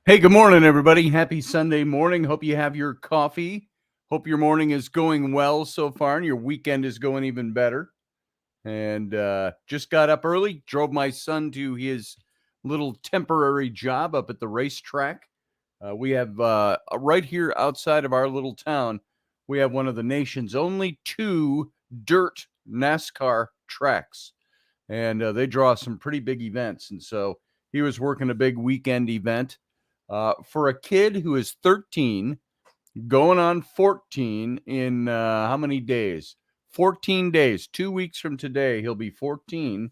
Hey, good morning, everybody. Happy Sunday morning. Hope you have your coffee. Hope your morning is going well so far and your weekend is going even better. And just got up early, drove my son to his little temporary job up at the racetrack. We have right here outside of our little town, we have one of the nation's only two dirt NASCAR tracks. And they draw some pretty big events. And so he was working a big weekend event for a kid who is 13, going on 14 in how many days? 14 days. 2 weeks from today, he'll be 14.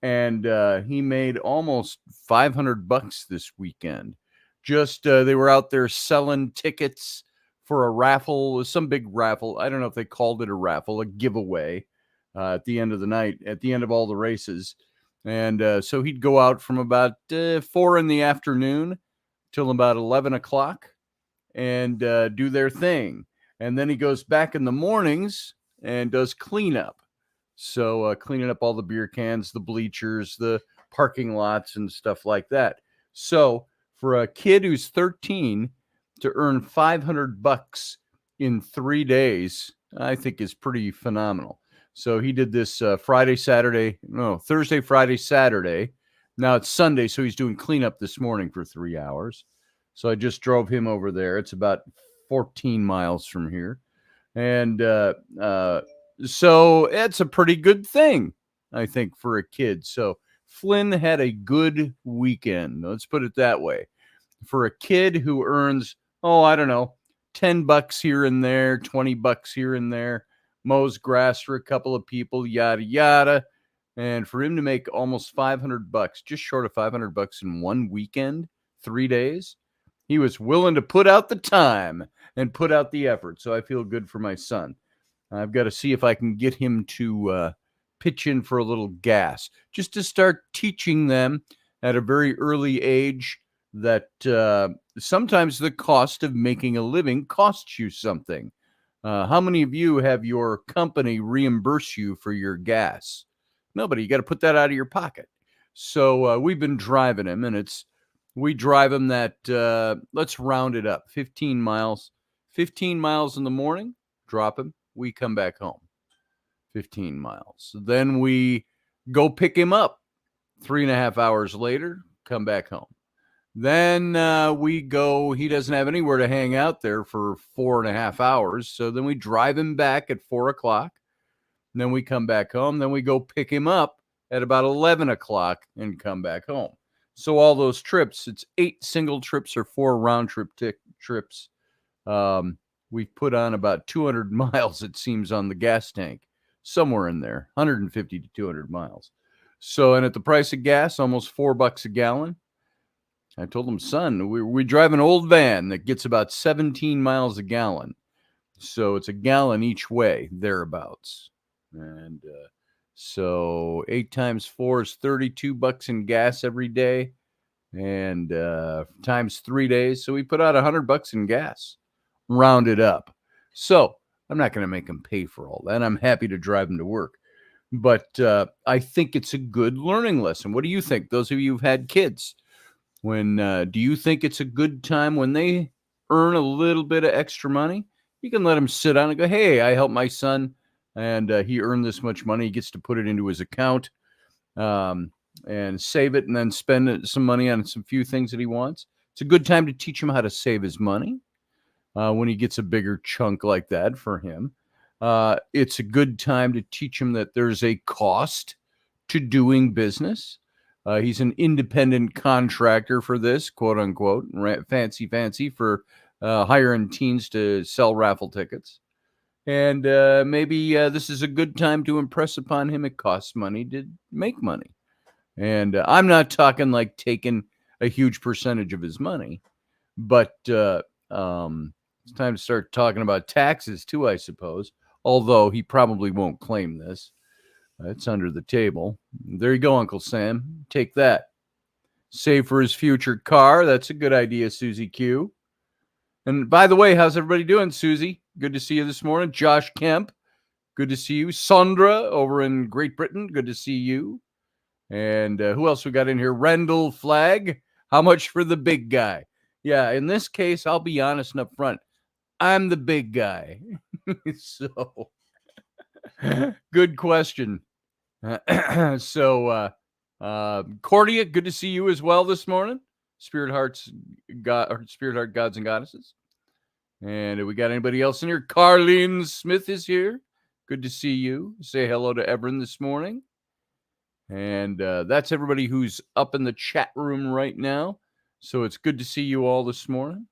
And he made almost $500 this weekend. Just they were out there selling tickets for a raffle, some big raffle. I don't know if they called it a raffle, a giveaway at the end of the night, at the end of all the races. And so he'd go out from about 4 in the afternoon till about 11 o'clock and do their thing. And then he goes back in the mornings and does cleanup. So cleaning up all the beer cans, the bleachers, the parking lots, and stuff like that. So for a kid who's 13 to earn $500 in 3 days, I think is pretty phenomenal. So he did this Thursday, Friday, Saturday. Now it's Sunday, so he's doing cleanup this morning for 3 hours. So I just drove him over there. It's about 14 miles from here. And so it's a pretty good thing, I think, for a kid. So Flynn had a good weekend. Let's put it that way. For a kid who earns, I don't know, $10 here and there, $20 here and there, mows grass for a couple of people, yada, yada. And for him to make almost $500, just short of $500 in one weekend, 3 days, he was willing to put out the time and put out the effort. So I feel good for my son. I've got to see if I can get him to pitch in for a little gas, just to start teaching them at a very early age that sometimes the cost of making a living costs you something. How many of you have your company reimburse you for your gas? Nobody. You got to put that out of your pocket. So we've been driving him, and we drive him that, let's round it up, 15 miles. 15 miles in the morning, drop him. We come back home. 15 miles. Then we go pick him up. 3.5 hours later, come back home. Then we go, he doesn't have anywhere to hang out there for 4.5 hours. So then we drive him back at 4 o'clock. And then we come back home. Then we go pick him up at about 11 o'clock and come back home. So all those trips, it's 8 single trips or 4 round trip trips. We've put on about 200 miles, it seems, on the gas tank, somewhere in there, 150 to 200 miles. So, and at the price of gas, almost $4 a gallon. I told him, son, we drive an old van that gets about 17 miles a gallon. So it's a gallon each way, thereabouts. And so 8 times 4 is $32 in gas every day, and times 3 days. So we put out $100 in gas, rounded up. So I'm not going to make him pay for all that. I'm happy to drive him to work. But I think it's a good learning lesson. What do you think? Those of you who've had kids, do you think it's a good time when they earn a little bit of extra money? You can let them sit down and go, hey, I helped my son, and he earned this much money. He gets to put it into his account and save it, and then spend some money on some few things that he wants. It's a good time to teach him how to save his money when he gets a bigger chunk like that for him. It's a good time to teach him that there's a cost to doing business. He's an independent contractor for this, quote unquote, fancy for hiring teens to sell raffle tickets. And maybe this is a good time to impress upon him it costs money to make money. And I'm not talking like taking a huge percentage of his money, but it's time to start talking about taxes too, I suppose, although he probably won't claim this. It's under the table. There you go, Uncle Sam. Take that. Save for his future car. That's a good idea, Susie Q. And by the way, how's everybody doing, Susie? Good to see you this morning. Josh Kemp, good to see you. Sandra over in Great Britain, good to see you. And who else we got in here? Rendell Flagg. How much for the big guy? Yeah, in this case, I'll be honest and upfront. I'm the big guy. So, good question. Cordia, good to see you as well this morning. Spirit Hearts, Spirit Heart Gods and Goddesses. And we got anybody else in here? Carlene Smith is here. Good to see you. Say hello to Everin this morning. And that's everybody who's up in the chat room right now. So it's good to see you all this morning.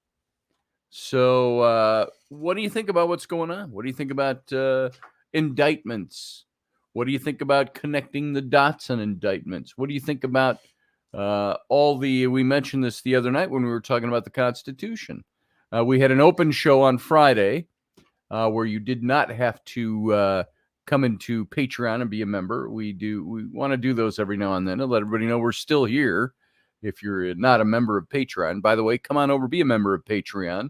So what do you think about what's going on? What do you think about indictments? What do you think about connecting the dots on indictments? What do you think about we mentioned this the other night when we were talking about the Constitution. We had an open show on Friday where you did not have to come into Patreon and be a member. We want to do those every now and then to let everybody know we're still here. If you're not a member of Patreon, by the way, come on over, be a member of Patreon.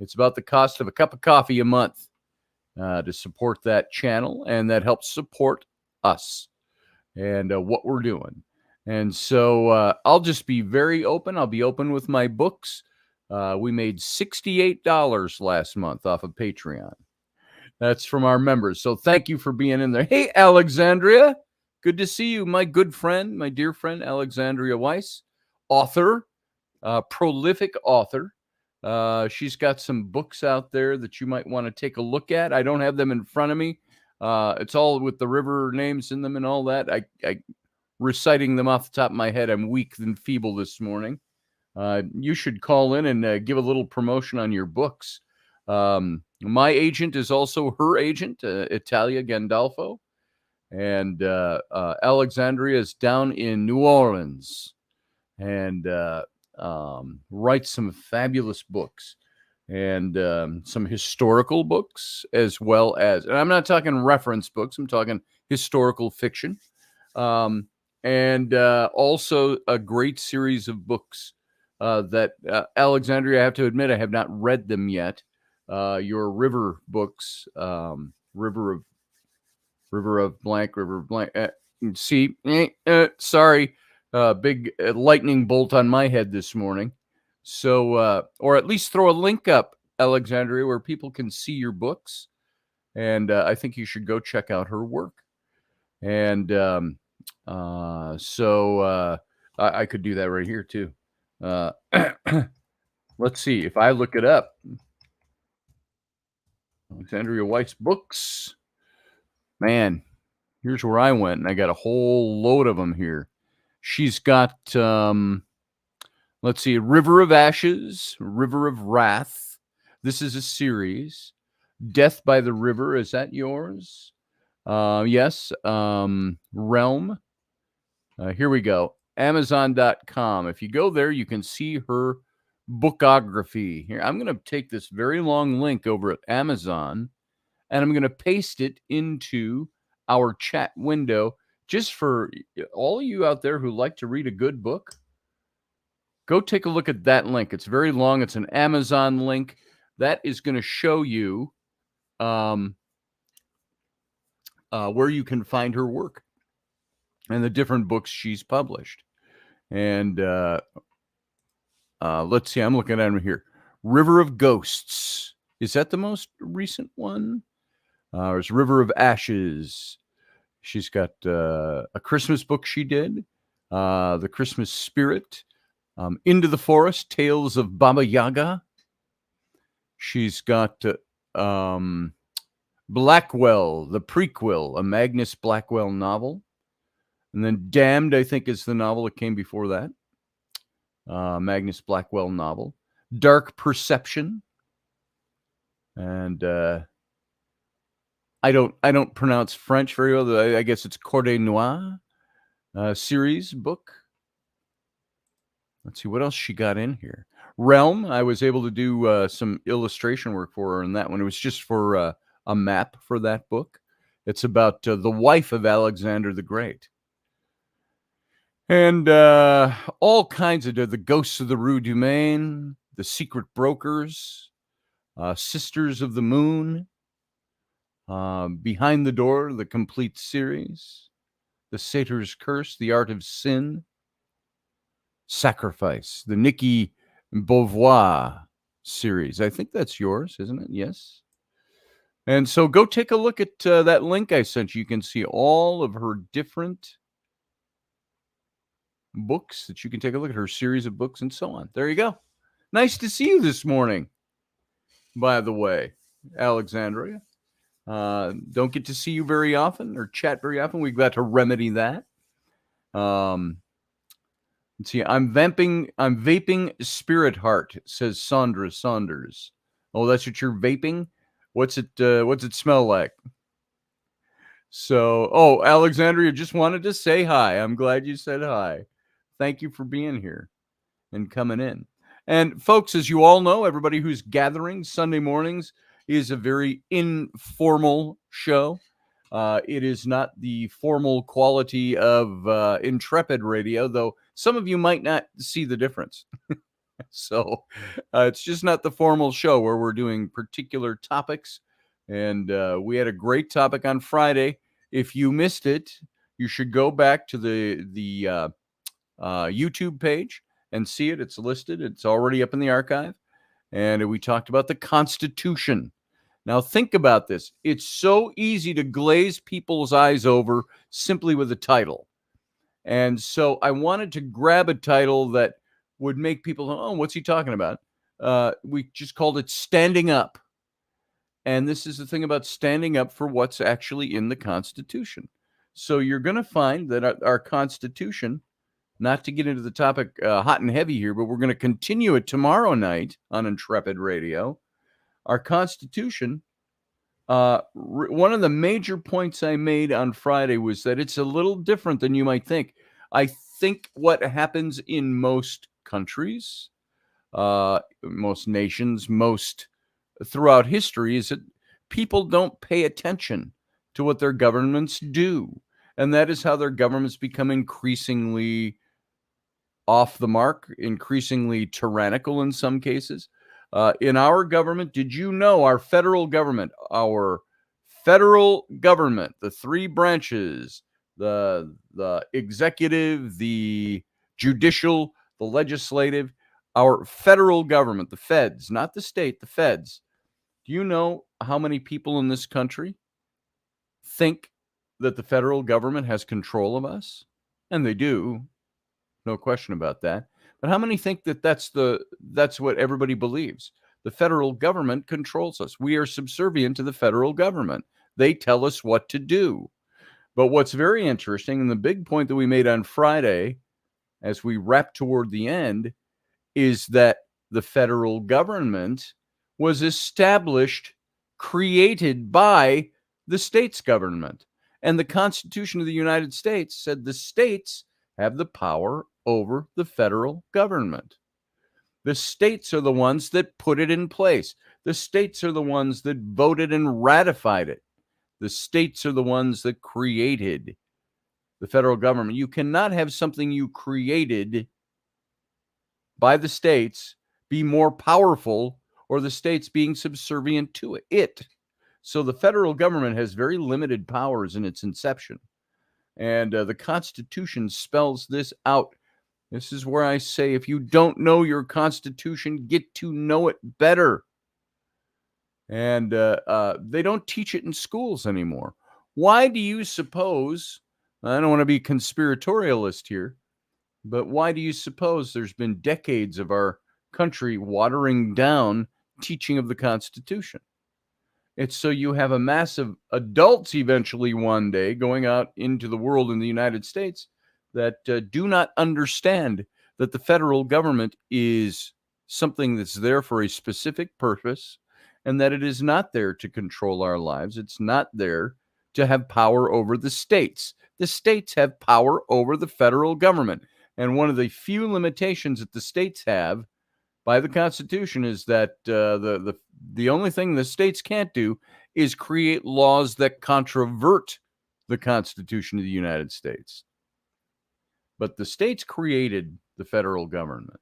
It's about the cost of a cup of coffee a month to support that channel, and that helps support us and what we're doing. And so I'll just be very open. I'll be open with my books. We made $68 last month off of Patreon. That's from our members. So thank you for being in there. Hey, Alexandria. Good to see you, my good friend, my dear friend, Alexandria Weiss, author, prolific author. She's got some books out there that you might want to take a look at. I don't have them in front of me. It's all with the river names in them and all that. I reciting them off the top of my head. I'm weak and feeble this morning. You should call in and give a little promotion on your books. My agent is also her agent, Italia Gandolfo. And Alexandria is down in New Orleans and writes some fabulous books and some historical books, as well as, and I'm not talking reference books, I'm talking historical fiction. And also a great series of books that Alexandria, I have to admit, I have not read them yet. Your river books, River of blank, sorry, big lightning bolt on my head this morning. So, or at least throw a link up, Alexandria, where people can see your books. And I think you should go check out her work. And I could do that right here too. Let's see if I look it up. Alexandria Weiss books. Man, here's where I went, and I got a whole load of them here. She's got, let's see, River of Ashes, River of Wrath. This is a series. Death by the River, is that yours? Yes. Realm. Here we go. Amazon.com. If you go there, you can see her bookography. Here, I'm going to take this very long link over at Amazon, and I'm going to paste it into our chat window just for all of you out there who like to read a good book. Go take a look at that link. It's very long. It's an Amazon link. That is going to show you where you can find her work and the different books she's published. And let's see, I'm looking at them here. River of Ghosts. Is that the most recent one? There's River of Ashes. She's got a Christmas book she did, The Christmas Spirit, Into the Forest, Tales of Baba Yaga. She's got Blackwell, the prequel, a Magnus Blackwell novel. And then Damned, I think, is the novel that came before that. Magnus Blackwell novel. Dark Perception. And I don't pronounce French very well. I guess it's Cordée Noir series book. Let's see what else she got in here. Realm. I was able to do some illustration work for her in that one. It was just for a map for that book. It's about the wife of Alexander the Great. And all kinds of the Ghosts of the Rue du Maine, The Secret Brokers, Sisters of the Moon, Behind the Door, the complete series, The Satyr's Curse, The Art of Sin. Sacrifice, the Nikki Beauvoir series. I think that's yours, isn't it? Yes. And so go take a look at that link I sent you. You can see all of her different books that you can take a look at, her series of books and so on. There you go. Nice to see you this morning, by the way, Alexandria. Don't get to see you very often or chat very often. We've got to remedy that. Let's see. I'm vaping Spirit Heart, says Sandra Saunders. Oh, that's what you're vaping? What's it smell like? So, Alexandria, just wanted to say hi. I'm glad you said hi. Thank you for being here and coming in. And folks, as you all know, everybody who's gathering Sunday mornings is a very informal show. It is not the formal quality of Intrepid Radio, though some of you might not see the difference. So it's just not the formal show where we're doing particular topics. And we had a great topic on Friday. If you missed it, you should go back to the YouTube page and see it. It's listed. It's already up in the archive. And we talked about the Constitution. Now, think about this. It's so easy to glaze people's eyes over simply with a title. And so I wanted to grab a title that would make people, oh, what's he talking about? We just called it Standing Up. And this is the thing about standing up for what's actually in the Constitution. So you're going to find that our Constitution, not to get into the topic hot and heavy here, but we're going to continue it tomorrow night on Intrepid Radio. Our Constitution, one of the major points I made on Friday was that it's a little different than you might think. I think what happens in most countries, most nations, most throughout history is that people don't pay attention to what their governments do. And that is how their governments become increasingly off the mark, increasingly tyrannical in some cases. In our government, did you know our federal government, the three branches, the executive, the judicial, the legislative, our federal government, the feds, not the state, the feds. Do you know how many people in this country think that the federal government has control of us? And they do. No question about that. But how many think that that's what everybody believes? The federal government controls us. We are subservient to the federal government. They tell us what to do. But what's very interesting, and the big point that we made on Friday, as we wrap toward the end, is that the federal government was established, created by the state's government. And the Constitution of the United States said the states have the power over the federal government. The states are the ones that put it in place. The states are the ones that voted and ratified it. The states are the ones that created the federal government. You cannot have something you created by the states be more powerful or the states being subservient to it. So the federal government has very limited powers in its inception. And the Constitution spells this out. This is where I say, if you don't know your Constitution, get to know it better. And they don't teach it in schools anymore. Why do you suppose, I don't want to be conspiratorialist here, but why do you suppose there's been decades of our country watering down teaching of the Constitution? It's so you have a mass of adults eventually one day going out into the world in the United States that do not understand that the federal government is something that's there for a specific purpose and that it is not there to control our lives. It's not there to have power over the states. The states have power over the federal government. And one of the few limitations that the states have by the Constitution is that the only thing the states can't do is create laws that controvert the Constitution of the United States. But the states created the federal government.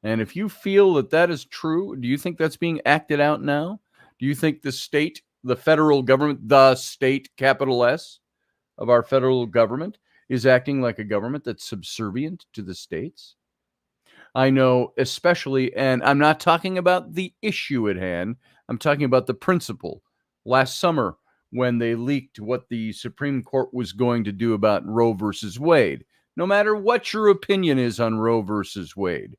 And if you feel that that is true, do you think that's being acted out now? Do you think the state, the federal government, the state, capital S, of our federal government is acting like a government that's subservient to the states? I know especially, and I'm not talking about the issue at hand, I'm talking about the principle. Last summer, when they leaked what the Supreme Court was going to do about Roe versus Wade, no matter what your opinion is on Roe versus Wade,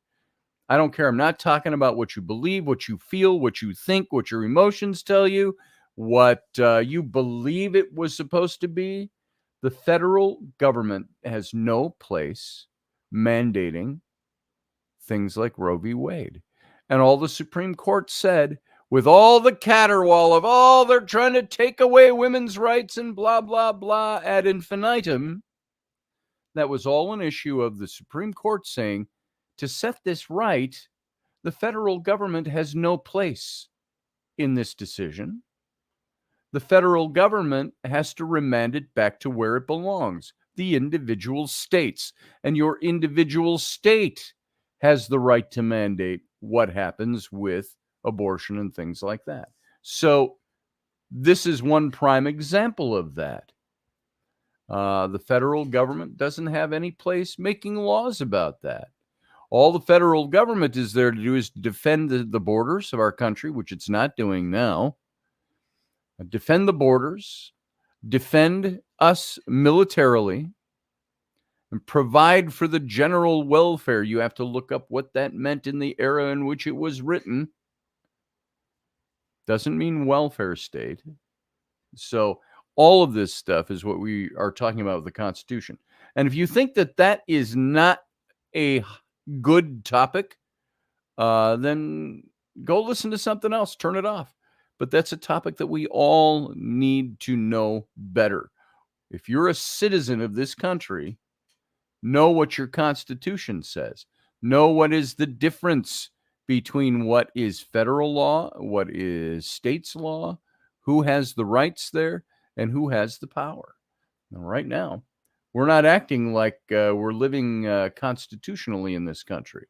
I don't care. I'm not talking about what you believe, what you feel, what you think, what your emotions tell you, what you believe it was supposed to be. The federal government has no place mandating things like Roe v. Wade. And all the Supreme Court said, with all the caterwaul of, oh, they're trying to take away women's rights and blah, blah, blah ad infinitum, that was all an issue of the Supreme Court saying, to set this right, the federal government has no place in this decision. The federal government has to remand it back to where it belongs, the individual states. And your individual state has the right to mandate what happens with abortion and things like that. So this is one prime example of that. The federal government doesn't have any place making laws about that. All the federal government is there to do is defend the borders of our country, which it's not doing now. Defend the borders, defend us militarily, and provide for the general welfare. You have to look up what that meant in the era in which it was written. Doesn't mean welfare state. So all of this stuff is what we are talking about with the Constitution. And if you think that that is not a good topic, then go listen to something else. Turn it off. But that's a topic that we all need to know better. If you're a citizen of this country, know what your Constitution says. Know what is the difference between what is federal law, what is state's law, who has the rights there, and who has the power. Now, right now, we're not acting like we're living constitutionally in this country,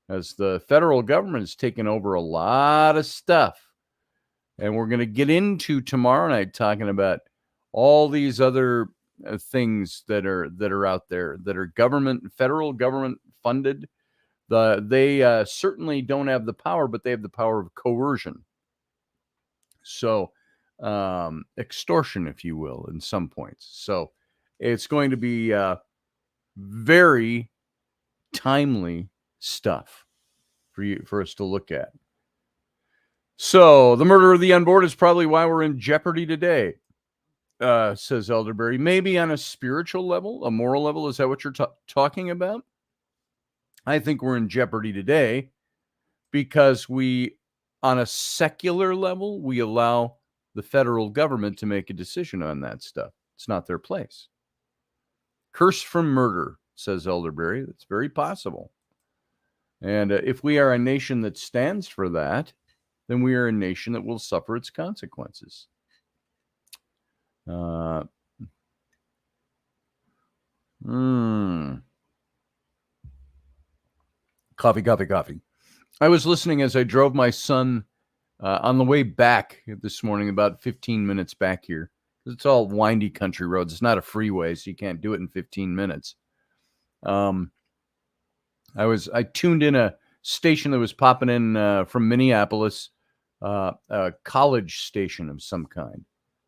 as the federal government has taken over a lot of stuff. And we're going to get into tomorrow night talking about all these other things that are out there that are federal government funded. They certainly don't have the power, but they have the power of coercion. So extortion, if you will, in some points. So it's going to be very timely stuff for us to look at. So the murder of the unborn is probably why we're in jeopardy today, says Elderberry. Maybe on a spiritual level, a moral level. Is that what you're talking about? I think we're in jeopardy today because on a secular level, we allow the federal government to make a decision on that stuff. It's not their place. Curse from murder, says Elderberry. That's very possible. And if we are a nation that stands for that, then we are a nation that will suffer its consequences. Coffee. I was listening as I drove my son on the way back this morning, about 15 minutes back here. It's all windy country roads. It's not a freeway, so you can't do it in 15 minutes. I tuned in a station that was popping in from Minneapolis, a college station of some kind.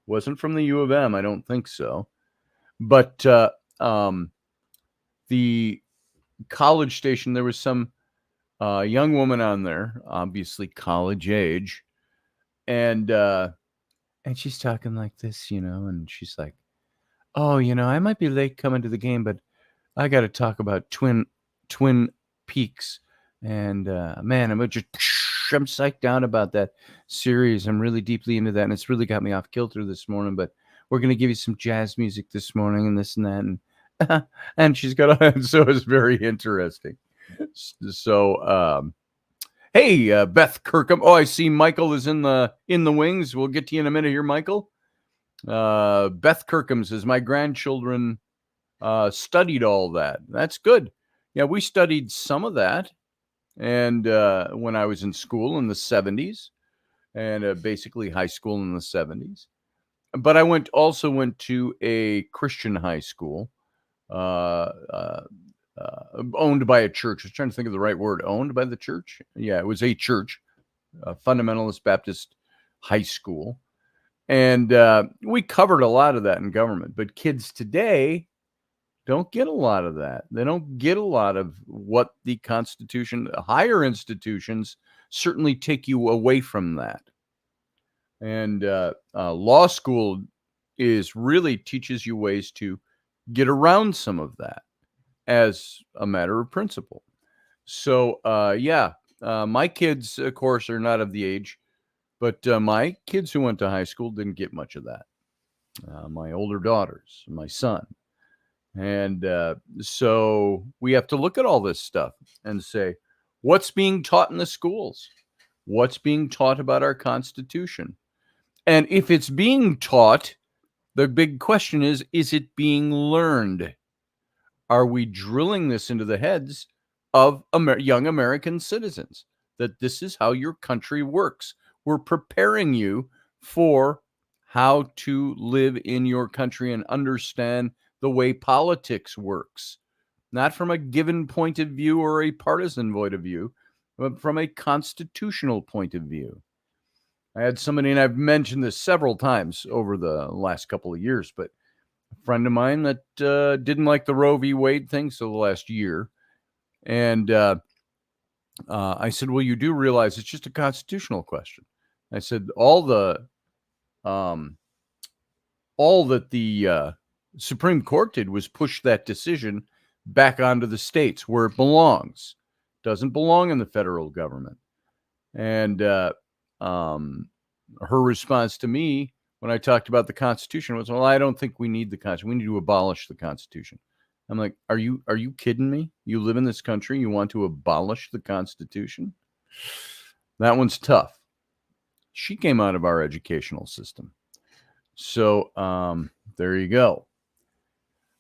Wasn't from the U of M, I don't think so. But the college station, there was some young woman on there, obviously college age, and she's talking like this, and she's like, "Oh, I might be late coming to the game, but I got to talk about Twin Peaks, and man, I'm psyched out about that series. I'm really deeply into that, and it's really got me off kilter this morning. But we're gonna give you some jazz music this morning, and this and that, and and she's got on. So it's very interesting. So, hey, Beth Kirkham. Oh, I see Michael is in the wings. We'll get to you in a minute here, Michael. Beth Kirkham says my grandchildren studied all that. That's good. Yeah, we studied some of that. And when I was in school in the 70s, and basically high school in the 70s. But I also went to a Christian high school owned by a church. I was trying to think of the right word. Owned by the church? Yeah, it was a church, a fundamentalist Baptist high school. And we covered a lot of that in government. But kids today don't get a lot of that. They don't get a lot of what the Constitution, higher institutions certainly take you away from that. And law school really teaches you ways to get around some of that as a matter of principle. So, my kids, of course, are not of the age, but my kids who went to high school didn't get much of that. My older daughters, my son. And so we have to look at all this stuff and say, what's being taught in the schools? What's being taught about our Constitution? And if it's being taught, the big question is it being learned? Are we drilling this into the heads of young American citizens that this is how your country works? We're preparing you for how to live in your country and understand the way politics works, not from a given point of view or a partisan point of view, but from a constitutional point of view. I had somebody, and I've mentioned this several times over the last couple of years, but a friend of mine that didn't like the Roe v. Wade thing, so the last year. And I said, well, you do realize it's just a constitutional question. I said, all that the Supreme Court did was push that decision back onto the states where it belongs. It doesn't belong in the federal government. And her response to me when I talked about the Constitution was, well, I don't think we need the Constitution. We need to abolish the Constitution. I'm like, are you kidding me? You live in this country, you want to abolish the Constitution? That one's tough. She came out of our educational system. So there you go.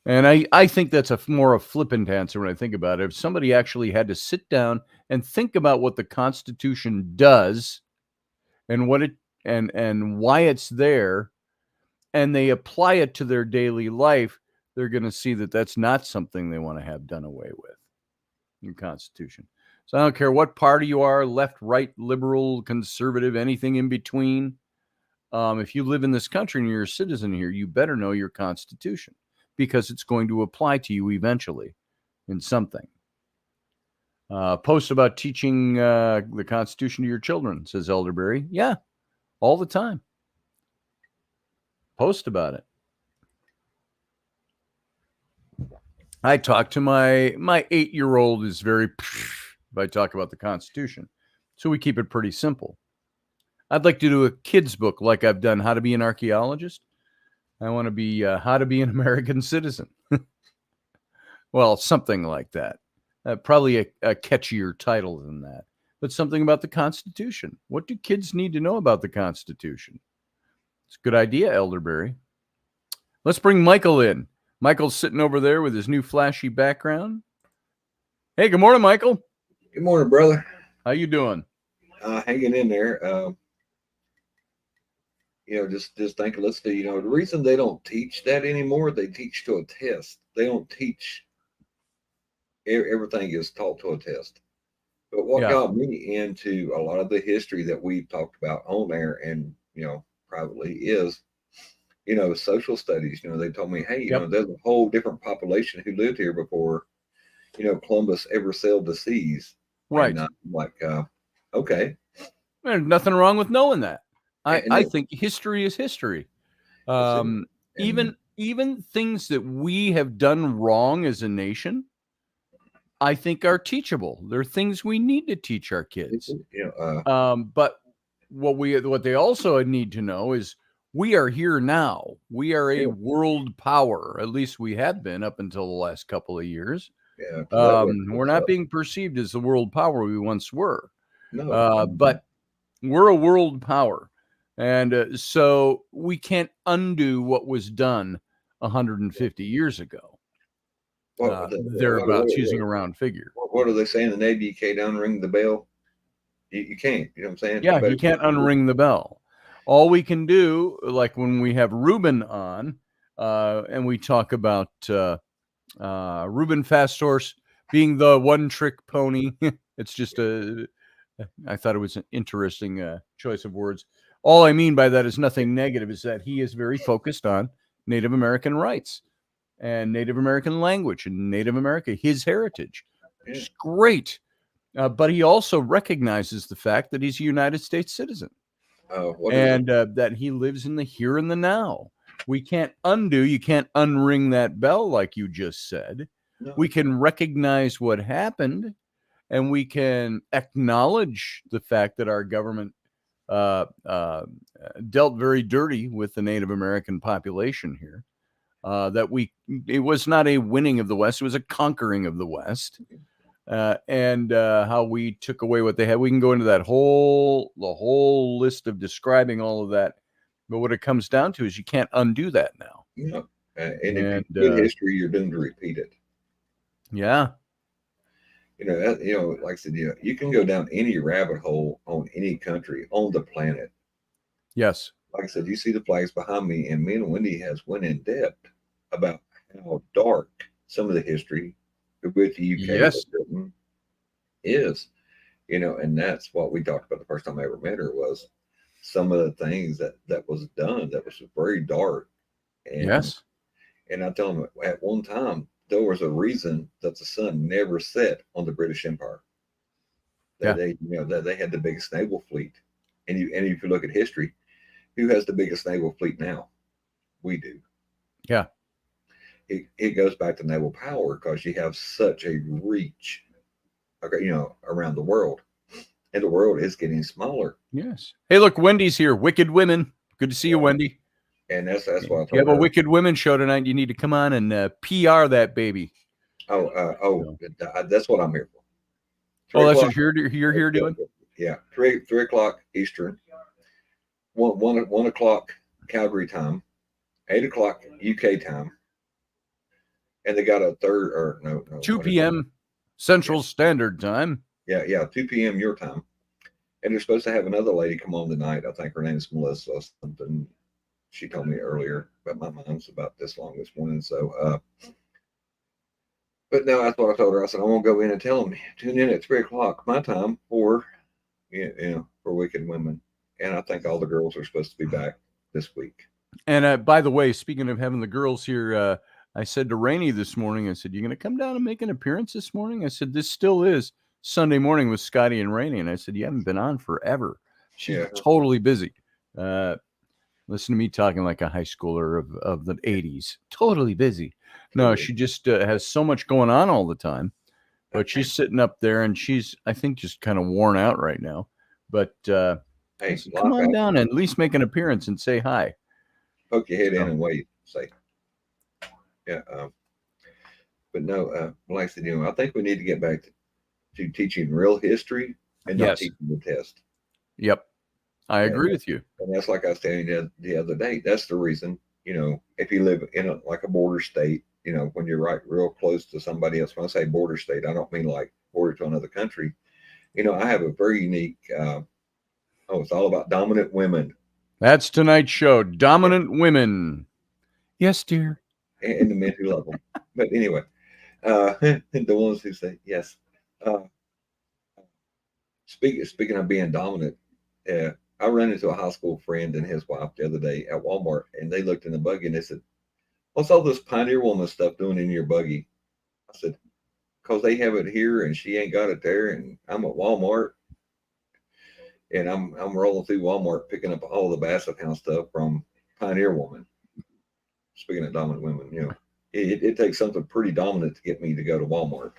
And I think that's more a flippant answer when I think about it. If somebody actually had to sit down and think about what the Constitution does and what it and why it's there, and they apply it to their daily life, they're going to see that that's not something they want to have done away with in the Constitution. So I don't care what party you are, left, right, liberal, conservative, anything in between. If you live in this country and you're a citizen here, you better know your Constitution because it's going to apply to you eventually in something. Post about teaching the Constitution to your children, says Elderberry. Yeah, all the time. Post about it. I talk to my 8-year-old is very if I talk about the Constitution. So we keep it pretty simple. I'd like to do a kid's book like I've done How to Be an Archaeologist. I want to be How to Be an American Citizen. Well, something like that. Probably a catchier title than that. But something about the Constitution. What do kids need to know about the Constitution? It's a good idea, Elderberry. Let's bring Michael in. Michael's sitting over there with his new flashy background. Hey, good morning, Michael. Good morning, brother. How you doing? Hanging in there. Just thinking, let's do, the reason they don't teach that anymore, they teach to a test. They don't teach, everything is taught to a test. But what got me into a lot of the history that we've talked about on there and, privately is, social studies. They told me, hey, there's a whole different population who lived here before, Columbus ever sailed the seas. Right. And I'm like, okay. There's nothing wrong with knowing that. I think history is history. Even things that we have done wrong as a nation, I think are teachable. They're things we need to teach our kids. But what they also need to know is we are here now. We are a world power. At least we have been up until the last couple of years. We're not being perceived as the world power we once were. No. But we're a world power. And so we can't undo what was done 150 years ago. Thereabouts, using a round figure. What are they saying in the Navy? You can't unring the bell. You can't. You know what I'm saying? Yeah, you can't unring the bell. All we can do, like when we have Ruben on, and we talk about Ruben Fasthorse being the one trick pony. It's just I thought it was an interesting choice of words. All I mean by that is nothing negative, is that he is very focused on Native American rights and Native American language and Native America, his heritage. Yeah. It's great. But he also recognizes the fact that he's a United States citizen and that he lives in the here and the now. We can't undo, you can't unring that bell like you just said. No. We can recognize what happened, and we can acknowledge the fact that our government dealt very dirty with the Native American population here. It was not a winning of the West, it was a conquering of the West. And how we took away what they had. We can go into the whole list of describing all of that. But what it comes down to is you can't undo that now. Yeah. And if you get history, you're doomed to repeat it. Yeah. Like I said, you can go down any rabbit hole on any country on the planet. Yes. Like I said, you see the flags behind me, and me and Wendy has went in depth about how dark some of the history with the UK is, and that's what we talked about the first time I ever met her, was some of the things that was done that was very dark. And, yes. And I tell them, at one time, there was a reason that the sun never set on the British Empire. That they had the biggest naval fleet. And if you look at history, who has the biggest naval fleet now? We do. Yeah. It goes back to naval power, because you have such a reach, around the world, and the world is getting smaller. Yes. Hey, look, Wendy's here. Wicked Women. Good to see you, Wendy. And that's what I told you have a Wicked Women show tonight. You need to come on and PR that baby. That's what I'm here for. That's what you're here doing? Yeah, 3 o'clock Eastern, 1 o'clock Calgary time, 8 o'clock UK time. And they got a 2 p.m. Central Standard Time. Yeah, 2 p.m. your time. And they're supposed to have another lady come on tonight. I think her name's Melissa or something. She told me earlier, but my mind's about this long this morning. So, but no, that's what I told her. I said, I won't go in and tell them, tune in at 3 o'clock my time for Wicked Women. And I think all the girls are supposed to be back this week. And by the way, speaking of having the girls here, I said to Rainey this morning, I said, you going to come down and make an appearance this morning? I said, this still is Sunday morning with Scotty and Rainey. And I said, you haven't been on forever. She's totally busy. Listen to me talking like a high schooler of the 80s. Totally busy. No, she just has so much going on all the time. But she's sitting up there, and she's, I think, just kind of worn out right now. But hey, come on down and at least make an appearance and say hi. Poke your head in and wait. Say. Yeah, but no, like I said, I think we need to get back to teaching real history and not teaching the test. Yep, I agree with you. And that's like I was saying the other day. That's the reason, if you live in a border state, when you're right real close to somebody else. When I say border state, I don't mean like border to another country. I have a very unique. It's all about dominant women. That's tonight's show, Dominant Women. Yes, dear. And the men who love them. But anyway, the ones who say yes. Speaking of being dominant, I ran into a high school friend and his wife the other day at Walmart, and they looked in the buggy and they said, "What's all this Pioneer Woman stuff doing in your buggy?" I said, "Because they have it here and she ain't got it there, and I'm at Walmart, and I'm rolling through Walmart picking up all the Basset Hound stuff from Pioneer Woman." Speaking of dominant women, it takes something pretty dominant to get me to go to Walmart.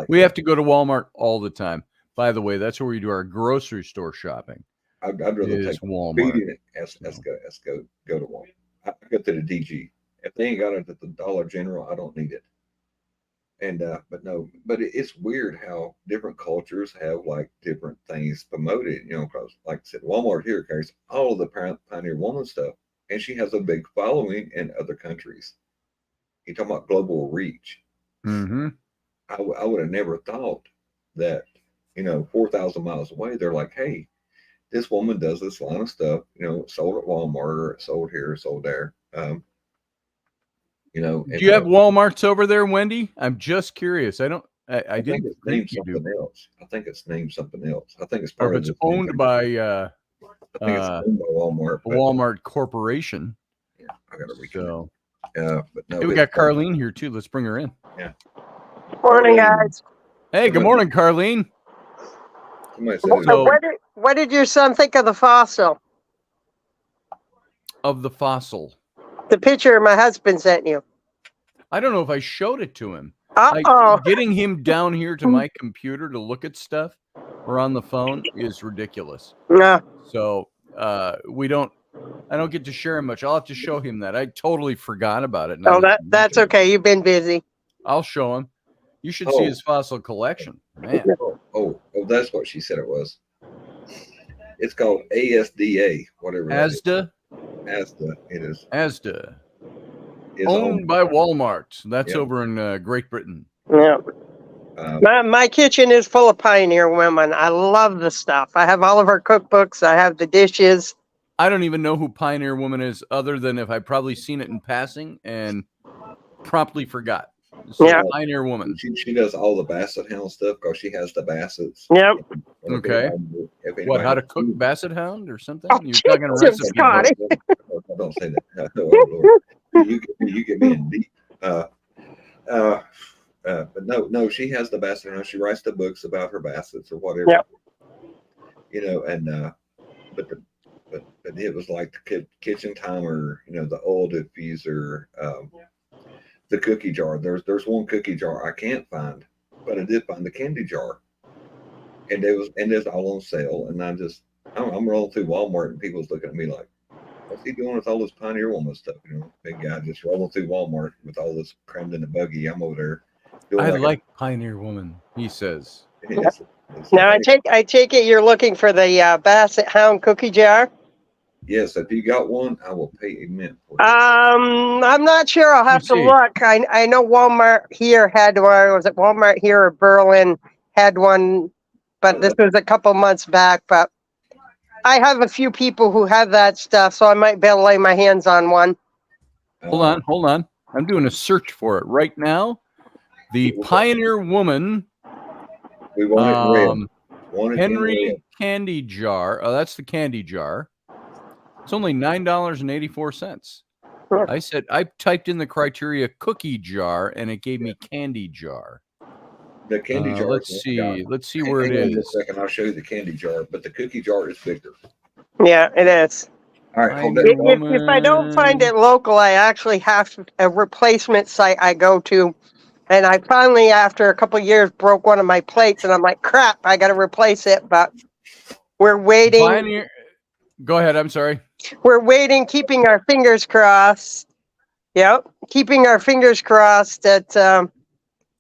We have to go to Walmart all the time. By the way, that's where we do our grocery store shopping. I'd rather take Walmart. Let's go to Walmart. I go to the DG. If they ain't got it at the Dollar General, I don't need it. And but it's weird how different cultures have like different things promoted, because like I said, Walmart here carries all of the Pioneer Woman stuff, and she has a big following in other countries. You're talking about global reach. Mm-hmm. I would have never thought that, 4,000 miles away, they're like, hey, this woman does this line of stuff, sold at Walmart, or sold here, sold there. You know, Do you have Walmarts over there, Wendy? I'm just curious. I think didn't it's think named you do. something else. I think it's named something else. I think it's Or part if of it's the owned by I think it's owned by Walmart. Walmart Corporation. Yeah, I gotta reconnect. So, but no, hey, we got Carlene here too. Let's bring her in. Yeah. Morning, guys. Hey, good morning, Carlene. So, what did your son think of the fossil? Of the fossil. The picture my husband sent you. I don't know if I showed it to him. Getting him down here to my computer to look at stuff or on the phone is ridiculous. No. So I don't get to share him much. I'll have to show him that. I totally forgot about it. That's okay. You've been busy. I'll show him. You should see his fossil collection, man. Oh, that's what she said it was. It's called ASDA, whatever. ASDA. ASDA. It is. ASDA. Owned by Walmart. That's over in Great Britain. Yeah. My kitchen is full of Pioneer women. I love the stuff. I have all of our cookbooks. I have the dishes. I don't even know who Pioneer Woman is, other than if I've probably seen it in passing and promptly forgot. So Pioneer Woman. She does all the Basset Hound stuff because she has the Bassets. Yep. Okay. What? How to cook Basset Hound or something? Oh, you're talking a recipe. Scotty. Don't say that. Oh, Lord. You get me in deep. But no, she has the Basset Hound. She writes the books about her Bassets or whatever. Yep. You know, and but it was like the kitchen timer. You know, the oil diffuser. The cookie jar. There's one cookie jar I can't find, but I did find the candy jar, and it's all on sale. And I'm rolling through Walmart, and people's looking at me like, "What's he doing with all this Pioneer Woman stuff?" You know, big guy just rolling through Walmart with all this crammed in the buggy. I'm over there. I like Pioneer Woman, he says. Now I take it you're looking for the Basset Hound cookie jar. Yes, if you got one, I will pay a mint for it. I'm not sure. I'll have to look. I know Walmart here had one. Was it Walmart here or Berlin had one? But this was a couple months back. But I have a few people who have that stuff, so I might be able to lay my hands on one. Hold on. I'm doing a search for it right now. The Pioneer Woman. We want it red. Henry candy jar. Oh, that's the candy jar. It's only $9.84. I typed in the criteria cookie jar, and it gave me candy jar. The candy jar. Let's see where it is. In a second, I'll show you the candy jar, but the cookie jar is bigger. Yeah, it is. All right, hold if I don't find it local, I actually have a replacement site I go to. And I finally, after a couple of years, broke one of my plates, and I'm like, crap, I got to replace it. But we're waiting. Go ahead. I'm sorry. We're waiting, keeping our fingers crossed. Yep, keeping our fingers crossed that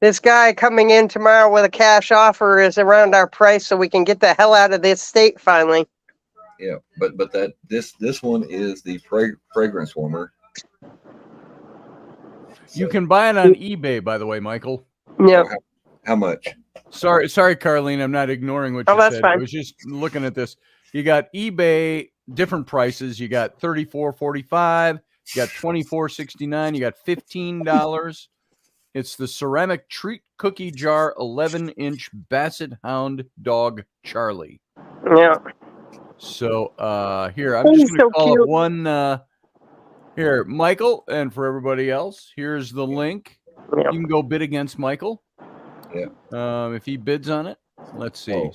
this guy coming in tomorrow with a cash offer is around our price, so we can get the hell out of this state finally. Yeah, but this one is the fragrance warmer. You can buy it on eBay, by the way, Michael. Yeah. How much? Sorry, Carlene. I'm not ignoring what you that's said. fine. I was just looking at this. You got eBay, different prices. You got $34.45. You got $24.69. You got $15. It's the ceramic treat cookie jar 11-inch Basset Hound Dog Charlie. Yeah. So here, I'm just going to call it one. Here, Michael, and for everybody else, here's the link. Yeah. You can go bid against Michael. Yeah. If he bids on it. Let's see. And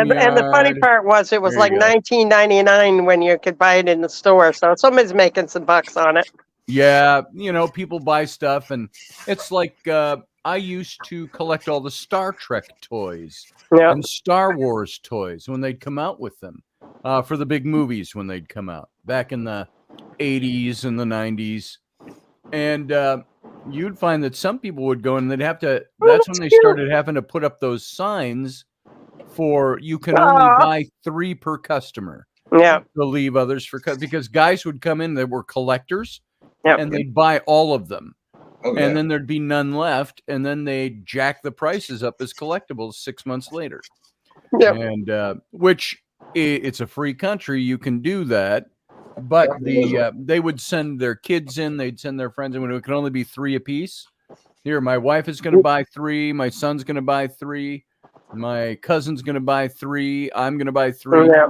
the funny part was it was like $19.99 when you could buy it in the store. So somebody's making some bucks on it. Yeah, people buy stuff, and it's like I used to collect all the Star Trek toys and Star Wars toys when they'd come out with them for the big movies when they'd come out back in the 80s and the 90s. And you'd find that some people would go and they'd have to, that's when they started having to put up those signs for you can only buy 3 per customer. Yeah. To leave others because guys would come in that were collectors and they'd buy all of them. And then there'd be none left. And then they'd jack the prices up as collectibles 6 months later. Yeah. And which it's a free country. You can do that. But they would send their kids in. They'd send their friends in. When it could only be 3 apiece. Here, my wife is going to buy 3. My son's going to buy 3. My cousin's going to buy 3. I'm going to buy 3. Yeah.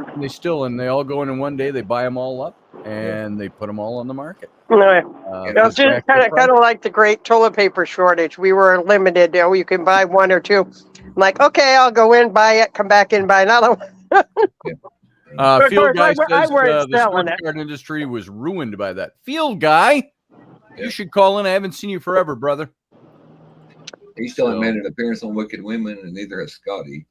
And they all go in one day. They buy them all up and they put them all on the market. It's just kind of like the great toilet paper shortage. We were limited. You can buy 1 or 2. I'm like, okay, I'll go in, buy it, come back in, buy another one. Field Guy says the sports card industry was ruined by that. Field Guy, you should call in. I haven't seen you forever, brother. He still ain't made an appearance on Wicked Women, and neither has Scotty.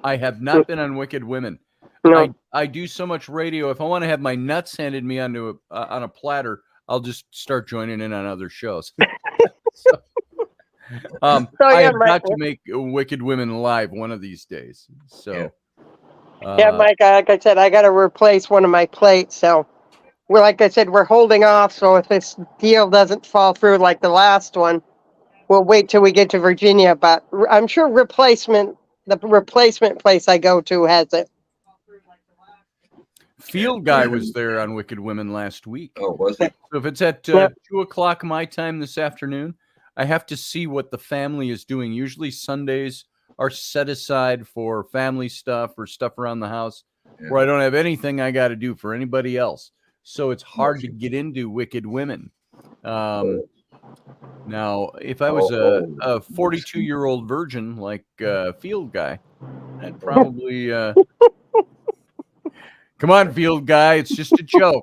I have not been on Wicked Women. No. I do so much radio. If I want to have my nuts handed me on a platter, I'll just start joining in on other shows. I have got to make Wicked Women live one of these days. So, Mike, like I said, I got to replace one of my plates. So, like I said, we're holding off. So if this deal doesn't fall through like the last one, we'll wait till we get to Virginia. But I'm sure the replacement place I go to has it. Field Guy was there on Wicked Women last week. Oh, was it? So if it's at 2:00 my time this afternoon, I have to see what the family is doing. Usually Sundays are set aside for family stuff or stuff around the house where I don't have anything I got to do for anybody else. So it's hard to get into Wicked Women. Now, if I was a 42-year-old virgin like Field Guy, I'd probably... Come on, Field Guy. It's just a joke.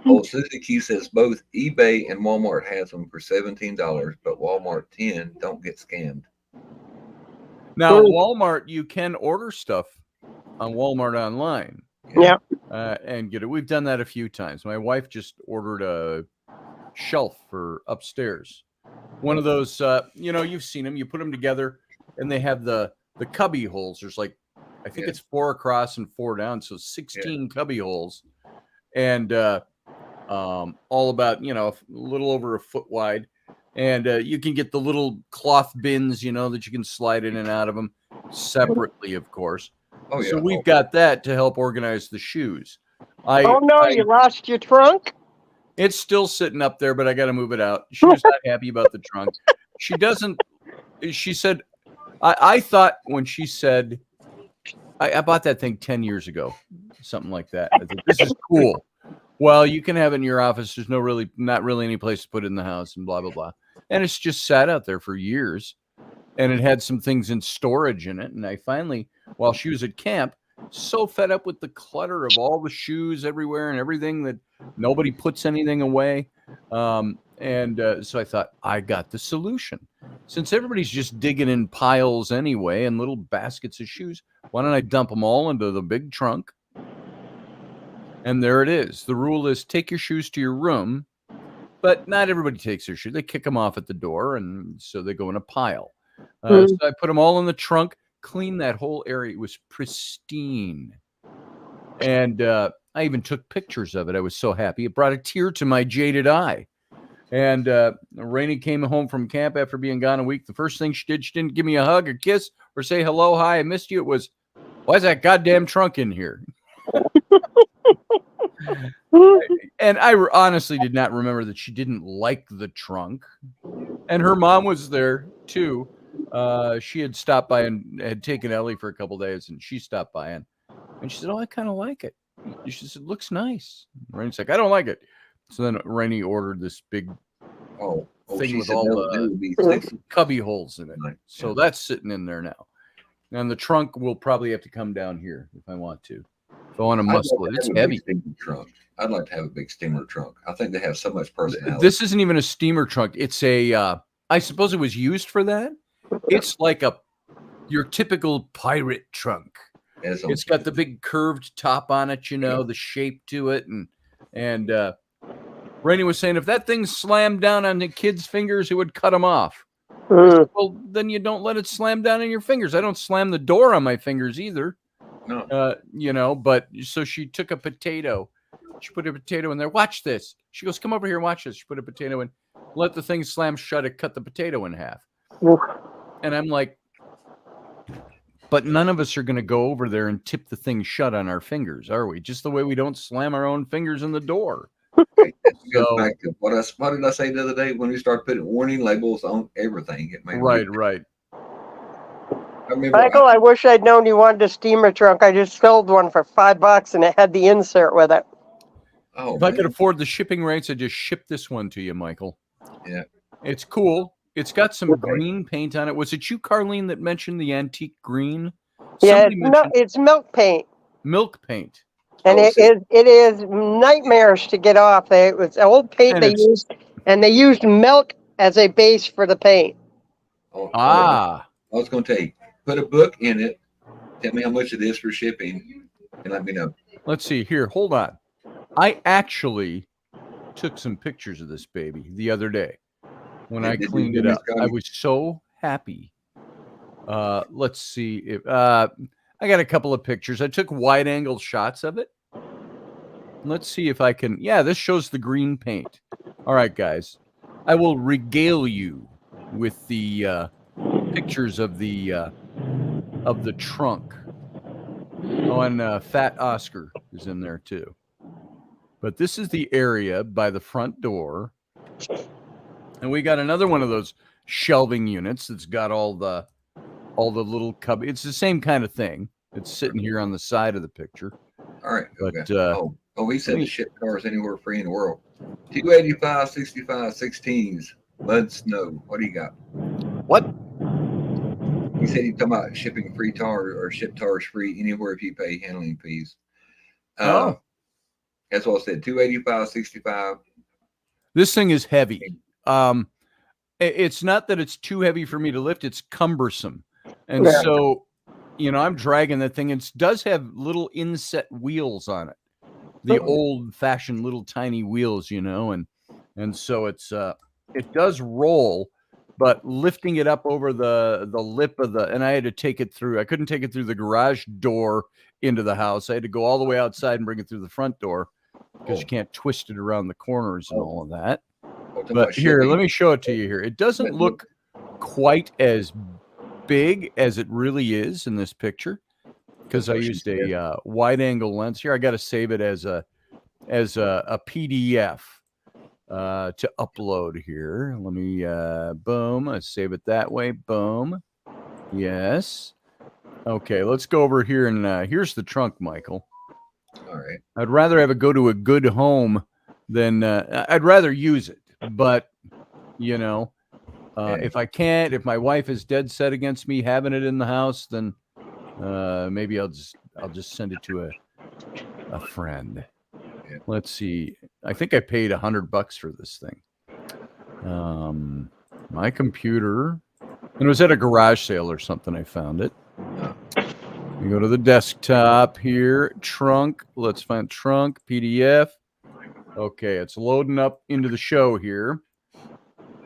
Old Susie Q says both eBay and Walmart has them for $17, but Walmart 10 don't get scammed. Now, Walmart, you can order stuff on Walmart online. Yeah. And get it. We've done that a few times. My wife just ordered a shelf for upstairs. One of those, you've seen them. You put them together, and they have the cubby holes. There's like, I think it's 4 across and 4 down, so 16 cubby holes, and all about a little over a foot wide, and you can get the little cloth bins, that you can slide in and out of them separately, of course. Oh yeah. So we've got that to help organize the shoes. You lost your trunk? It's still sitting up there, but I got to move it out. She was not happy about the trunk. She doesn't. She said, I thought when she said. I bought that thing 10 years ago, something like that. I think, this is cool. Well, you can have it in your office. There's not really any place to put it in the house and blah, blah, blah. And it's just sat out there for years. And it had some things in storage in it. And I finally, while she was at camp, so fed up with the clutter of all the shoes everywhere and everything that nobody puts anything away. So I thought, I got the solution. Since everybody's just digging in piles anyway and little baskets of shoes, why don't I dump them all into the big trunk? And there it is. The rule is take your shoes to your room, but not everybody takes their shoes. They kick them off at the door, and so they go in a pile. So I put them all in the trunk, cleaned that whole area. It was pristine. And I even took pictures of it. I was so happy. It brought a tear to my jaded eye. And Rainey came home from camp after being gone a week. The first thing she did, she didn't give me a hug, a kiss, or say hello, hi, I missed you. It was, why is that goddamn trunk in here? And I honestly did not remember that she didn't like the trunk. And her mom was there, too. She had stopped by and had taken Ellie for a couple days, and she stopped by. And she said, I kind of like it. She said, looks nice. Rainey's like, I don't like it. So then Rainey ordered this big thing with all the cubby holes in it. So that's sitting in there now. And the trunk will probably have to come down here if I want to. If I want to muscle it. It's heavy. Trunk. I'd like to have a big steamer trunk. I think they have so much personality. This isn't even a steamer trunk. It's a, I suppose it was used for that. It's like your typical pirate trunk. It's got the big curved top on it, the shape to it. And Rainey was saying, if that thing slammed down on the kid's fingers, it would cut them off. Said, well, then you don't let it slam down on your fingers. I don't slam the door on my fingers either. No. But so she took a potato. She put a potato in there. Watch this. She goes, come over here and watch this. She put a potato in, let the thing slam shut. It cut the potato in half. And I'm like, But none of us are going to go over there and tip the thing shut on our fingers, are we? Just the way we don't slam our own fingers in the door. Okay, that goes back to what did I say the other day when we started putting warning labels on everything? It made right. I remember Michael, I wish I'd known you wanted a steamer trunk. I just sold one for $5 and it had the insert with it. Oh, if I could afford the shipping rates, I'd just ship this one to you, Michael. Yeah. It's cool. It's got some green paint on it. Was it you, Carlene, that mentioned the antique green? Yeah, it's milk paint. Milk paint. And it is nightmarish to get off. It was old paint used, and they used milk as a base for the paint. I was going to tell you, put a book in it. Tell me how much it is for shipping, and let me know. Let's see here. Hold on. I actually took some pictures of this baby the other day when I cleaned it up. I was so happy. Let's see if I got a couple of pictures. I took wide angle shots of it. Let's see if I can. Yeah, this shows the green paint. All right, guys. I will regale you with the pictures of the trunk. Oh, and Fat Oscar is in there too. But this is the area by the front door. And we got another one of those shelving units that's got all the little cub. It's the same kind of thing. It's sitting here on the side of the picture. All right. But he said to ship cars anywhere free in the world. 285, 65, 16s, mud, snow. What do you got? What? He said he's talking about shipping free tar or ship tars free anywhere if you pay handling fees. That's what I said. 285, 65. This thing is heavy. It's not that it's too heavy for me to lift. It's cumbersome. And so, I'm dragging that thing. It does have little inset wheels on it. The old-fashioned little tiny wheels, and so it does roll, but lifting it up over the lip of and I had to take it through. I couldn't take it through the garage door into the house. I had to go all the way outside and bring it through the front door because you can't twist it around the corners and all of that. But here, let me show it to you here. It doesn't look quite as big as it really is in this picture because I used a wide angle lens here. I got to save it as a PDF to upload here. Let me boom. I save it that way. Boom. Yes. Okay, let's go over here and here's the trunk, Michael. All right. I'd rather have it go to a good home than I'd rather use it. But if I can't, if my wife is dead set against me having it in the house, then maybe I'll just send it to a friend. Yeah. Let's see. I think I paid $100 for this thing. My computer, and it was at a garage sale or something. I found it. You go to the desktop here, trunk. Let's find trunk PDF. Okay, it's loading up into the show here.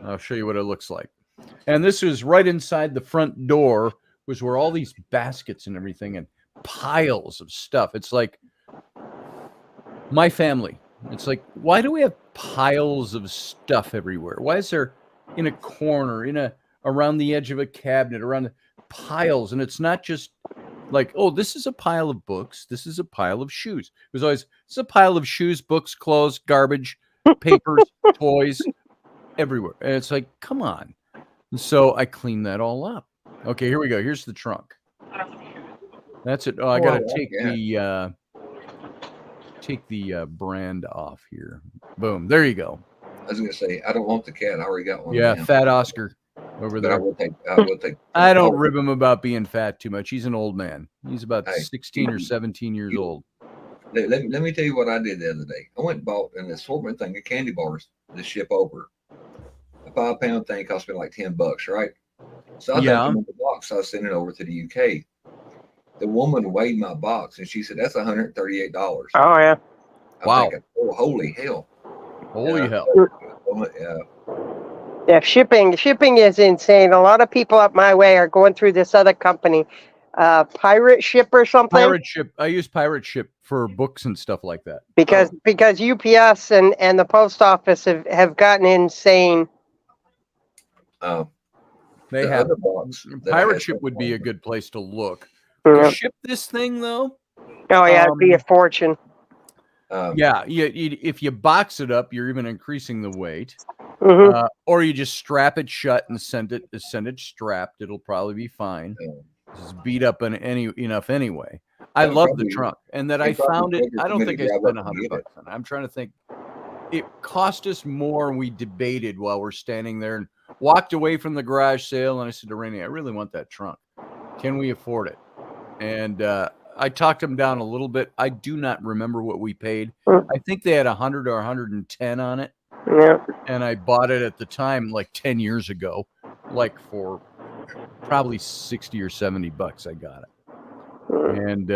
I'll show you what it looks like. And this is right inside the front door was where all these baskets and everything and piles of stuff. It's like my family. It's like, why do we have piles of stuff everywhere? Why is there in a corner, around the edge of a cabinet, around the piles? And it's not just like, oh, this is a pile of books. This is a pile of shoes. It was always, it's a pile of shoes, books, clothes, garbage, papers, toys, everywhere. And it's like, come on. And so I cleaned that all up. Okay, here we go. Here's the trunk. That's it. Oh, I got to take the brand off here. Boom. There you go. I was going to say, I don't want the cat. I already got one. Yeah, Fat Oscar over there. I don't rib him about being fat too much. He's an old man. He's about 16 or 17 years old. Let me tell you what I did the other day. I went and bought an assortment thing of candy bars to ship over. A 5-pound thing cost me like $10, right? So I took the box. I was sending it over to the UK. The woman weighed my box and she said, "That's $138." Oh yeah! Wow! Thinking, oh, holy hell! Holy hell! Yeah, shipping is insane. A lot of people up my way are going through this other company, Pirate Ship or something. Pirate Ship. I use Pirate Ship for books and stuff like that. Because UPS and the post office have gotten insane. They have. Pirate Ship would be a good place to look To ship this thing, though. Oh yeah, it'd be a fortune. Yeah, if you box it up, you're even increasing the weight. Mm-hmm. Or you just strap it shut and send it strapped. It'll probably be fine. It's beat up enough anyway. I love the trunk, and that I found it. I don't think I spent $100 on it. I'm trying to think. It cost us more, and we debated while we're standing there and walked away from the garage sale. And I said to Rainey, I really want that trunk. Can we afford it? And I talked them down a little bit. I do not remember what we paid. I think they had 100 or 110 on it. Yeah. And I bought it at the time, like 10 years ago, like for probably $60 or $70. I got it. And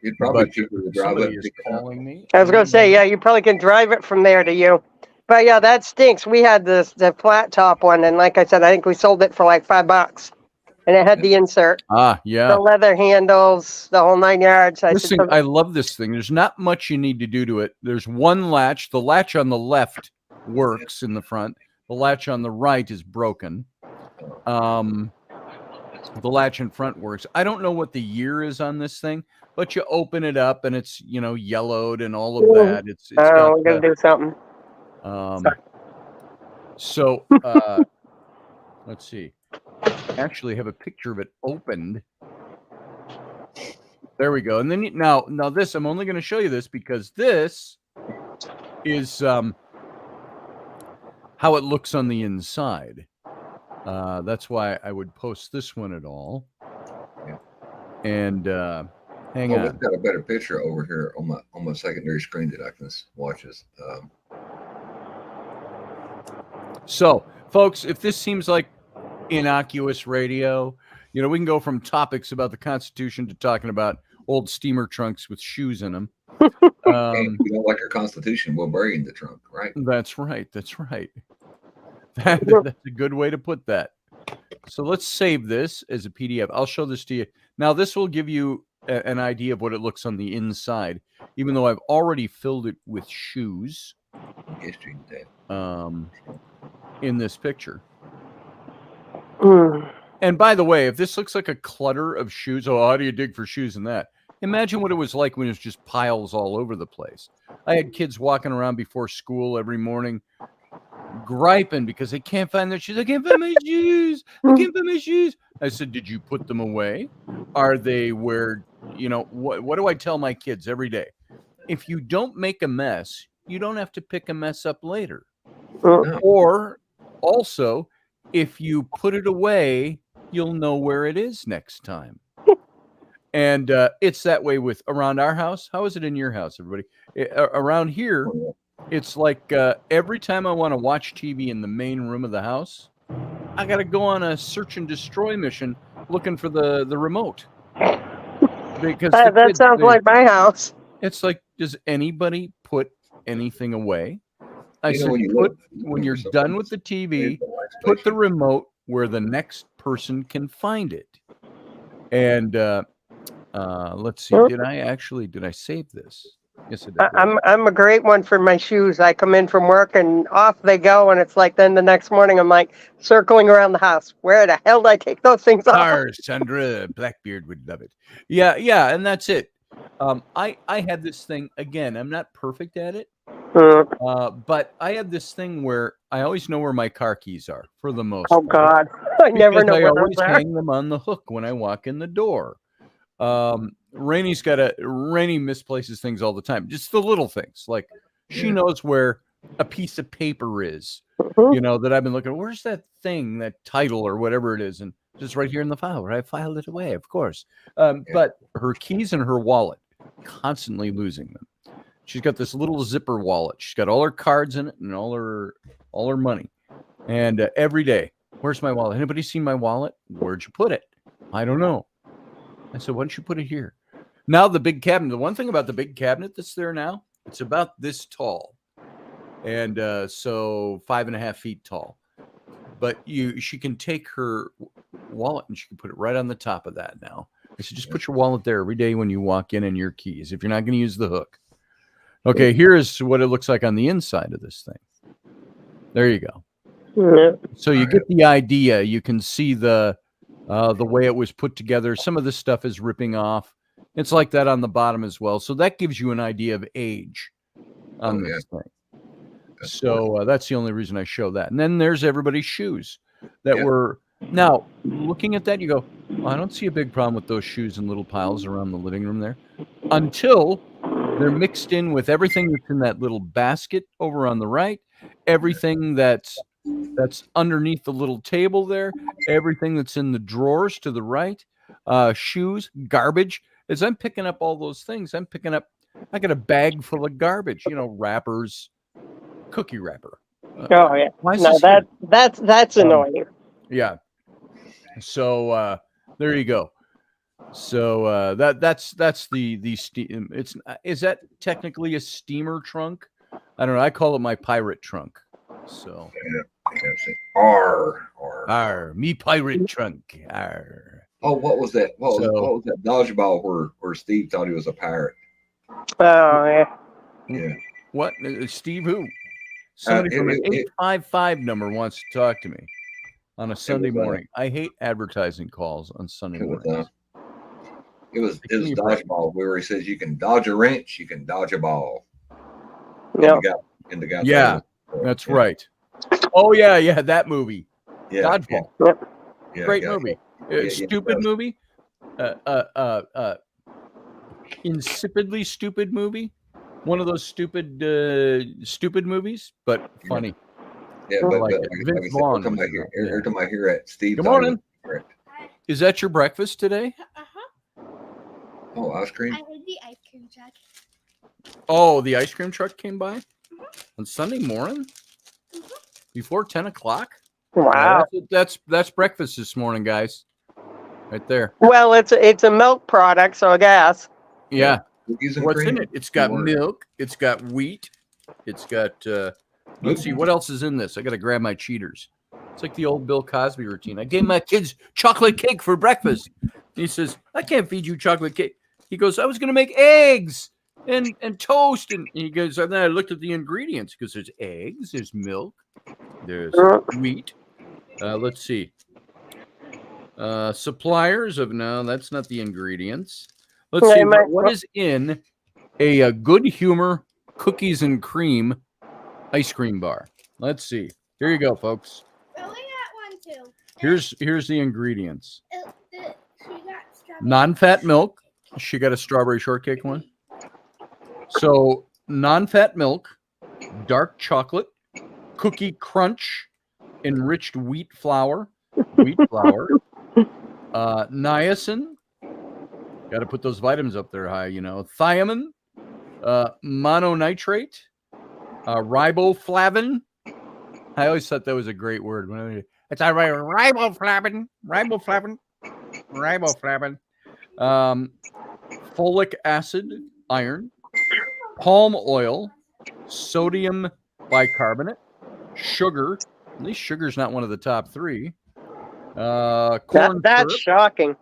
you'd probably cheaper to drive it. Is calling me. I was gonna say, yeah, you probably can drive it from there to you. But yeah, that stinks. We had the flat top one, and like I said, I think we sold it for like $5. And it had the insert. Yeah. The leather handles, the whole 9 yards. I love this thing. There's not much you need to do to it. There's one latch. The latch on the left works in the front. The latch on the right is broken. The latch in front works. I don't know what the year is on this thing, but you open it up and it's, yellowed and all of that. We're going to do something. So, let's see. Actually have a picture of it opened. There we go. And then now this, I'm only going to show you this because this is how it looks on the inside. That's why I would post this one at all. Yeah. And hang on. I've got a better picture over here on my secondary screen that I can watch this. So, folks, if this seems like innocuous radio, we can go from topics about the Constitution to talking about old steamer trunks with shoes in them. If you don't like our Constitution, we'll bury in the trunk, right? That's right. That's a good way to put that. So let's save this as a PDF. I'll show this to you. Now, this will give you an idea of what it looks on the inside, even though I've already filled it with shoes in this picture. And by the way, if this looks like a clutter of shoes, how do you dig for shoes in that? Imagine what it was like when it was just piles all over the place. I had kids walking around before school every morning griping because they can't find their shoes. I can't find my shoes. I can't find my shoes. I said, did you put them away? Are they where, what do I tell my kids every day? If you don't make a mess, you don't have to pick a mess up later. Or also, if you put it away, you'll know where it is next time. And it's that way with around our house. How is it in your house, everybody? Around here, it's like every time I want to watch TV in the main room of the house, I got to go on a search and destroy mission looking for the remote. Because that sounds like my house. It's like, does anybody put anything away? I said, when you're done with the TV, put the remote where the next person can find it. And let's see, did I save this? Yes, I did. I'm a great one for my shoes. I come in from work and off they go, and it's like then the next morning I'm like circling around the house. Where the hell did I take those things off? Sandra Blackbeard would love it. Yeah, and that's it. I had this thing again. I'm not perfect at it. But I have this thing where I always know where my car keys are for the most part. Oh God, I never know. I always hang them on the hook when I walk in the door. Rainey misplaces things all the time. Just the little things, like she knows where a piece of paper is. That I've been looking. Where's that thing, that title or whatever it is, and just right here in the file where I filed it away, of course. But her keys and her wallet, constantly losing them. She's got this little zipper wallet. She's got all her cards in it and all her money. And every day, where's my wallet? Anybody seen my wallet? Where'd you put it? I don't know. I said, why don't you put it here? Now the big cabinet. The one thing about the big cabinet that's there now, it's about this tall. And so 5.5 feet tall. But she can take her wallet and she can put it right on the top of that now. I said, just put your wallet there every day when you walk in and your keys, if you're not going to use the hook. Okay, here's what it looks like on the inside of this thing. There you go. So you get the idea. You can see the the way it was put together. Some of this stuff is ripping off. It's like that on the bottom as well. So that gives you an idea of age on this thing. So that's the only reason I show that. And then there's everybody's shoes that were. Now, looking at that, you go, I don't see a big problem with those shoes in little piles around the living room there, until they're mixed in with everything that's in that little basket over on the right, everything that's underneath the little table there, everything that's in the drawers to the right, shoes, garbage. As I'm picking up all those things, I got a bag full of garbage, wrappers, cookie wrapper. Oh yeah. No, that's annoying. Yeah. So there you go. So that's the steam. Is that technically a steamer trunk? I don't know. I call it my pirate trunk. So me pirate trunk. Arr. Oh, what was that? What was that dodgeball where Steve thought he was a pirate? Oh yeah. Yeah. What? Steve who? Somebody from an 855 number wants to talk to me on a Sunday morning. I hate advertising calls on Sunday mornings. It was dodgeball where he says you can dodge a wrench, you can dodge a ball. Yeah, that's right. Oh yeah, that movie. Yeah, Dodgeball. Yeah, great movie. Stupid movie. Insipidly stupid movie. One of those stupid movies, but funny. Yeah, but Vince Vaughn. Every time I hear it, Steve. Good morning. Is that your breakfast today? Oh, ice cream. I heard the ice cream truck. Oh, the ice cream truck came by on Sunday morning before 10 o'clock. Wow, that's breakfast this morning, guys. Right there. Well, it's a milk product, so I guess. Yeah. What's in it? It's got milk. It's got wheat. It's got. Let's see what else is in this. I got to grab my cheaters. It's like the old Bill Cosby routine. I gave my kids chocolate cake for breakfast. He says, "I can't feed you chocolate cake." He goes, "I was going to make eggs and toast." And he goes, and then I looked at the ingredients because there's eggs, there's milk, there's wheat. Let's see. Suppliers of that's not the ingredients. Let's see what is in a Good Humor cookies and cream ice cream bar. Let's see. Here you go, folks. Oh, I got one too. Here's the ingredients. Non-fat milk. She got a strawberry shortcake one. So non-fat milk, dark chocolate, cookie crunch, enriched wheat flour, niacin. Got to put those vitamins up there high, thiamine, mononitrate, riboflavin. I always thought that was a great word. It's all right. Riboflavin. Folic acid, iron, palm oil, sodium bicarbonate, sugar. At least sugar's not one of the top three. Corn that's syrup, shocking.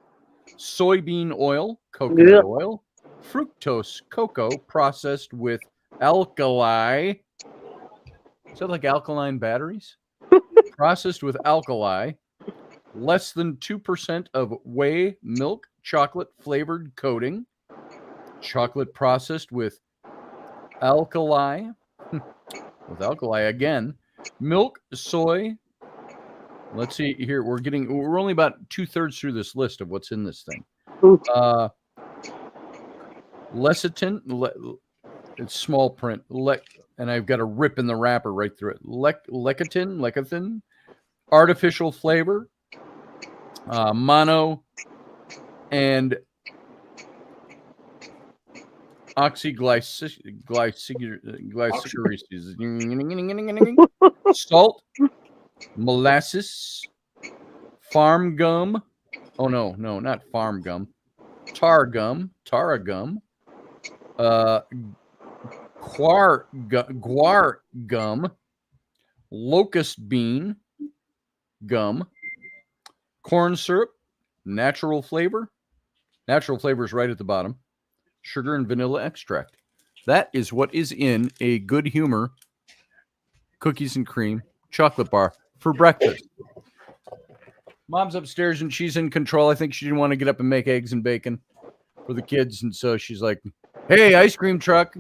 soybean oil, coconut oil, fructose cocoa processed with alkali. Is that like alkaline batteries? Processed with alkali, less than 2% of whey milk chocolate flavored coating, chocolate processed with alkali, again, milk, soy. Let's see here. We're only about 2/3 through this list of what's in this thing. Lecithin, it's small print. And I've got a rip in the wrapper right through it. Lecithin, artificial flavor, mono, and oxyglycerase, salt, molasses, farm gum. Oh no, not farm gum. Tara gum, guar gum, locust bean gum, corn syrup, natural flavor. Natural flavor is right at the bottom. Sugar and vanilla extract. That is what is in a Good Humor cookies and cream chocolate bar for breakfast. Mom's upstairs and she's in control. I think she didn't want to get up and make eggs and bacon for the kids, and so she's like, "Hey, ice cream truck."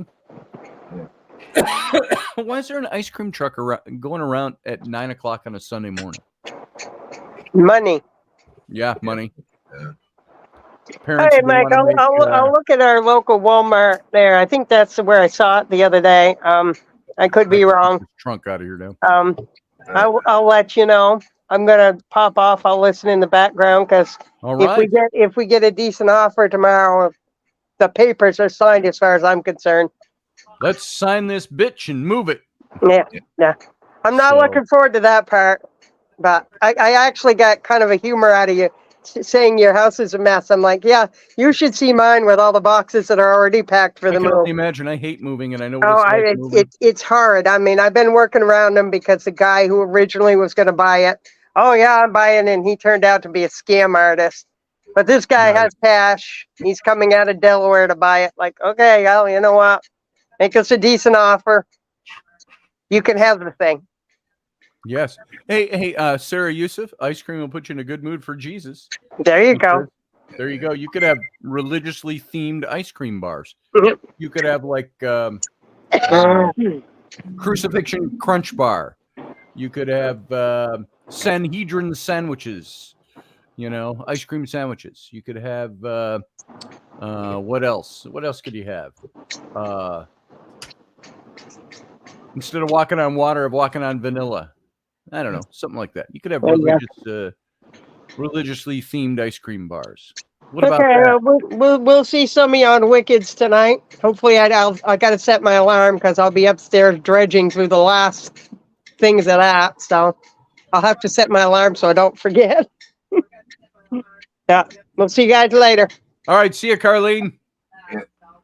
Why is there an ice cream truck going around at 9 o'clock on a Sunday morning? Money. Yeah, money. Yeah. Parents, Hey, they Mike, wanna make, I'll look at our local Walmart there. I think that's where I saw it the other day. I could be wrong. Trunk out of here now. I'll let you know. I'm gonna pop off. I'll listen in the background because All right. if we get a decent offer tomorrow, the papers are signed as far as I'm concerned. Let's sign this bitch and move it. Yeah. I'm not looking forward to that part, but I actually got kind of a humor out of you saying your house is a mess. I'm like, yeah, you should see mine with all the boxes that are already packed for I the can move. only imagine. I hate moving, and I know what it's like moving. It's hard. I mean, I've been working around them because the guy who originally was going to buy it, oh yeah, I'm buying it, and he turned out to be a scam artist. But this guy has cash. He's coming out of Delaware to buy it. Like, okay, well, you know what? Make us a decent offer. You can have the thing. Yes. Hey, Sarah Yusuf, ice cream will put you in a good mood for Jesus. There you go. There you go. You could have religiously themed ice cream bars. Yep. You could have like crucifixion crunch bar. You could have Sanhedrin sandwiches. You know, ice cream sandwiches. You could have what else? What else could you have? Instead of walking on water, of walking on vanilla. I don't know, something like that. You could have religiously themed ice cream bars. What about that? We'll see some of you on Wickeds tonight. Hopefully, I got to set my alarm because I'll be upstairs dredging through the last things of that. So I'll have to set my alarm so I don't forget. Yeah, we'll see you guys later. All right, see you, Carlene.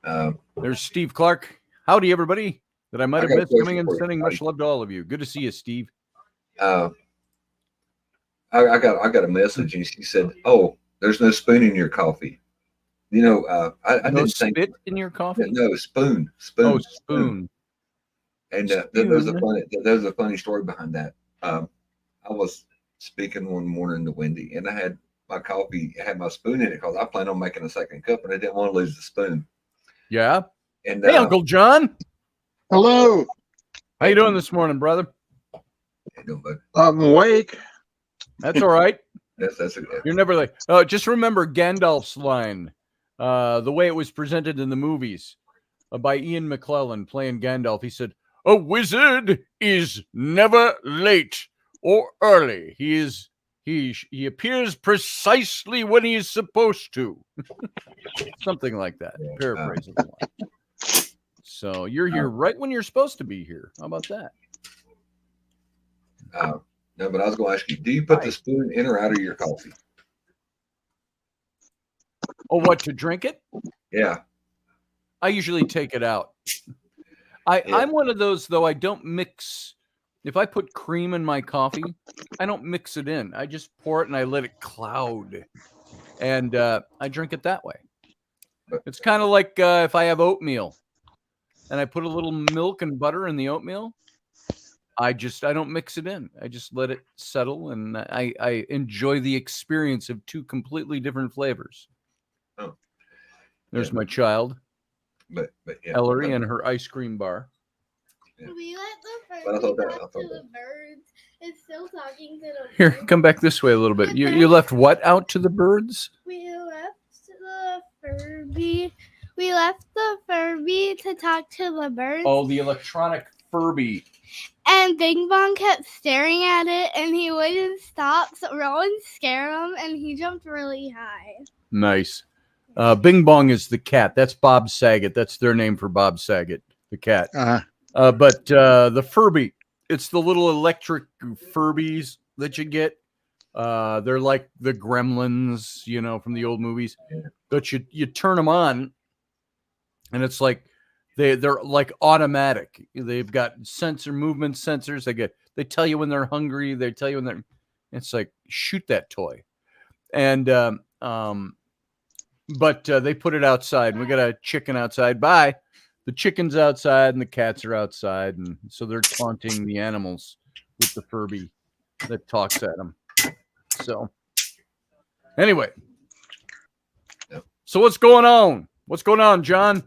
Yeah. There's Steve Clark. Howdy, everybody. That I might have missed coming and sending much love to all of you. Good to see you, Steve. I got a message, and she said, "Oh, there's no spoon in your coffee." You know, I no didn't spit think in your coffee. No, spoon. Oh, spoon. And there's a funny story behind that. I was speaking one morning to Wendy, and I had my coffee. I had my spoon in it because I planned on making a second cup, and I didn't want to lose the spoon. Yeah. And hey, Uncle John. Hello. How you doing this morning, brother? How you doing, bud? I'm awake. That's all right. That's You're never late. Just remember Gandalf's line, the way it was presented in the movies by Ian McClellan playing Gandalf. He said, "A wizard is never late or early. He appears precisely when he is supposed to." Something like that. Paraphrasing the line. So you're here right when you're supposed to be here. How about that? No, but I was going to ask you, do you put the spoon in or out of your coffee? Oh, what, to drink it? Yeah. I usually take it out. I'm one of those, though, I don't mix. If I put cream in my coffee, I don't mix it in. I just pour it and I let it cloud. And I drink it that way. It's kind of like if I have oatmeal and I put a little milk and butter in the oatmeal, I don't mix it in. I just let it settle, and I enjoy the experience of two completely different flavors. Oh, there's my child, but Ellery, and her ice cream bar. Yeah. We let the birds talk to the birds. It's still talking to the birds. Here, come back this way a little bit. You left what out to the birds? We left the Furby. We left the Furby to talk to the birds. Oh, the electronic Furby. And Bing Bong kept staring at it, and he wouldn't stop. So Rowan scared him, and he jumped really high. Nice. Bing Bong is the cat. That's Bob Saget. That's their name for Bob Saget, the cat. But the Furby, it's the little electric Furbies that you get. They're like the Gremlins, you know, from the old movies. But you turn them on, and it's like they're like automatic. They've got movement sensors. They tell you when they're hungry. They tell you when they're. It's like, shoot that toy, and but they put it outside. We got a chicken outside. Bye. The chicken's outside and the cats are outside, and so they're taunting the animals with the Furby that talks at them. So Anyway. Yep. So what's going on? What's going on, John?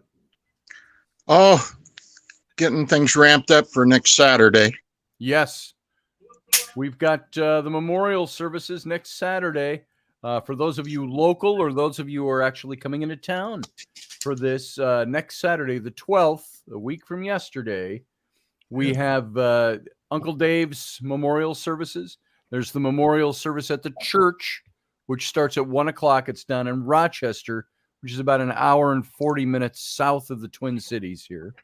Oh, getting things ramped up for next Saturday. Yes. We've got the memorial services next Saturday. For those of you local or those of you who are actually coming into town for this next Saturday, the 12th, a week from yesterday, we have Uncle Dave's memorial services. There's the memorial service at the church, which starts at 1 o'clock. It's down in Rochester, which is about an hour and 40 minutes south of the Twin Cities here.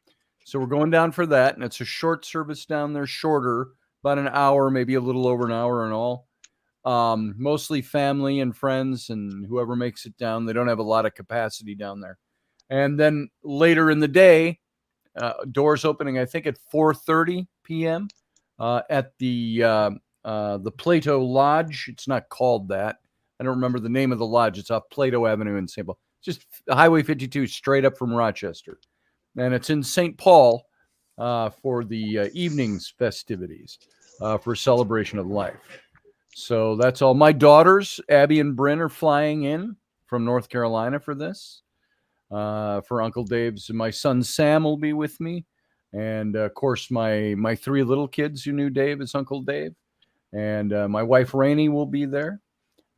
So we're going down for that, and it's a short service down there, shorter, about an hour, maybe a little over an hour in all. Mostly family and friends and whoever makes it down. They don't have a lot of capacity down there. And then later in the day, doors opening, I think, at 4:30 p.m. At the Plato Lodge. It's not called that. I don't remember the name of the lodge. It's off Plato Avenue in St. Paul. Just Highway 52, straight up from Rochester. And it's in St. Paul for the evening's festivities for celebration of life. So that's all. My daughters, Abby and Bryn, are flying in from North Carolina for this. For Uncle Dave's. My son Sam will be with me. And of course, my three little kids who knew Dave as Uncle Dave. And my wife Raini will be there.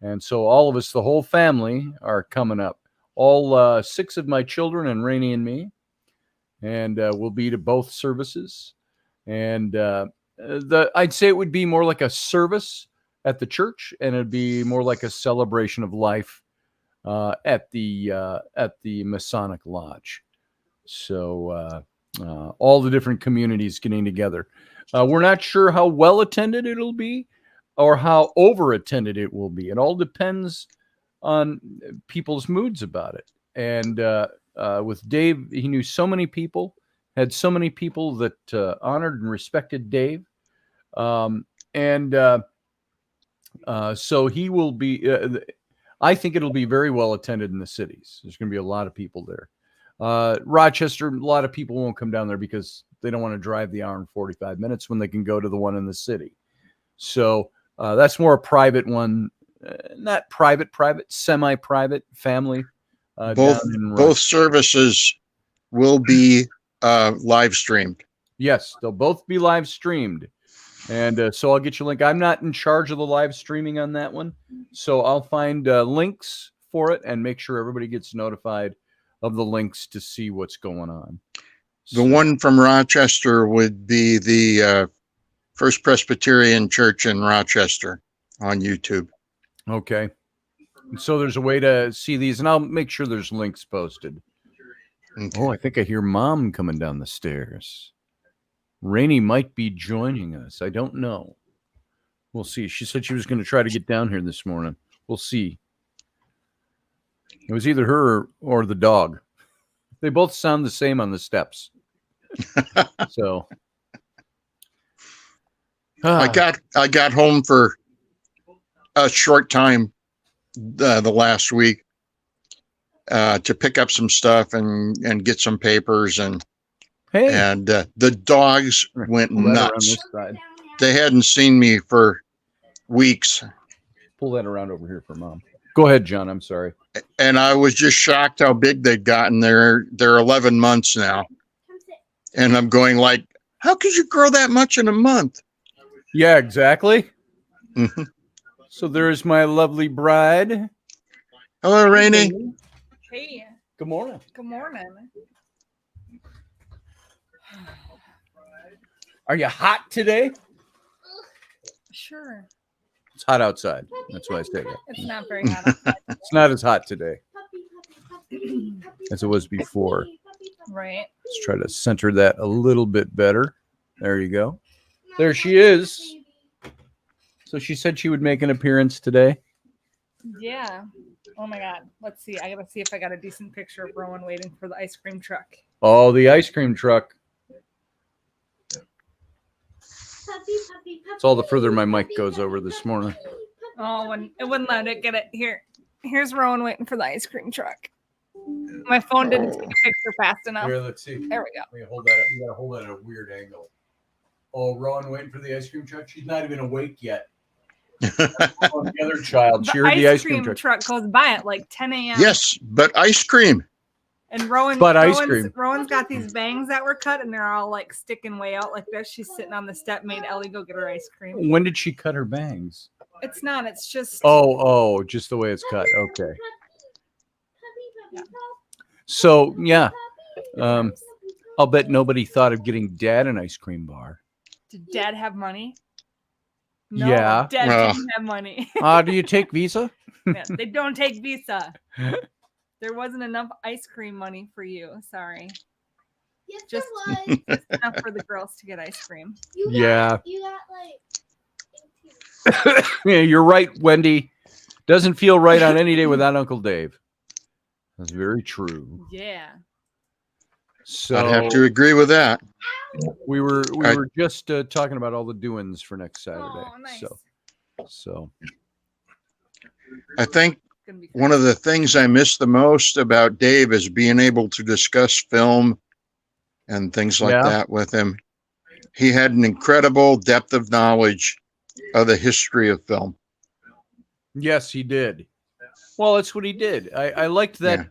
And so all of us, the whole family, are coming up. All 6 of my children and Raini and me. And we'll be to both services. And I'd say it would be more like a service at the church, and it'd be more like a celebration of life at the Masonic Lodge. So all the different communities getting together. We're not sure how well attended it'll be or how over attended it will be. It all depends on people's moods about it. And with Dave, he knew so many people, had so many people that honored and respected Dave. So he will be, I think it'll be very well attended in the cities. There's going to be a lot of people there. Rochester, a lot of people won't come down there because they don't want to drive the hour and 45 minutes when they can go to the one in the city. So that's more a private one, not private, semi-private family. Both services will be live streamed. Yes, they'll both be live streamed. And so I'll get you a link. I'm not in charge of the live streaming on that one. So I'll find links for it and make sure everybody gets notified of the links to see what's going on. The one from Rochester would be the First Presbyterian Church in Rochester on YouTube. Okay. So there's a way to see these, and I'll make sure there's links posted. Okay. Oh, I think I hear Mom coming down the stairs. Rainy might be joining us. I don't know. We'll see. She said she was going to try to get down here this morning. We'll see. It was either her or the dog. They both sound the same on the steps. So I got home for a short time the last week to pick up some stuff and get some papers and the dogs went nuts. They hadn't seen me for weeks. Pull that around over here for Mom. Go ahead, John. I'm sorry. And I was just shocked how big they'd gotten. They're 11 months now. And I'm going like, how could you grow that much in a month? Yeah, exactly. So there's my lovely bride. Hello, Rainy. Hey. Good morning. Good morning. Are you hot today? Sure. It's hot outside. That's why I say that. It's not very hot outside. It's not as hot today as it was before. Right. Let's try to center that a little bit better. There you go. There she is. So she said she would make an appearance today. Yeah. Oh my God. Let's see. I gotta see if I got a decent picture of Rowan waiting for the ice cream truck. Oh, the ice cream truck. It's all the further my mic goes over this morning. Oh, it wouldn't let it get it here. Here's Rowan waiting for the ice cream truck. My phone didn't take a picture fast enough. Here, let's see. There we go. We hold that. We gotta hold that at a weird angle. Oh, Rowan waiting for the ice cream truck. She's not even awake yet. Oh, the other child. She The heard the ice cream truck. truck goes by at like 10 a.m. Yes, but ice cream. And But ice cream. Rowan's got these bangs that were cut, and they're all like sticking way out like this. She's sitting on the step, made Ellie go get her ice cream. When did she cut her bangs? It's not. It's just. Oh, just the way it's cut. Okay. So yeah, I'll bet nobody thought of getting Dad an ice cream bar. Did Dad have money? No, Yeah. Dad didn't have money. Do you take Visa? Yeah, they don't take Visa. There wasn't enough ice cream money for you. Sorry. Yes, Just- there was. Just enough for the girls to get ice cream. You got, Yeah. You got like. Yeah, you're right, Wendy. Doesn't feel right on any day without Uncle Dave. That's very true. Yeah. So I'd have to agree with that. we were I- just talking about all the doings for next Saturday. Oh, nice. So I think It's gonna be one of the things I miss the most about Dave is being able to discuss film and things like Yeah. that with him. He had an incredible depth of knowledge of the history of film. yes, he did. Well, that's what he did. I liked that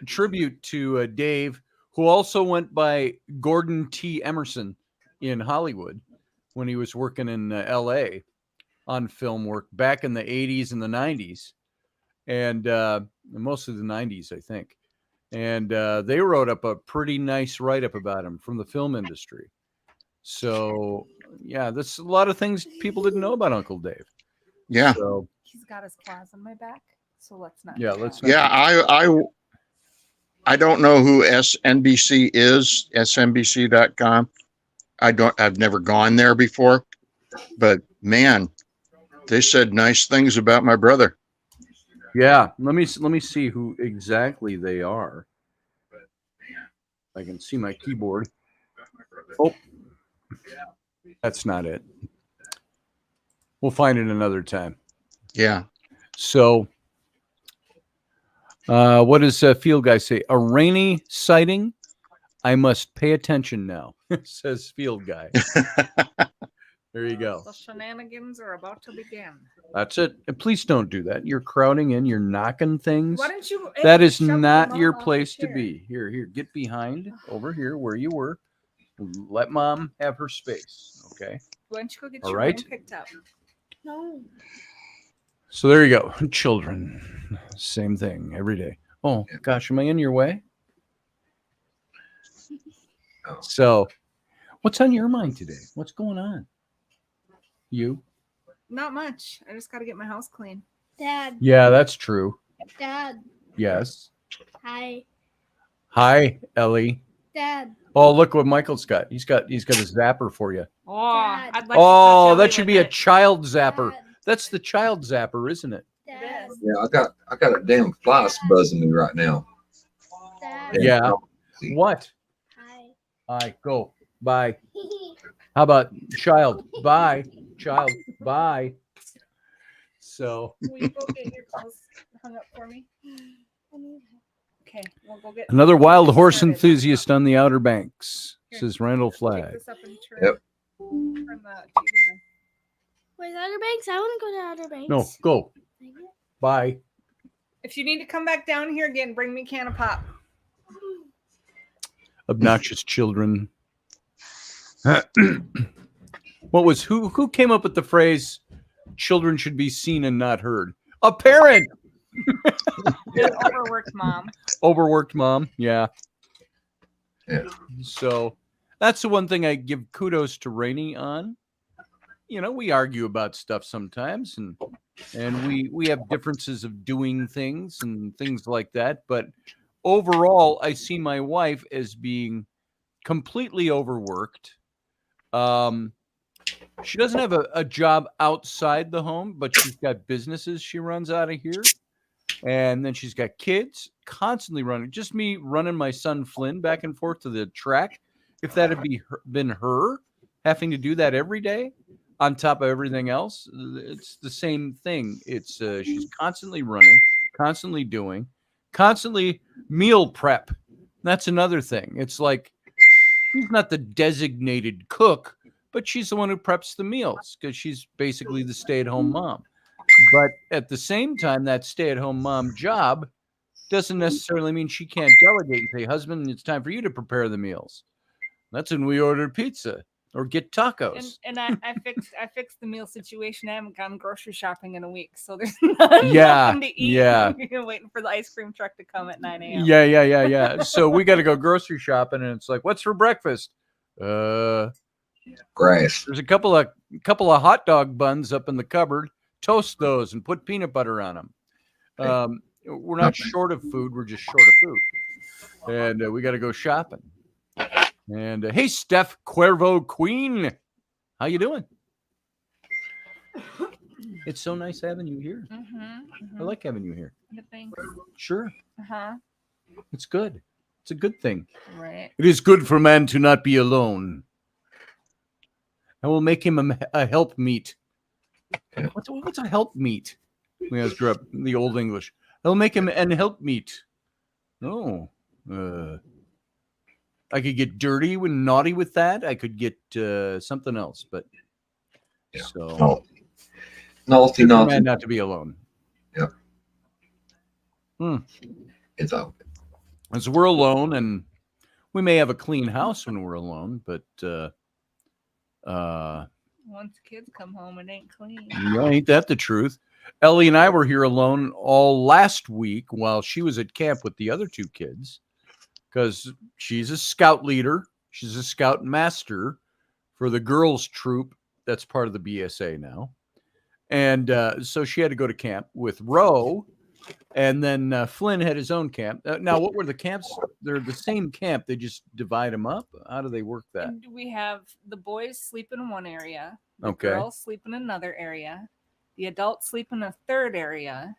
tribute to Dave, who also went by Gordon T. Emerson in Hollywood when he was working in L.A. on film work back in the 80s and the 90s, and mostly the 90s, I think. And they wrote up a pretty nice write-up about him from the film industry. So, yeah, that's a lot of things people didn't know about Uncle Dave. Yeah. So, He's got his claws on my back, so let's not. yeah, do let's. that. Yeah, I don't know who SNBC is, SNBC.com. I've never gone there before, but man, they said nice things about my brother. Yeah, let me see who exactly they are. I can see my keyboard. Oh, that's not it. We'll find it another time. Yeah. So, what does Field Guy say? A rainy sighting? I must pay attention now, says Field Guy. There you go. The shenanigans are about to begin. That's it. And please don't do that. You're crowding in. You're knocking things. Why don't you? That is shove not them your all off the place to chair? be. Here, get behind over here where you were. Let Mom have her space. Okay. Why don't you go get All your right. room picked up? No. So there you go. Children. Same thing every day. Oh, gosh. Am I in your way? So, what's on your mind today? What's going on? You? Not much. I just got to get my house clean. Dad. Yeah, that's true. Dad. Yes. Hi. Hi, Ellie. Dad. Oh, look what Michael's got. He's got a zapper for you. Oh, Dad. I'd like to Oh, touch that Ellie should with be a it. child zapper. Dad. That's the child zapper, isn't it? Dad. Yeah, I got a damn fly buzzing me right now. Dad. Yeah. See, What? Hi. All right, go. Bye. How about child? Bye. Child. Bye. So Will you go get your clothes hung up for me? Okay, we'll go get another wild horse started. enthusiast on the Outer Banks, Here, says Randall Take Flagg. this up and turn Yep. turn the TV on. Where's Outer Banks? I want to go to Outer Banks. No, go. Bye. If you need to come back down here again, bring me a can of pop. Obnoxious children. What was who came up with the phrase children should be seen and not heard? A parent. An overworked mom. Overworked mom. Yeah. Yeah. So that's the one thing I give kudos to Rainey on. You know, we argue about stuff sometimes and we have differences of doing things and things like that. But overall, I see my wife as being completely overworked. She doesn't have a job outside the home, but she's got businesses she runs out of here. And then she's got kids constantly running. Just me running my son Flynn back and forth to the track. If that had been her having to do that every day on top of everything else, it's the same thing. It's she's constantly running, constantly doing, constantly meal prep. That's another thing. It's like she's not the designated cook, but she's the one who preps the meals because she's basically the stay-at-home mom. But at the same time, that stay-at-home mom job doesn't necessarily mean she can't delegate and say, husband, it's time for you to prepare the meals. That's when we order pizza or get tacos. And I fixed the meal situation. I haven't gone grocery shopping in a week, so there's nothing to eat. Yeah. You're waiting for the ice cream truck to come at 9 a.m. Yeah. So we got to go grocery shopping, and it's like, what's for breakfast? Grass. There's a couple of hot dog buns up in the cupboard. Toast those and put peanut butter on them. We're not short of food. We're just short of food. And we got to go shopping. And hey, Steph Cuervo Queen, how you doing? It's so nice having you here. I like having you here. Thanks. Sure. Uh-huh. It's good. It's a good thing. Right. It is good for man to not be alone. I will make him a helpmeet. What's a helpmeet? We always grew up in the old English. I'll make him an helpmeet. Oh. I could get dirty and naughty with that. I could get something else, but so Naughty. Man not to be alone. Yep. It's all good. As we're alone, and we may have a clean house when we're alone, but once the kids come home, it ain't clean. yeah, ain't that the truth? Ellie and I were here alone all last week while she was at camp with the other two kids, because she's a scout leader. She's a scout master for the girls troop that's part of the BSA now. And so she had to go to camp with Roe, and then Flynn had his own camp. Now, what were the camps? They're the same camp. They just divide them up. How do they work that? And we have the boys sleep in one area. The Okay. girls sleep in another area. The adults sleep in a third area.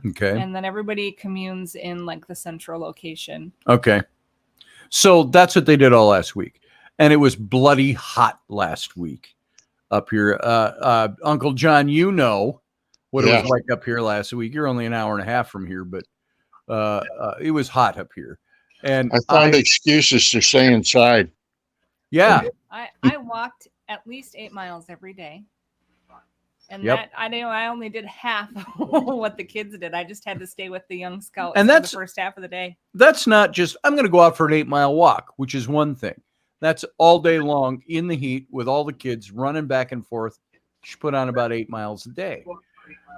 Okay. And then everybody communes in like the central location. Okay. So that's what they did all last week. And it was bloody hot last week up here. Uncle John, you know what it was like up here last week. You're only an hour and a half from here, but it was hot up here. And I find excuses to stay inside. Yeah. I walked at least 8 miles every day. And that I only did half of what the kids did. I just had to stay with the young scouts and that's for the first half of the day. That's not just, I'm going to go out for an 8-mile walk, which is one thing. That's all day long in the heat with all the kids running back and forth. You put on about 8 miles a day.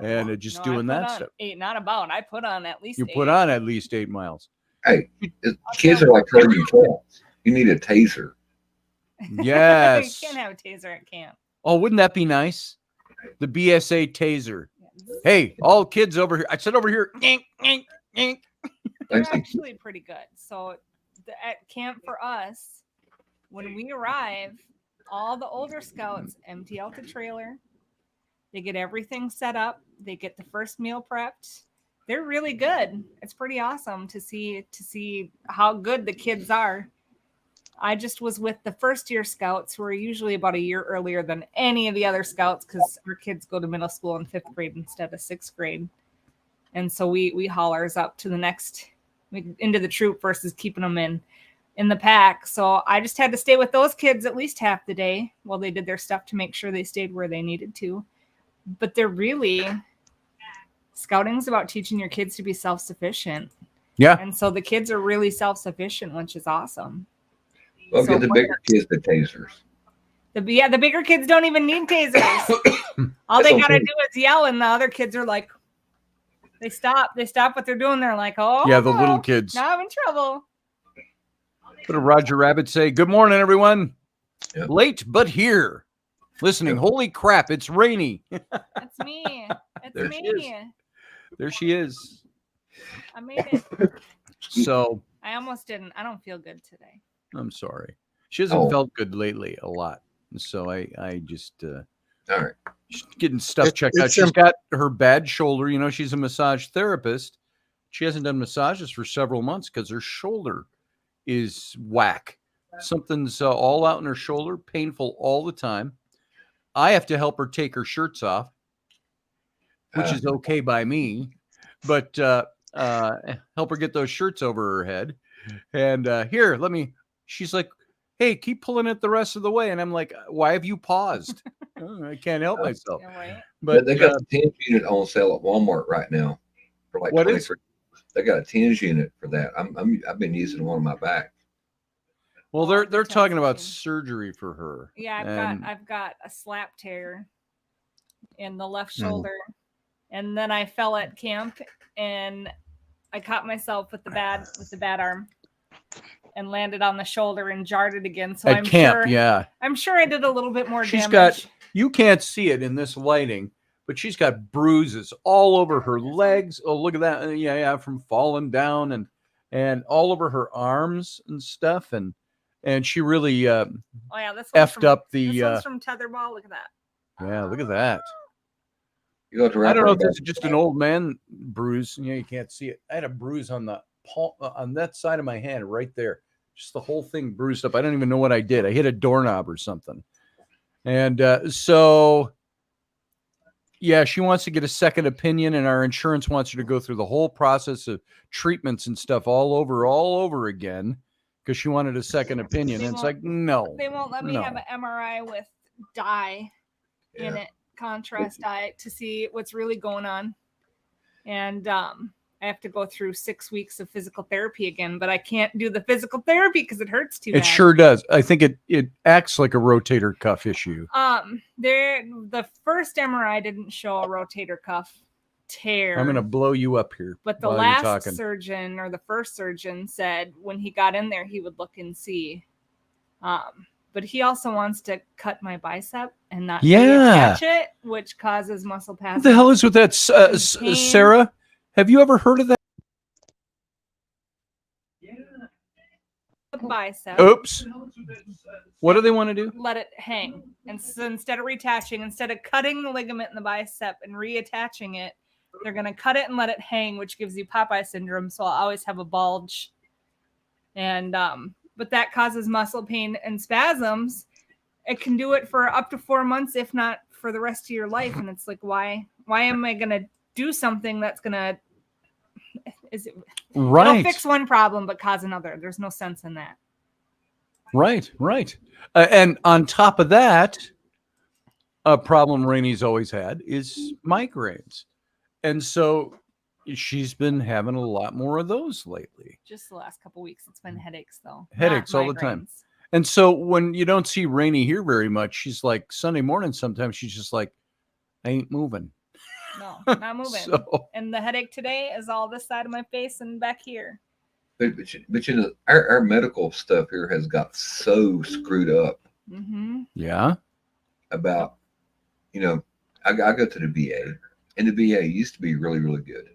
And just doing that stuff. 8, not about. I put on at least 8. You put on at least 8 miles. Hey, kids are like herding cats. You need a taser. Yes. You can't have a taser at camp. Oh, wouldn't that be nice? The BSA taser. Hey, all kids over here. I said over here. They're actually pretty good. So at camp for us, when we arrive, all the older scouts empty out the trailer. They get everything set up. They get the first meal prepped. They're really good. It's pretty awesome to see how good the kids are. I just was with the first year scouts, who are usually about a year earlier than any of the other scouts, because our kids go to middle school in 5th grade instead of 6th grade. And so we haul ours up to the next, into the troop versus keeping them in the pack. So I just had to stay with those kids at least half the day while they did their stuff to make sure they stayed where they needed to. But they're really, scouting's about teaching your kids to be self-sufficient. Yeah. And so the kids are really self-sufficient, which is awesome. Well, get the bigger kids the tasers. The bigger kids don't even need tasers. All they got to do is yell, and the other kids are like, they stop what they're doing. They're like, oh, yeah, the little kids. Now I'm in trouble. What did Roger Rabbit say? Good morning, everyone. Yep. Late, but here. Listening. Yep. Holy crap, it's rainy. That's me. It's There me. she is. There she is. I made it. So I almost didn't. I don't feel good today. I'm sorry. She hasn't felt good lately a lot. So I just all right. She's getting stuff checked out. She's got her bad shoulder. You know, she's a massage therapist. She hasn't done massages for several months because her shoulder is whack. Something's all out in her shoulder, painful all the time. I have to help her take her shirts off, which is okay by me, but help her get those shirts over her head. And here, she's like, hey, keep pulling it the rest of the way. And I'm like, why have you paused? Oh, I can't help myself. Yeah, right. But they got a TINS unit on sale at Walmart right now for like what is? 23. They got a TINS unit for that. I've been using one on my back. Well, Oh, they're the talking about TINS surgery for her. Yeah, I've got a slap tear in the left shoulder, and then I fell at camp and I caught myself with the bad arm and landed on the shoulder and jarred it again. So at I'm camp, sure, yeah. I'm sure I did a little bit more She's damage. you can't see it in this lighting, but she's got bruises all over her legs. Oh, look at that. Yeah, from falling down and all over her arms and stuff. And she really oh yeah, this one's effed up the this one's from tetherball. Look at that. yeah, look at that. You go to I don't know if this is just an old man bruise. Yeah, you can't see it. I had a bruise on the on that side of my hand right there. Just the whole thing bruised up. I don't even know what I did. I hit a doorknob or something. And so, yeah, she wants to get a second opinion, and our insurance wants her to go through the whole process of treatments and stuff all over again because she wanted a second opinion. And it's like, no. They won't let me have an MRI with dye in it, contrast dye, to see what's really going on. And I have to go through 6 weeks of physical therapy again, but I can't do the physical therapy because it hurts too bad. It sure does. I think it acts like a rotator cuff issue. The first MRI didn't show a rotator cuff tear. I'm going to blow you up here. But the last surgeon, or the first surgeon, said when he got in there, he would look and see. But he also wants to cut my bicep and not attach it, which causes muscle spasms. What the hell is with that, Sarah? Have you ever heard of that? Bicep. Oops. What do they want to do? Let it hang. And so instead of retaching, instead of cutting the ligament in the bicep and reattaching it, they're going to cut it and let it hang, which gives you Popeye syndrome. So I'll always have a bulge. And, but that causes muscle pain and spasms. It can do it for up to 4 months, if not for the rest of your life. And it's like, why am I going to do something that's going to, it'll fix one problem, but cause another. There's no sense in that. Right. And on top of that, a problem Rainey's always had is migraines. And so she's been having a lot more of those lately. Just the last couple of weeks. It's been headaches, though. Headaches all the time. And so when you don't see Rainey here very much, she's like Sunday morning, sometimes she's just like, I ain't moving. No, not moving. And the headache today is all this side of my face and back here. But you know, our medical stuff here has got so screwed up. Mm-hmm. Yeah. About, you know, I go to the VA, and the VA used to be really, really good.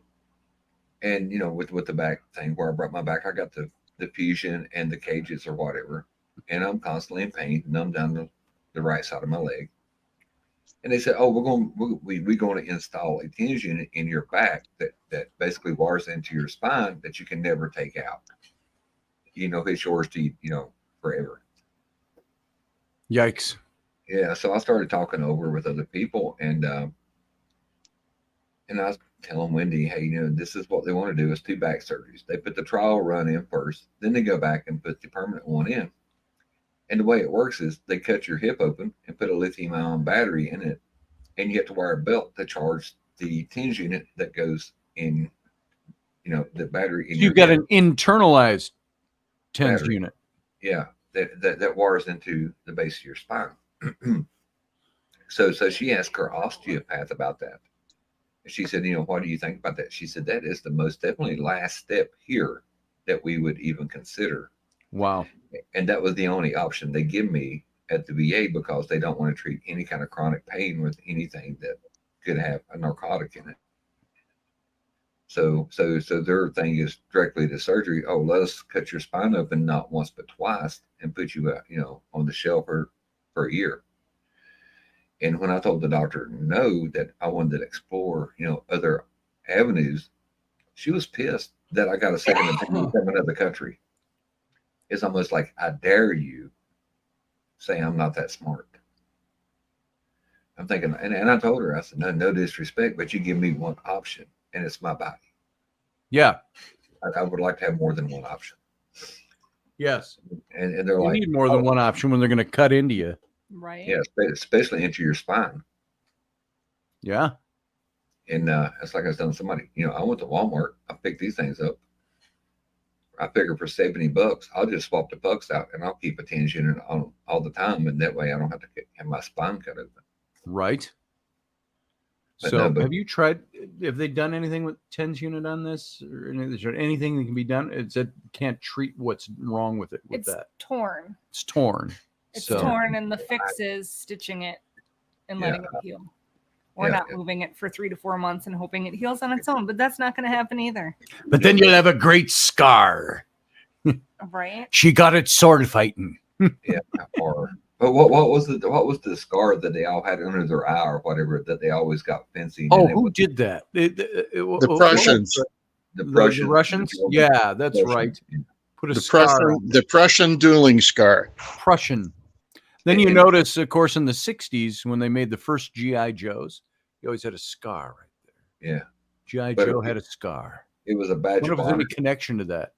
And, you know, with the back thing where I brought my back, I got the fusion and the cages or whatever. And I'm constantly in pain, numb down the right side of my leg. And they said, "Oh, we're going to install a TINS unit in your back that basically wires into your spine that you can never take out. You know, it's yours to, you know, forever." Yikes. Yeah. So I started talking over with other people, and I was telling Wendy, "Hey, you know, this is what they want to do is 2 back surgeries. They put the trial run in first, then they go back and put the permanent one in. And the way it works is they cut your hip open and put a lithium-ion battery in it, and you have to wire a belt to charge the TINS unit that goes in, you know, the battery. You've got an internalized TINS unit. Yeah, that wires into the base of your spine. So she asked her osteopath about that. She said, "You know, what do you think about that?" She said, "That is the most definitely last step here that we would even consider." Wow. And that was the only option they give me at the VA because they don't want to treat any kind of chronic pain with anything that could have a narcotic in it. So their thing is directly to surgery. Oh, let us cut your spine open not once but twice and put you, you know, on the shelf for a year. And when I told the doctor no, that I wanted to explore, you know, other avenues, she was pissed that I got a second opinion from another country. It's almost like, I dare you say I'm not that smart. I'm thinking, and I told her, I said, no disrespect, but you give me one option, and it's my body. Yeah. I would like to have more than one option. Yes. And they're You like, need more than one option when they're going to cut into you. Right. yeah, especially into your spine. Yeah. And it's like I was telling somebody, I went to Walmart. I picked these things up. I figure for $70, I'll just swap the pucks out and I'll keep a 10 unit on all the time. And that way I don't have to have my spine cut open. Right. But So no, have you tried, have they done anything with 10s unit on this? Or is there anything that can be done? It's that can't treat what's wrong with it with It's that. torn. It's torn. It's So torn, and the fix is stitching it and letting it heal. Or not moving it for 3 to 4 months and hoping it heals on its own, but that's not going to happen either. But then you'll have a great scar. Right? She got it sword fighting. Yeah. But what was the scar that they all had under their eye or whatever that they always got fencing? Oh, who did that? The Prussians. The The Russians? Yeah, that's right. Put a scar on The Prussian dueling scar. Prussian. Then you notice, of course, in the 60s, when they made the first G.I. Joes, you always had a scar right there. Yeah. G.I. But Joe had a scar. It was a badge What if of there's any honor. connection to that?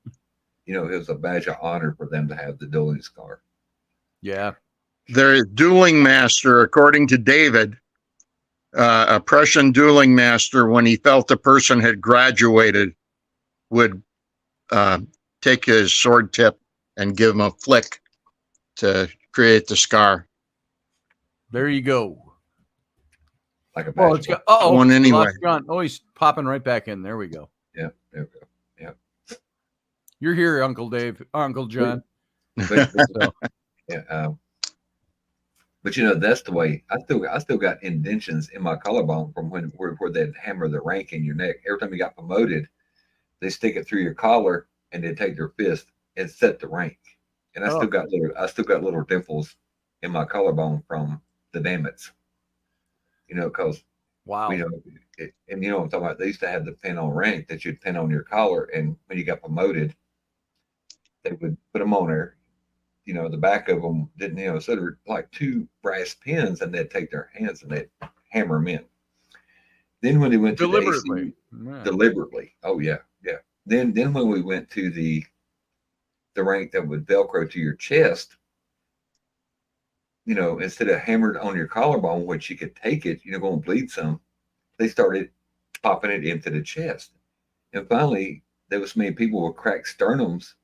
It was a badge of honor for them to have the dueling scar. Yeah. Their dueling master, according to David, a Prussian dueling master, when he felt the person had graduated, would take his sword tip and give him a flick to create the scar. There you go. Like a badge. Well, it's got, One anyway. John. Oh, he's popping right back in. There we go. Yeah, there we go. Yeah. You're here, Uncle Dave, Uncle John. But, So, yeah. But that's the way. I still got indentions in my collarbone from where they'd hammer the rank in your neck. Every time you got promoted, they stick it through your collar and they take their fist and set the rank. And I still got little dimples in my collarbone from the damage. Because wow. and what I'm talking about. They used to have the pin on rank that you'd pin on your collar, and when you got promoted, they would put them on there. The back of them didn't, so they're like 2 brass pins, and they'd take their hands and they'd hammer them in. Then when they went to Deliberately. deliberately, oh yeah. Then when we went to the rank that would Velcro to your chest, instead of hammered on your collarbone, which you could take it, go and bleed some, they started popping it into the chest. And finally, there was many people with cracked sternums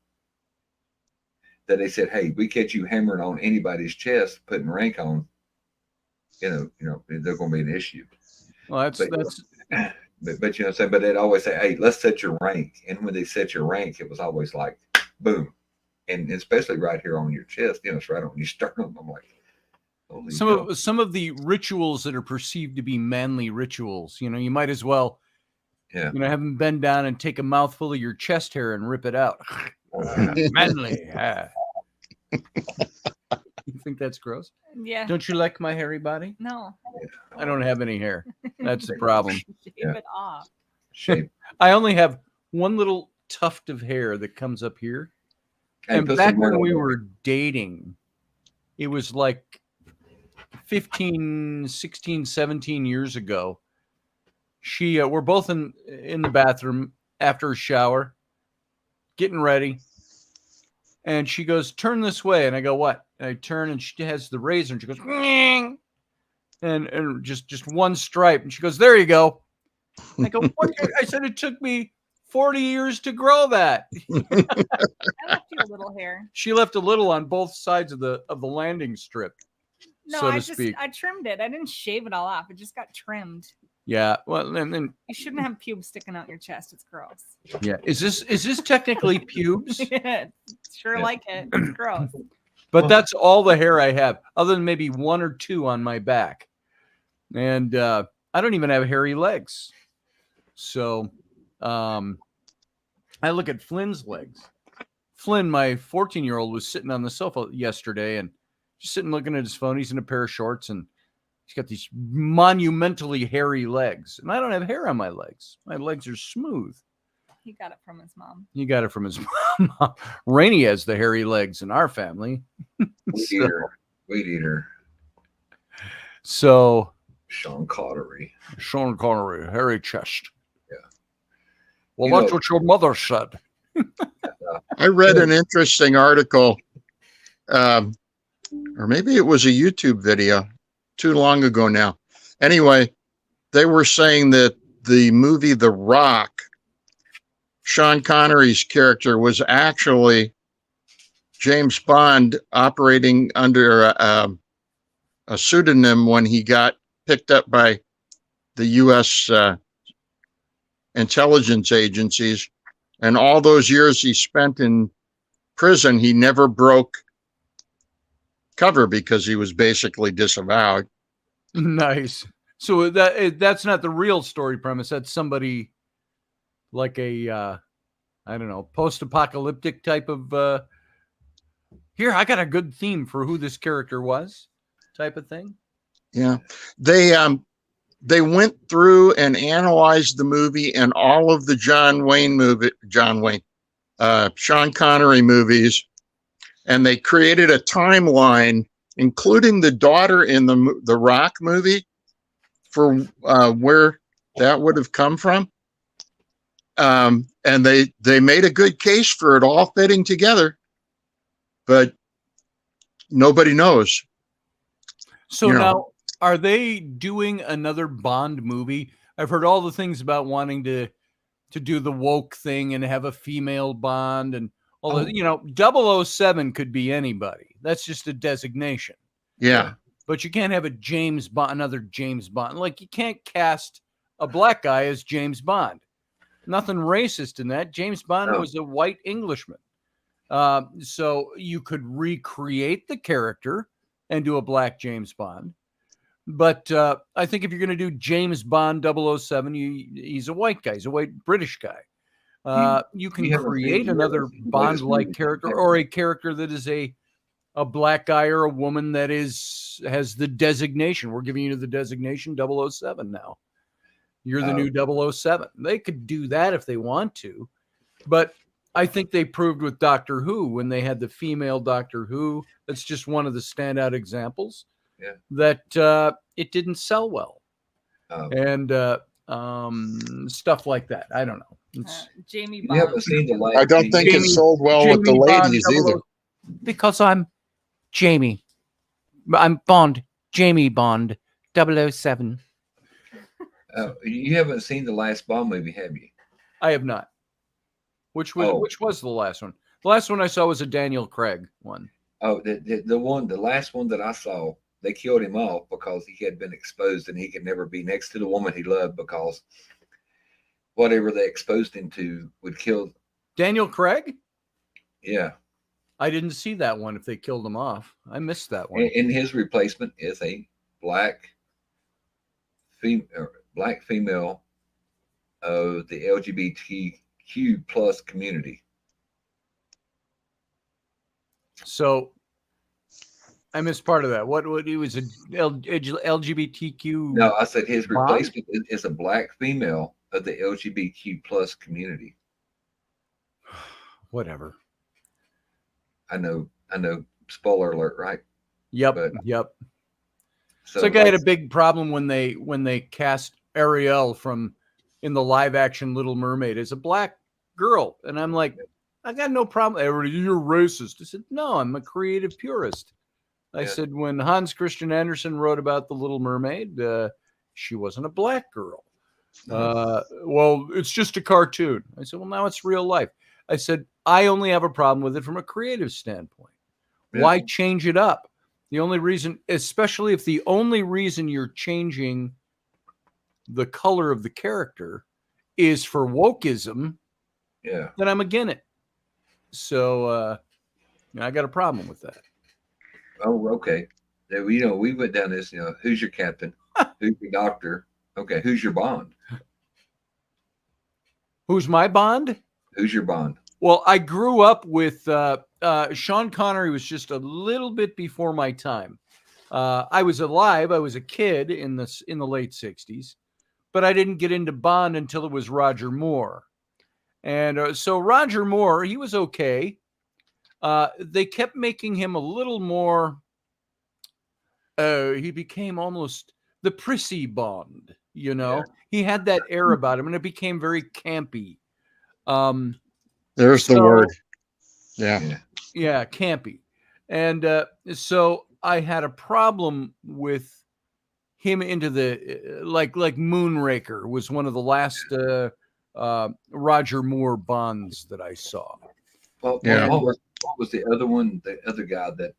that they said, hey, we catch you hammering on anybody's chest, putting rank on, they're going to be an issue. Well, but they'd always say, hey, let's set your rank. And when they set your rank, it was always like, boom. And especially right here on your chest, it's right on your sternum. I'm like, holy cow. Some of the rituals that are perceived to be manly rituals, you might as well, have them bend down and take a mouthful of your chest hair and rip it out. Manly. You think that's gross? Yeah. Don't you like my hairy body? No. I don't have any hair. That's the problem. Shave it off. Shape. I only have one little tuft of hair that comes up here. Hey, And back when we were dating, it was like 15, 16, 17 years ago. We're both in the bathroom after a shower, getting ready. And she goes, turn this way. And I go, what? And I turn and she has the razor and she goes, Nying! and just one stripe. And she goes, there you go. I go, what? I said, it took me 40 years to grow that. I left you a little hair. She left a little on both sides of the landing strip. No, so to speak. I trimmed it. I didn't shave it all off. It just got trimmed. Yeah. Well, and then you shouldn't have pubes sticking out your chest. It's gross. Yeah. Is this technically pubes? Sure, like it. It's gross. But that's all the hair I have, other than maybe 1 or 2 on my back. And I don't even have hairy legs. So I look at Flynn's legs. Flynn, my 14-year-old, was sitting on the sofa yesterday and just sitting looking at his phone. He's in a pair of shorts and he's got these monumentally hairy legs. And I don't have hair on my legs. My legs are smooth. He got it from his mom. He got it from his mom. Rainey has the hairy legs in our family. Weed eater. So Sean Connery, hairy chest. Yeah. Well, that's what your mother said. I read an interesting article, or maybe it was a YouTube video too long ago now. Anyway, they were saying that the movie The Rock, Sean Connery's character was actually James Bond operating under a pseudonym when he got picked up by the U.S. Intelligence agencies. And all those years he spent in prison, he never broke cover because he was basically disavowed. Nice. So that's not the real story premise. That's somebody like a, I don't know, post-apocalyptic type of, here, I got a good theme for who this character was type of thing. Yeah. They went through and analyzed the movie and all of the Sean Connery movies, and they created a timeline, including the daughter in the Rock movie, for where that would have come from. And they made a good case for it all fitting together, but nobody knows. So now, are they doing another Bond movie? I've heard all the things about wanting to do the woke thing and have a female Bond and all that. 007 could be anybody. That's just a designation. Yeah. But you can't have another James Bond. Like, you can't cast a black guy as James Bond. Nothing racist in that. James Bond was a white Englishman. So you could recreate the character and do a black James Bond. But I think if you're going to do James Bond 007, he's a white guy. He's a white British guy. You can create another Bond-like character, or a character that is a black guy or a woman that has the designation. We're giving you the designation 007 now. You're the new 007. They could do that if they want to. But I think they proved with Doctor Who, when they had the female Doctor Who, that's just one of the standout examples. Yeah. That it didn't sell well, and stuff like that. I don't know. Jamie You Bond. haven't seen the last. I don't think it sold well with the ladies either. Because I'm Jamie. I'm Bond. Jamie Bond 007. You haven't seen the last Bond movie, have you? I have not. Which was the last one? The last one I saw was a Daniel Craig one. Oh, the last one that I saw, they killed him off because he had been exposed and he could never be next to the woman he loved because whatever they exposed him to would kill. Daniel Craig? Yeah. I didn't see that one if they killed him off. I missed that one. And his replacement is a black female of the LGBTQ plus community. So I missed part of that. What he was a LGBTQ? No, I said his replacement is a black female of the LGBTQ plus community. Whatever. I know. Spoiler alert, right? Yep. Yep. So I had a big problem when they cast Ariel from in the live action Little Mermaid as a black girl, and I'm like, I got no problem. Everybody, you're racist. I said, no, I'm a creative purist. I said, when Hans Christian Andersen wrote about the Little Mermaid, she wasn't a black girl. Well, it's just a cartoon. I said, well, now it's real life. I said, I only have a problem with it from a creative standpoint. Yeah. Why change it up? The only reason, especially if the only reason you're changing the color of the character is for wokeism, then I'm against it. So I got a problem with that. Oh, okay. We went down this, who's your captain? Who's your doctor? Okay, who's your Bond? Who's my Bond? Who's your Bond? Well, I grew up with Sean Connery was just a little bit before my time. I was alive. I was a kid in the late 60s, but I didn't get into Bond until it was Roger Moore. And so Roger Moore, he was okay. They kept making him a little more, he became almost the prissy Bond, He had that air about him, and it became very campy. There's the word. Yeah. campy. And so I had a problem with him into the like Moonraker was one of the last Roger Moore Bonds that I saw. Well, Yeah. what was the other one? The other guy that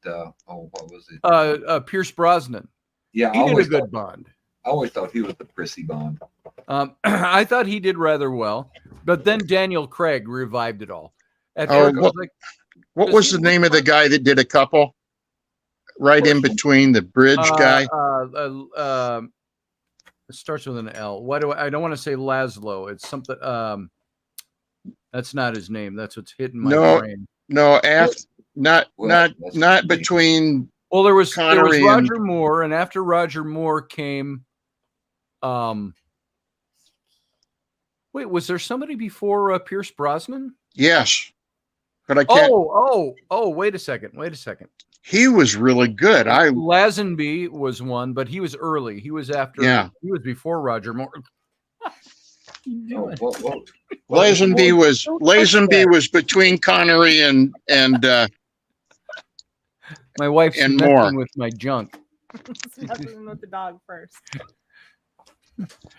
what was it? Pierce Brosnan. Yeah, He did a good Bond. I always thought he was the prissy Bond. I thought he did rather well, but then Daniel Craig revived it all. At Oh, first, I was like, What was the name of the guy that did a couple? Right in between the bridge guy. It starts with an L. Why do I don't want to say Laszlo? It's something. That's not his name. That's what's hitting my brain. No, not between. Well, there was Connery Roger Moore, and after Roger Moore came. Wait, was there somebody before Pierce Brosnan? Yes, but I can't. Oh! Wait a second. He was really good. Lazenby was one, but he was early. He was after. Yeah. He was before Roger Moore. Lazenby was between Connery and my wife's and messing Moore with my junk. Messing with the dog first.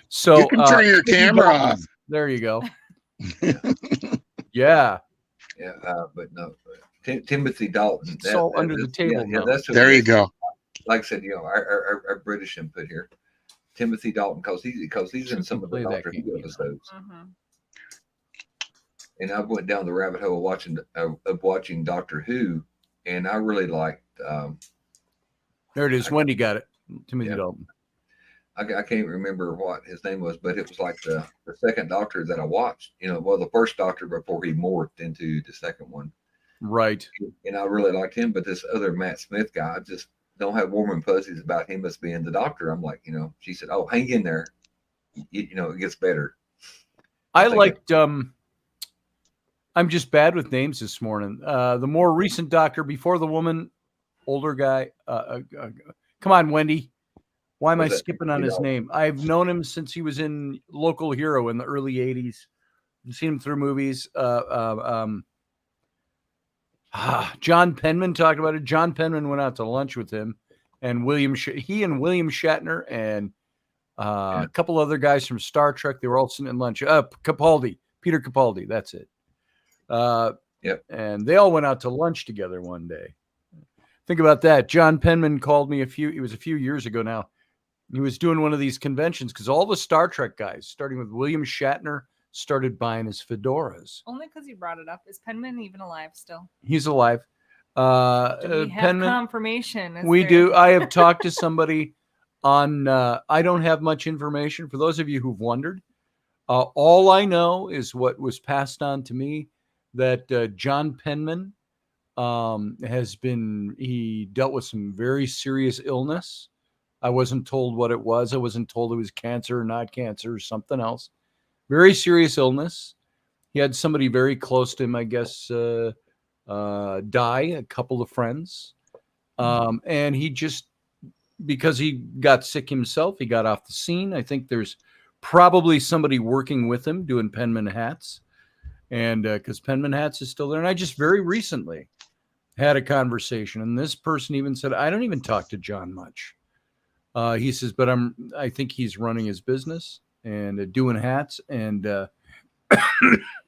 So you can turn your camera off. There you go. Yeah. Yeah, but no, Timothy Dalton. It's all under the table. Yeah, that's there you go. Like I said, our British input here, Timothy Dalton, because he's in some of the Doctor Who episodes. And I went down the rabbit hole of watching Doctor Who, and I really liked. There it is. Wendy got it. Timothy Dalton. I can't remember what his name was, but it was like the second Doctor that I watched. The first Doctor before he morphed into the second one. Right. And I really liked him, but this other Matt Smith guy, I just don't have warm and fuzzies about him as being the Doctor. I'm like, she said, "Oh, hang in there. It gets better." I liked. I'm just bad with names this morning. The more recent Doctor before the woman, older guy. Come on, Wendy. Why am I skipping on his name? I've known him since he was in Local Hero in the early 80s. I've seen him through movies. John Penman talked about it. John Penman went out to lunch with him and William Shatner and a couple other guys from Star Trek. They were all sitting at lunch. Peter Capaldi. That's it. And they all went out to lunch together one day. Think about that. John Penman called me it was a few years ago now. He was doing one of these conventions because all the Star Trek guys, starting with William Shatner, started buying his fedoras. Only because you brought it up. Is Penman even alive still? He's alive. Do we have Penman, confirmation? We do. I have talked to somebody on, I don't have much information. For those of you who've wondered, all I know is what was passed on to me, that John Penman he dealt with some very serious illness. I wasn't told what it was. I wasn't told it was cancer or not cancer or something else. Very serious illness. He had somebody very close to him, I guess, die, a couple of friends. And he just, because he got sick himself, he got off the scene. I think there's probably somebody working with him doing Penman hats. And because Penman hats is still there. And I just very recently had a conversation. And this person even said, I don't even talk to John much. He says, but I think he's running his business and doing hats. And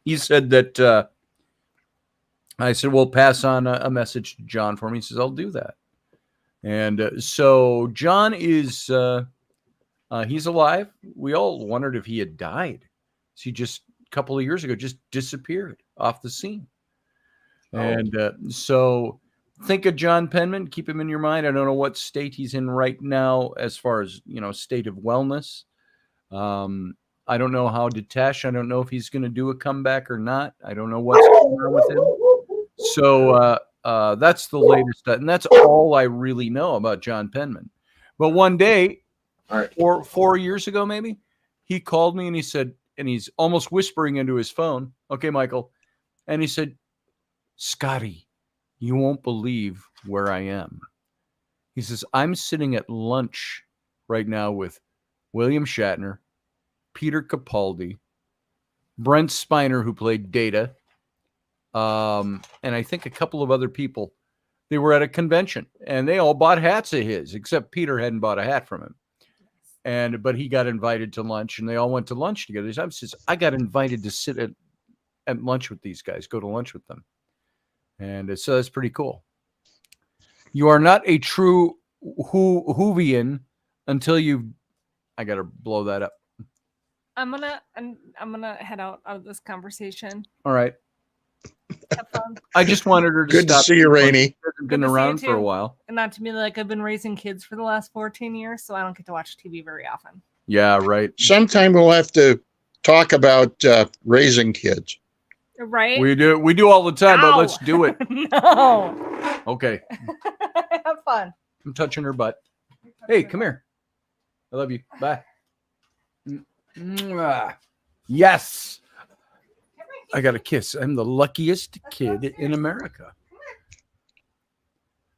he said that I said, well, pass on a message to John for me. He says, I'll do that. And so John is he's alive. We all wondered if he had died. So he just a couple of years ago just disappeared off the scene. And so think of John Penman, keep him in your mind. I don't know what state he's in right now as far as, state of wellness. I don't know how detached. I don't know if he's going to do a comeback or not. I don't know what's going on with him. So that's the latest. And that's all I really know about John Penman. But one day, 4 years ago, maybe, he called me and he said, and he's almost whispering into his phone, okay, Michael. And he said, Scotty, you won't believe where I am. He says, I'm sitting at lunch right now with William Shatner, Peter Capaldi, Brent Spiner, who played Data, and I think a couple of other people. They were at a convention, and they all bought hats of his, except Peter hadn't bought a hat from him. But he got invited to lunch, and they all went to lunch together. He says, I got invited to sit at lunch with these guys, go to lunch with them. And so that's pretty cool. You are not a true Whovian until I got to blow that up. I'm gonna head out of this conversation. All right. Have fun. I just wanted her to Good to stop. see you, Rainey. Been around for a while. And not to be like I've been raising kids for the last 14 years, so I don't get to watch TV very often. Yeah, right. Sometime we'll have to talk about raising kids. Right? We do all the time, Ow. but let's do it. No. Okay. Have fun. I'm touching her butt. Hey, come here. I love you. Bye. Yes. I got a kiss. I'm the luckiest kid in America.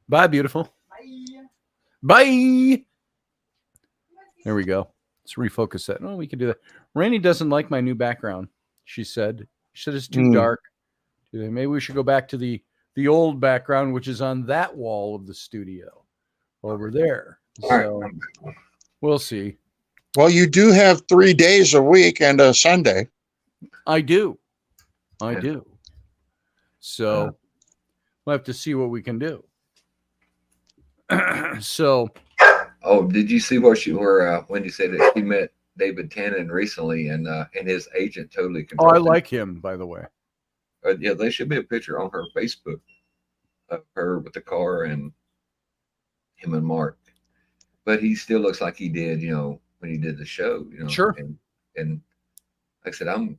Bye, beautiful. Bye. There we go. Let's refocus that. Oh, we can do that. Rainey doesn't like my new background, she said. She said it's too dark. Maybe we should go back to the old background, which is on that wall of the studio over there. So we'll see. Well, you do have 3 days a week and a Sunday. I do. So we'll have to see what we can do. So. Oh, did you see what you were when you said that you met David Tennant recently and his agent totally Oh, I controlled him? like him, by the way. Yeah, there should be a picture on her Facebook of her with the car and him and Mark. But he still looks like he did, when he did the show, Sure. And like I said, I'm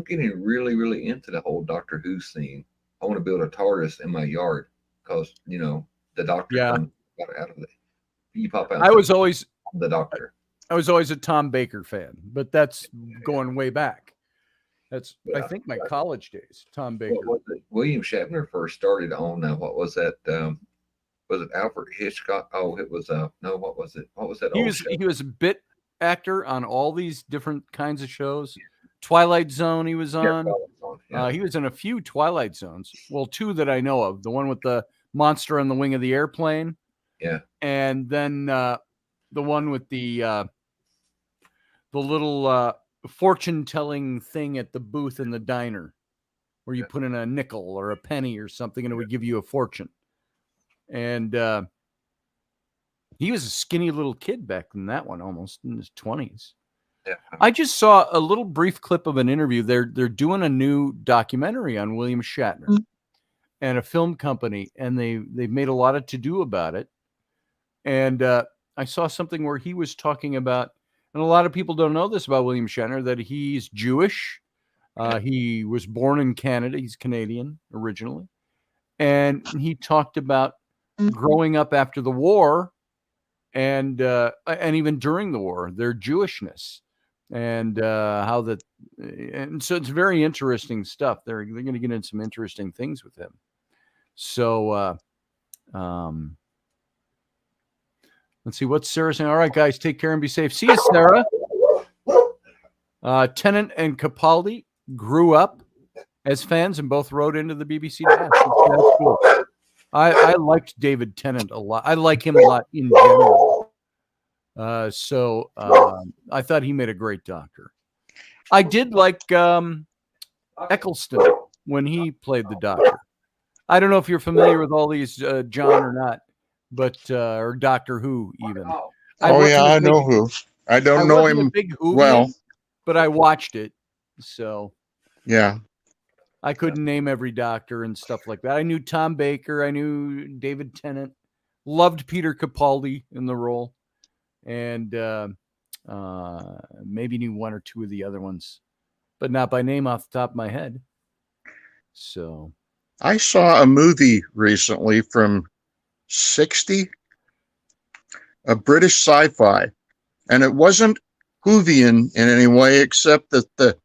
getting really, really into the whole Doctor Who scene. I want to build a TARDIS in my yard because the Doctor comes out of it. You pop out. I was always the Doctor. I was always a Tom Baker fan, but that's going way back. That's I think my college days. Tom Baker. What was it? William Shatner first started on. What was that? Was it Alfred Hitchcock? Oh, it was. No, what was it? What was that? He was a bit actor on all these different kinds of shows. Twilight Zone he was on. Yeah. He was in a few Twilight Zones. Well, 2 that I know of. The one with the monster on the wing of the airplane. Yeah. And then the one with the little fortune-telling thing at the booth in the diner where you put in a nickel or a penny or something and it would give you a fortune. And he was a skinny little kid back in that one, almost in his 20s. Yeah. I just saw a little brief clip of an interview. They're doing a new documentary on William Shatner and a film company, and they've made a lot of to-do about it. And I saw something where he was talking about, and a lot of people don't know this about William Shatner, that he's Jewish. He was born in Canada. He's Canadian originally. And he talked about growing up after the war and even during the war, their Jewishness and how that. And so it's very interesting stuff. They're going to get into some interesting things with him. So let's see what's Sarah saying. All right, guys, take care and be safe. See you, Sarah. Tennant and Capaldi grew up as fans and both wrote into the BBC. That's cool. I liked David Tennant a lot. I like him a lot in general. So I thought he made a great Doctor. I did like Eccleston when he played the Doctor. I don't know if you're familiar with all these, John, or not, but or Doctor Who even. I know who. I don't know him a big Who well, fan, but I watched it, so yeah. I couldn't name every Doctor and stuff like that. I knew Tom Baker. I knew David Tennant. Loved Peter Capaldi in the role, and maybe knew 1 or 2 of the other ones, but not by name off the top of my head. So I saw a movie recently from 60, a British sci-fi, and it wasn't Whovian in any way, except that the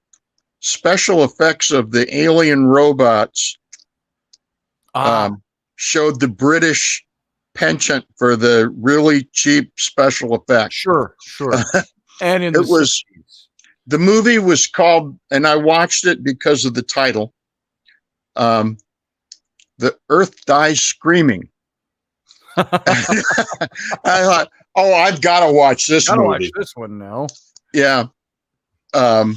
special effects of the alien robots showed the British penchant for the really cheap special effects. Sure. And in the movie was called, and I watched it because of the title, The Earth Dies Screaming. I thought, oh, I've got to watch this Gotta movie. watch this one now. Yeah. And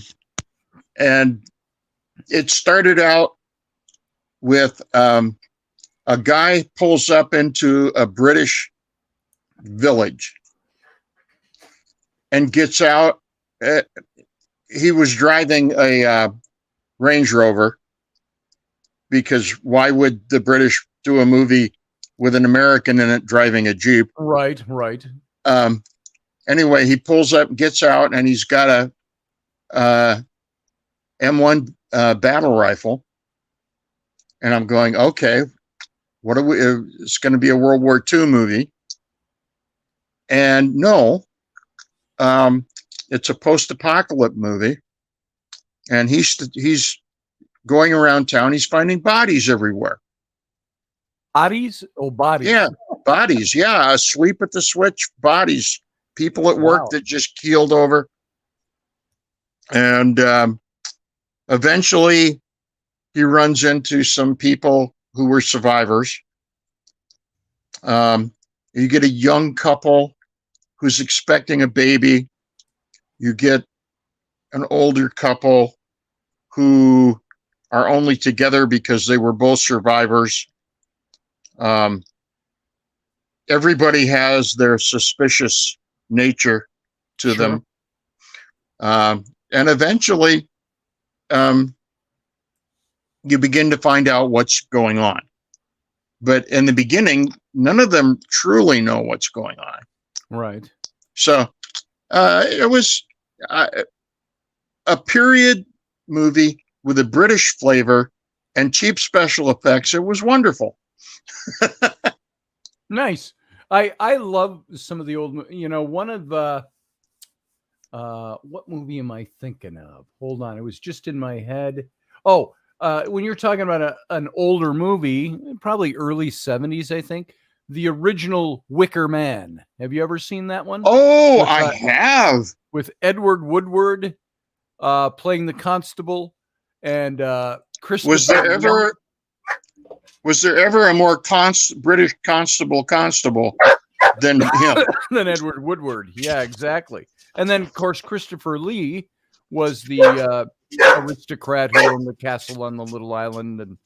it started out with a guy pulls up into a British village and gets out. He was driving a Range Rover, because why would the British do a movie with an American in it driving a Jeep? Right. Anyway, he pulls up, gets out, and he's got a M1 battle rifle. And I'm going, okay, what are we? It's going to be a World War II movie. And no, it's a post-apocalypse movie. And he's going around town. He's finding bodies everywhere. Bodies? Oh, bodies. Yeah, bodies. Yeah, asleep at the switch, bodies. People at work that just keeled over. And eventually he runs into some people who were survivors. You get a young couple who's expecting a baby. You get an older couple who are only together because they were both survivors. Everybody has their suspicious nature to them. And eventually, you begin to find out what's going on. But in the beginning, none of them truly know what's going on. Right. So it was a period movie with a British flavor and cheap special effects. It was wonderful. Nice. I love some of the old, one of what movie am I thinking of? Hold on. It was just in my head. Oh, when you're talking about an older movie, probably early 70s, I think, the original Wicker Man. Have you ever seen that one? Oh, I have. With Edward Woodward playing the constable, and Christopher. Was there ever a more British constable than him? Than Edward Woodward? Yeah, exactly. And then, of course, Christopher Lee was the aristocrat who owned the castle on the little island, and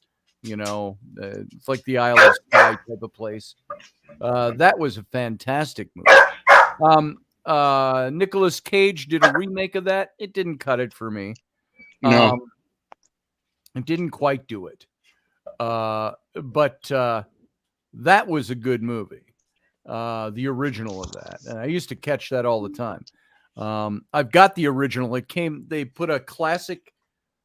it's like the Isle of Skye type of place. That was a fantastic movie. Nicolas Cage did a remake of that. It didn't cut it for me. No, it didn't quite do it. But that was a good movie. The original of that, and I used to catch that all the time. I've got the original. They put a classic.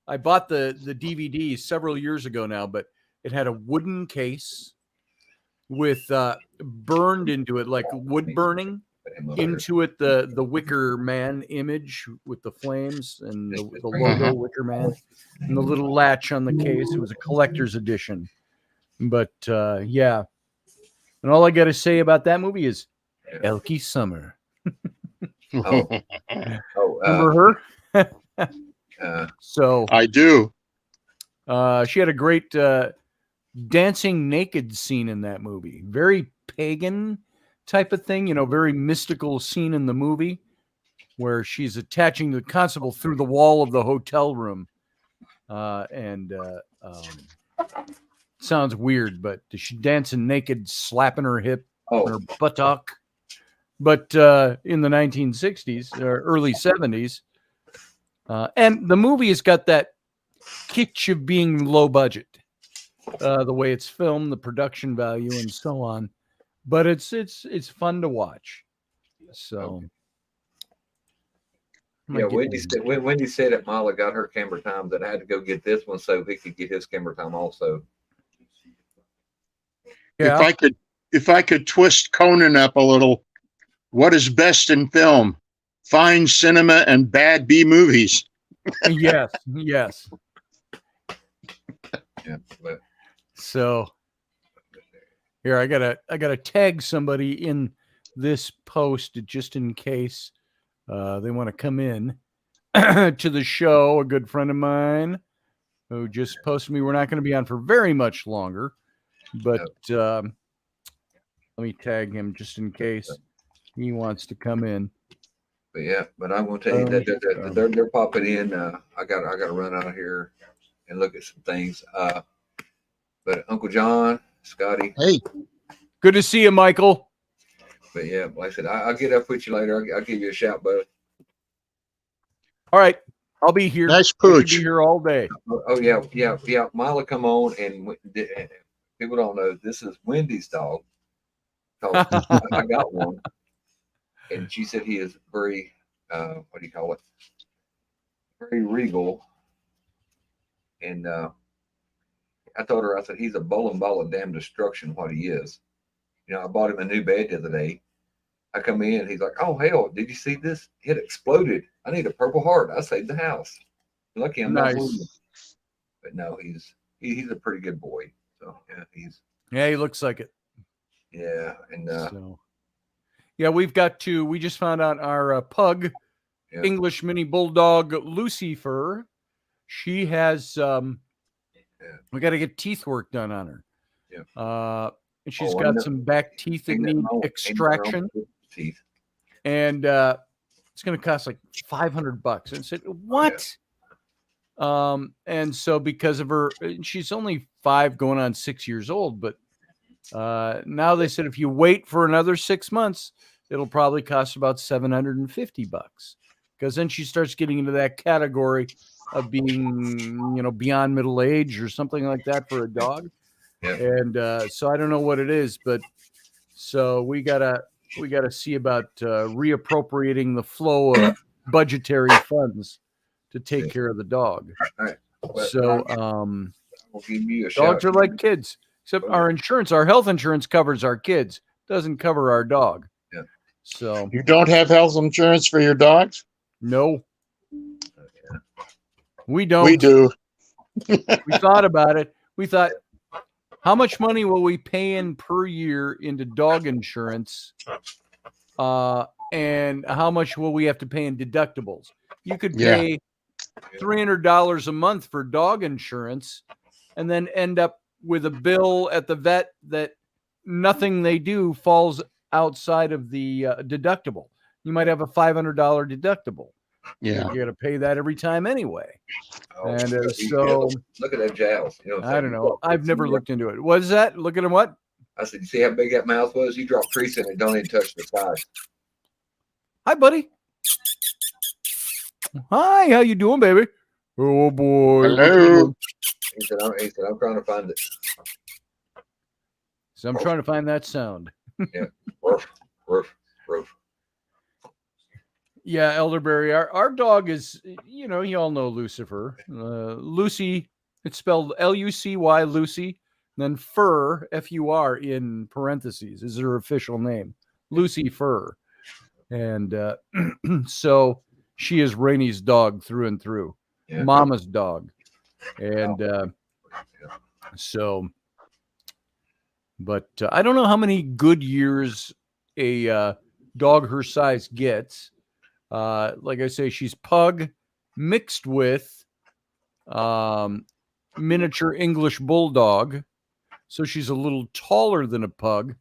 I bought the DVD several years ago now, but it had a wooden case with burned into it, like wood burning into it, the Wicker Man image with the flames and the logo Wicker Man and the little latch on the case. It was a collector's edition. But yeah. And all I got to say about that movie is Elkie Summer. Remember her? So I do. She had a great dancing naked scene in that movie. Very pagan type of thing, very mystical scene in the movie where she's attaching the constable through the wall of the hotel room. Sounds weird, but she's dancing naked, slapping her hip, her buttock. But in the 1960s or early 70s, and the movie has got that kitsch of being low budget, the way it's filmed, the production value, and so on. But it's fun to watch. So, yeah, Wendy said that Mala got her camera time, that I had to go get this one so he could get his camera time also. Yeah. If I could twist Conan up a little, what is best in film? Fine cinema and bad B movies. Yes. Yeah, but So here I gotta tag somebody in this post just in case they want to come in to the show. A good friend of mine, who just posted me. We're not going to be on for very much longer, but let me tag him just in case he wants to come in. But yeah, but I'm gonna tell you that they're popping in. I got to run out here and look at some things. But Uncle John, Scotty, Hey, good to see you, Michael. But yeah, like I said, I'll get up with you later. I'll give you a shout, bud. All right, I'll be here. nice I'll pooch. be here all day. Oh yeah. Mila come on, and people don't know this is Wendy's dog. I got one, and she said he is very what do you call it? Very regal. And I told her, I said, he's a bowling ball of damn destruction. What he is, I bought him a new bed the other day. I come in, he's like, "Oh hell, did you see this? It exploded. I need a Purple Heart. I saved the house. Lucky I'm not wounded." But no, he's a pretty good boy. So yeah, he looks like it. Yeah, and yeah, we just found out our pug, English mini bulldog Lucifer. She has we got to get teeth work done on her. Yeah. And she's got some back teeth that need extraction. Teeth. And it's going to cost like $500. And I said, what? Yeah. And so because of her, she's only 5 going on 6 years old, but now they said if you wait for another 6 months, it'll probably cost about $750, because then she starts getting into that category of being, beyond middle age or something like that for a dog. Yeah. And so I don't know what it is, but so we gotta see about reappropriating the flow of budgetary funds to take care of the dog. All right. Well, so we'll give you a dogs shout. are like kids, except our health insurance covers our kids, doesn't cover our dog. Yeah. So you don't have health insurance for your dogs? No. We don't. We do. We thought about it. We thought, how much money will we pay in per year into dog insurance? And how much will we have to pay in deductibles? You could pay $300 a month for dog insurance and then end up with a bill at the vet that nothing they do falls outside of the deductible. You might have a $500 deductible. Yeah, you got to pay that every time anyway. Oh, And so look at that jowls. I don't know. I've never looked into it. What is that? Look at him. What? I said, you see how big that mouth was? You drop Teresa in it, don't even touch the sides. Hi, buddy. Hi, how you doing, baby? Oh boy. Hello. He said, I'm trying to find it. So I'm trying to find that sound. Yeah. Roof, roof, roof. Yeah, Elderberry. Our dog is, you all know Lucifer. Lucy, it's spelled Lucy, Lucy. Then Fur, Fur in parentheses is her official name. Lucy Fur. And so she is Rainey's dog through and through. Yeah. Mama's dog. And but I don't know how many good years a dog her size gets. Like I say, she's pug mixed with miniature English bulldog. So she's a little taller than a pug.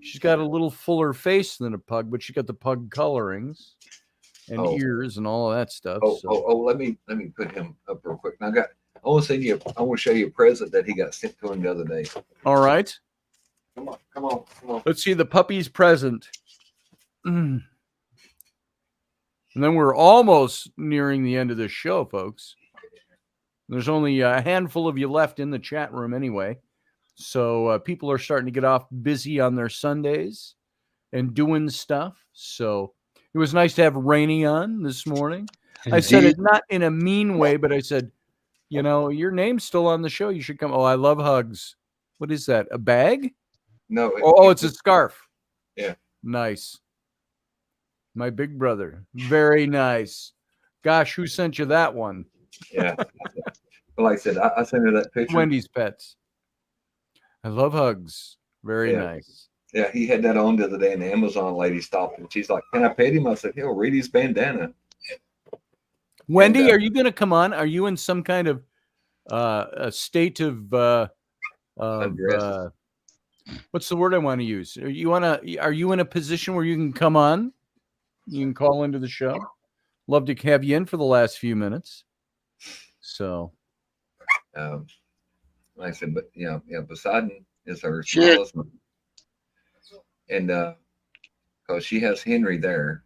She's got a little fuller face than a pug, but she got the pug colorings and ears and all of that stuff. Let me put him up real quick. Now I want to show you a present that he got sent to him the other day. All right. Come on. Let's see the puppy's present. And then we're almost nearing the end of this show, folks. There's only a handful of you left in the chat room anyway. So people are starting to get off busy on their Sundays and doing stuff. So it was nice to have Rainey on this morning. Indeed. I said it not in a mean way, but I said, your name's still on the show. You should come. Oh, I love hugs. What is that? A bag? No. It's a scarf. Yeah. Nice. My big brother. Very nice. Gosh, who sent you that one? Yeah. Well, like I said, I sent her that picture. Wendy's Pets. I love hugs. Very nice. Yeah, he had that on the other day, and the Amazon lady stopped, and she's like, "Can I pet him?" I said, "He'll read his bandana." Wendy, are you going to come on? Are you in some kind of a state of Undressed. what's the word I want to use? Are you in a position where you can come on? You can call into the show. Love to have you in for the last few minutes. So, like I said, but Poseidon is her Shit. smallest one. And because she has Henry there,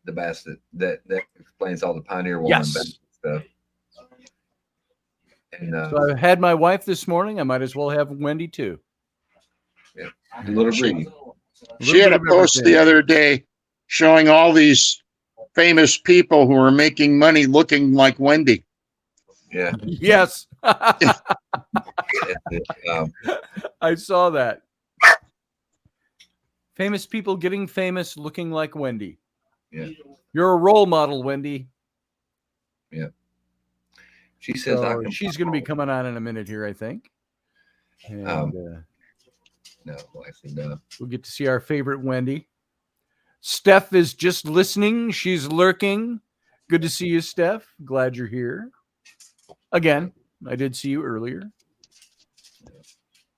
the bass that explains all the Pioneer Woman bass stuff. And so I had my wife this morning. I might as well have Wendy too. yeah, a little greedy. She had a post the other day showing all these famous people who are making money looking like Wendy. Yeah. Yes. um, I saw that. Famous people getting famous looking like Wendy. Yeah. You're a role model, Wendy. Yeah. She says so she's going to be coming on in a minute here, I think. And, no, I said, we'll get to see our favorite Wendy. Steph is just listening. She's lurking. Good to see you, Steph. Glad you're here. Again, I did see you earlier.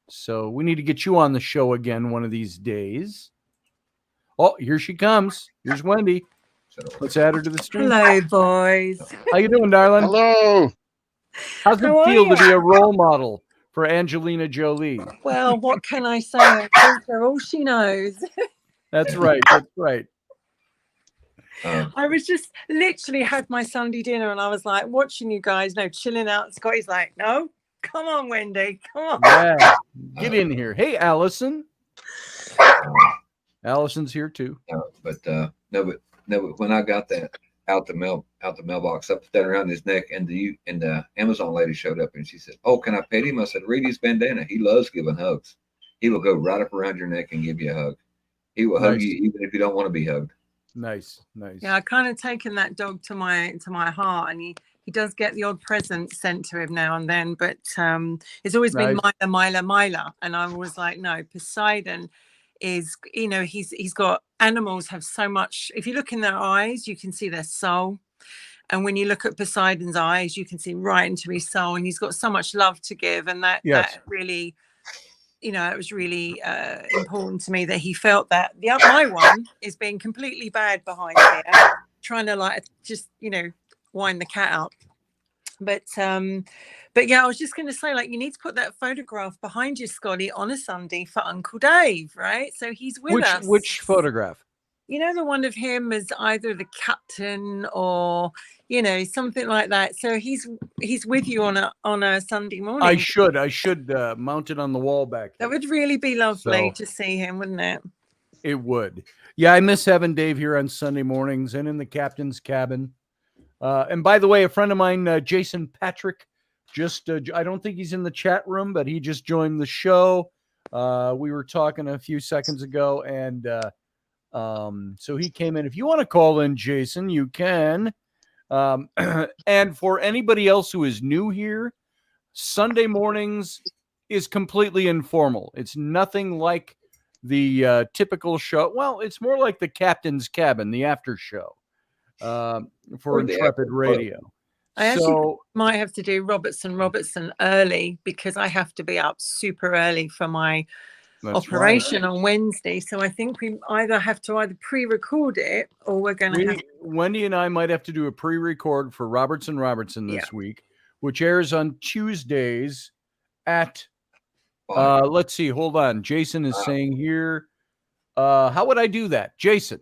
So we need to get you on the show again one of these days. Oh, here she comes. Here's Wendy. Let's add her to the stream. Hello, boys. How you doing, darling? Hello. How's it How are feel to be you? a role model for Angelina Jolie? Well, what can I say? I told her all she knows. That's right. That's right. I was just literally had my Sunday dinner and I was like watching you guys, chilling out. Scotty's like, no, come on, Wendy, come on. Yeah, get in here. Hey, Allison. Allison's here too. But when I got that out the mailbox, I put that around his neck, and the Amazon lady showed up and she said, "Oh, can I pet him?" I said, "Read his bandana. He loves giving hugs. He will go right up around your neck and give you a hug. He will hug you even if you don't want to be hugged." Nice. Yeah, I kind of taken that dog to my heart, and he does get the odd present sent to him now and then, but it's always been Mila, and I was like, no, Poseidon is, he's got, animals have so much. If you look in their eyes, you can see their soul, and when you look at Poseidon's eyes, you can see right into his soul, and he's got so much love to give, and that really, it was really important to me that he felt that. My one is being completely bad behind here, trying to just wind the cat up. But yeah, I was just going to say, you need to put that photograph behind you, Scotty, on a Sunday for Uncle Dave, right? So he's with us. Which photograph? The one of him as either the captain or something like that. So he's with you on a Sunday morning. I should mount it on the wall back there. That would really be lovely to see him, wouldn't it? It would. Yeah, I miss having Dave here on Sunday mornings and in the captain's cabin. And by the way, a friend of mine, Jason Patrick, I don't think he's in the chat room, but he just joined the show. We were talking a few seconds ago, and so he came in. If you want to call in, Jason, you can. And for anybody else who is new here, Sunday mornings is completely informal. It's nothing like the typical show. Well, it's more like the captain's cabin, the after show for Intrepid Radio. I actually might have to do Robertson early because I have to be up super early for my operation on Wednesday. So I think we have to pre-record it, or we're going to have. Wendy and I might have to do a pre-record for Robertson this week, which airs on Tuesdays at. Let's see. Hold on. Jason is saying here. How would I do that, Jason?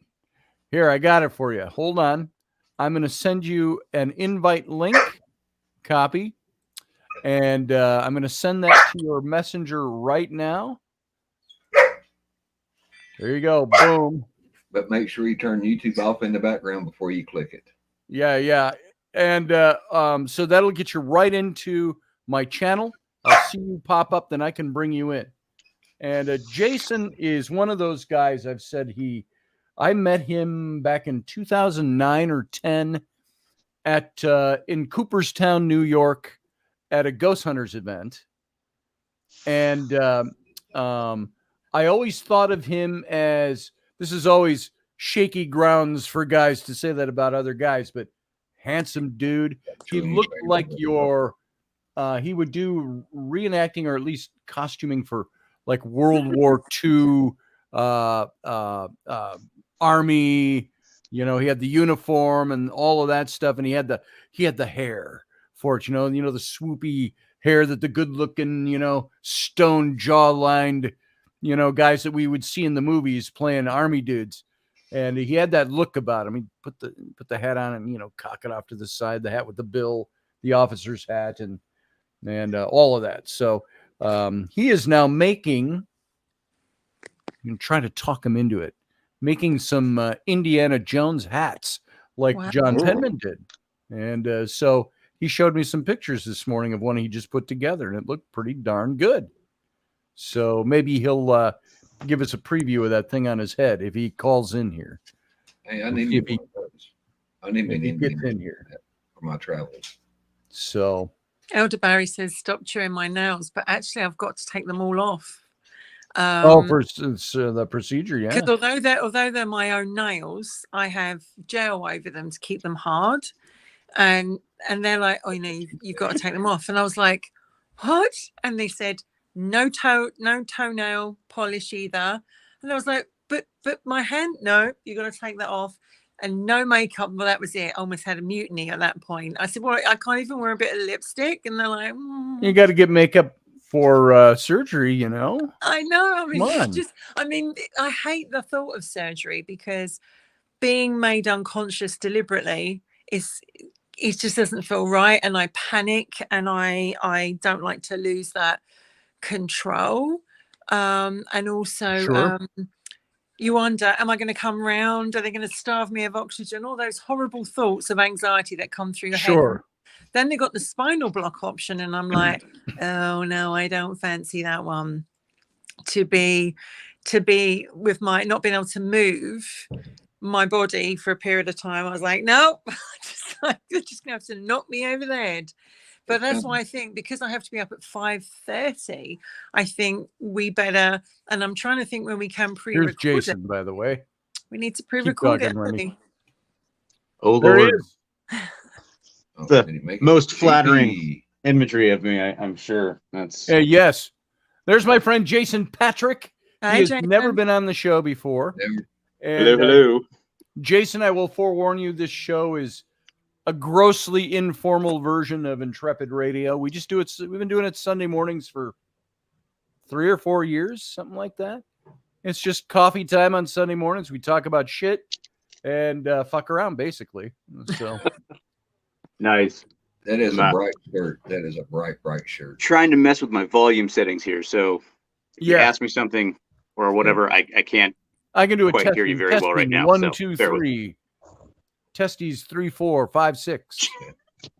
Here, I got it for you. Hold on. I'm going to send you an invite link copy, and I'm going to send that to your messenger right now. There you go. Boom. But make sure you turn YouTube off in the background before you click it. Yeah. And so that'll get you right into my channel. I'll see you pop up, then I can bring you in. And Jason is one of those guys. I've said I met him back in 2009 or 10 in Cooperstown, New York, at a Ghost Hunters event. And I always thought of him as, this is always shaky grounds for guys to say that about other guys, but handsome dude. He looked like your he would do reenacting or at least costuming for like World War II Army. You know, he had the uniform and all of that stuff, and he had the hair for it. You know, the swoopy hair that the good-looking, stone jaw-lined, guys that we would see in the movies playing army dudes. And he had that look about him. He put the hat on and cock it off to the side, the hat with the bill, the officer's hat, and all of that. So he is now making. I'm trying to talk him into it, making some Indiana Jones hats like John Penman did. And so he showed me some pictures this morning of one he just put together, and it looked pretty darn good. So maybe he'll give us a preview of that thing on his head if he calls in here. Hey, I need one of those. I need me get in here for my travels. So Elder Barry says, stop chewing my nails, but actually I've got to take them all off. For the procedure, yeah. Because although they're my own nails, I have gel over them to keep them hard. And they're like, oh, you've got to take them off. And I was like, what? And they said, no toenail polish either. And I was like, but my hand, no, you got to take that off. And no makeup. Well, that was it. I almost had a mutiny at that point. I said, well, I can't even wear a bit of lipstick. And they're like, you got to get makeup for surgery, I know. I mean, I hate the thought of surgery because being made unconscious deliberately it just doesn't feel right. And I panic and I don't like to lose that control. And also, you wonder, am I going to come round? Are they going to starve me of oxygen? All those horrible thoughts of anxiety that come through your head. Then they got the spinal block option, and I'm like, oh no, I don't fancy that one. To be with my not being able to move my body for a period of time, I was like, no, you're just gonna have to knock me over the head. But that's why I think, because I have to be up at 5:30, I think we better. And I'm trying to think when we can pre-record. Here's Jason, by the way. We need to pre-record it. Oh, there Lord. He is. The most flattering imagery of me, I'm sure. That's yes. There's my friend Jason Patrick. Hi, he has Jason. never been on the show before. And, hello. Jason, I will forewarn you, this show is a grossly informal version of Intrepid Radio. We just do it. We've been doing it Sunday mornings for 3 or 4 years, something like that. It's just coffee time on Sunday mornings. We talk about shit and fuck around, basically. So. Nice. That is a bright shirt. That is a bright shirt. Trying to mess with my volume settings here. So if you ask me something or whatever, I can't. I can do a quite hear you very well right now. 1, 2, 3. Testes 3, 4, 5, 6.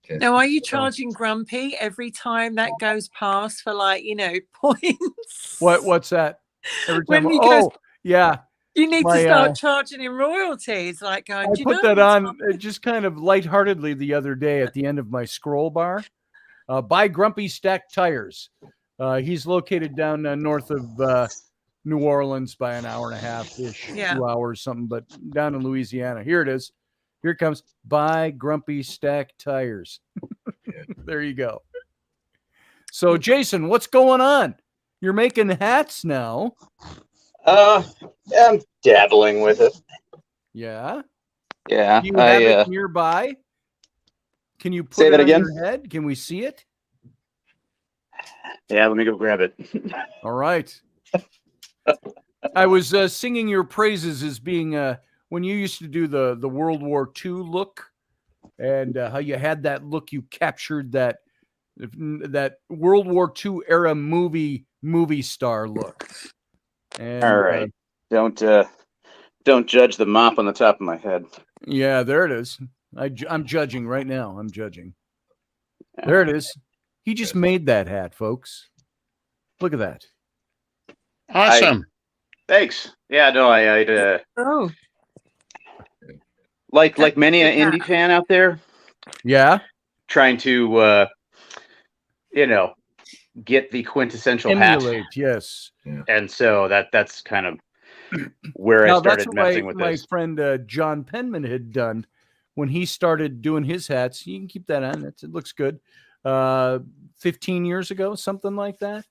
Now, are you charging Grumpy every time that goes past for points? What's that? Every time. When he goes, yeah. You need to start charging him royalties. Like, going, I put that on just kind of lightheartedly the other day at the end of my scroll bar. Buy Grumpy Stack Tires. He's located down north of New Orleans by an hour and a half-ish, 2 hours, something, but down in Louisiana. Here it is. Here it comes. Buy Grumpy Stack Tires. There you go. So, Jason, what's going on? You're making hats now. I'm dabbling with it. Yeah. Yeah. Do you have it nearby? Can you put it on your head? Can we see it? Yeah, let me go grab it. All right. I was singing your praises as being when you used to do the World War II look, and how you had that look. You captured that World War II era movie star look. And, all right. Don't judge the mop on the top of my head. Yeah, there it is. I'm judging right now. I'm judging. There it is. He just made that hat, folks. Look at that. Awesome. Thanks. Yeah, no, I like many an indie fan out there. Yeah. Trying to get the quintessential emulate hat. Yes. And so that's kind of where I started messing with my this. My friend John Penman had done when he started doing his hats. You can keep that on. It looks good. 15 years ago, something like that.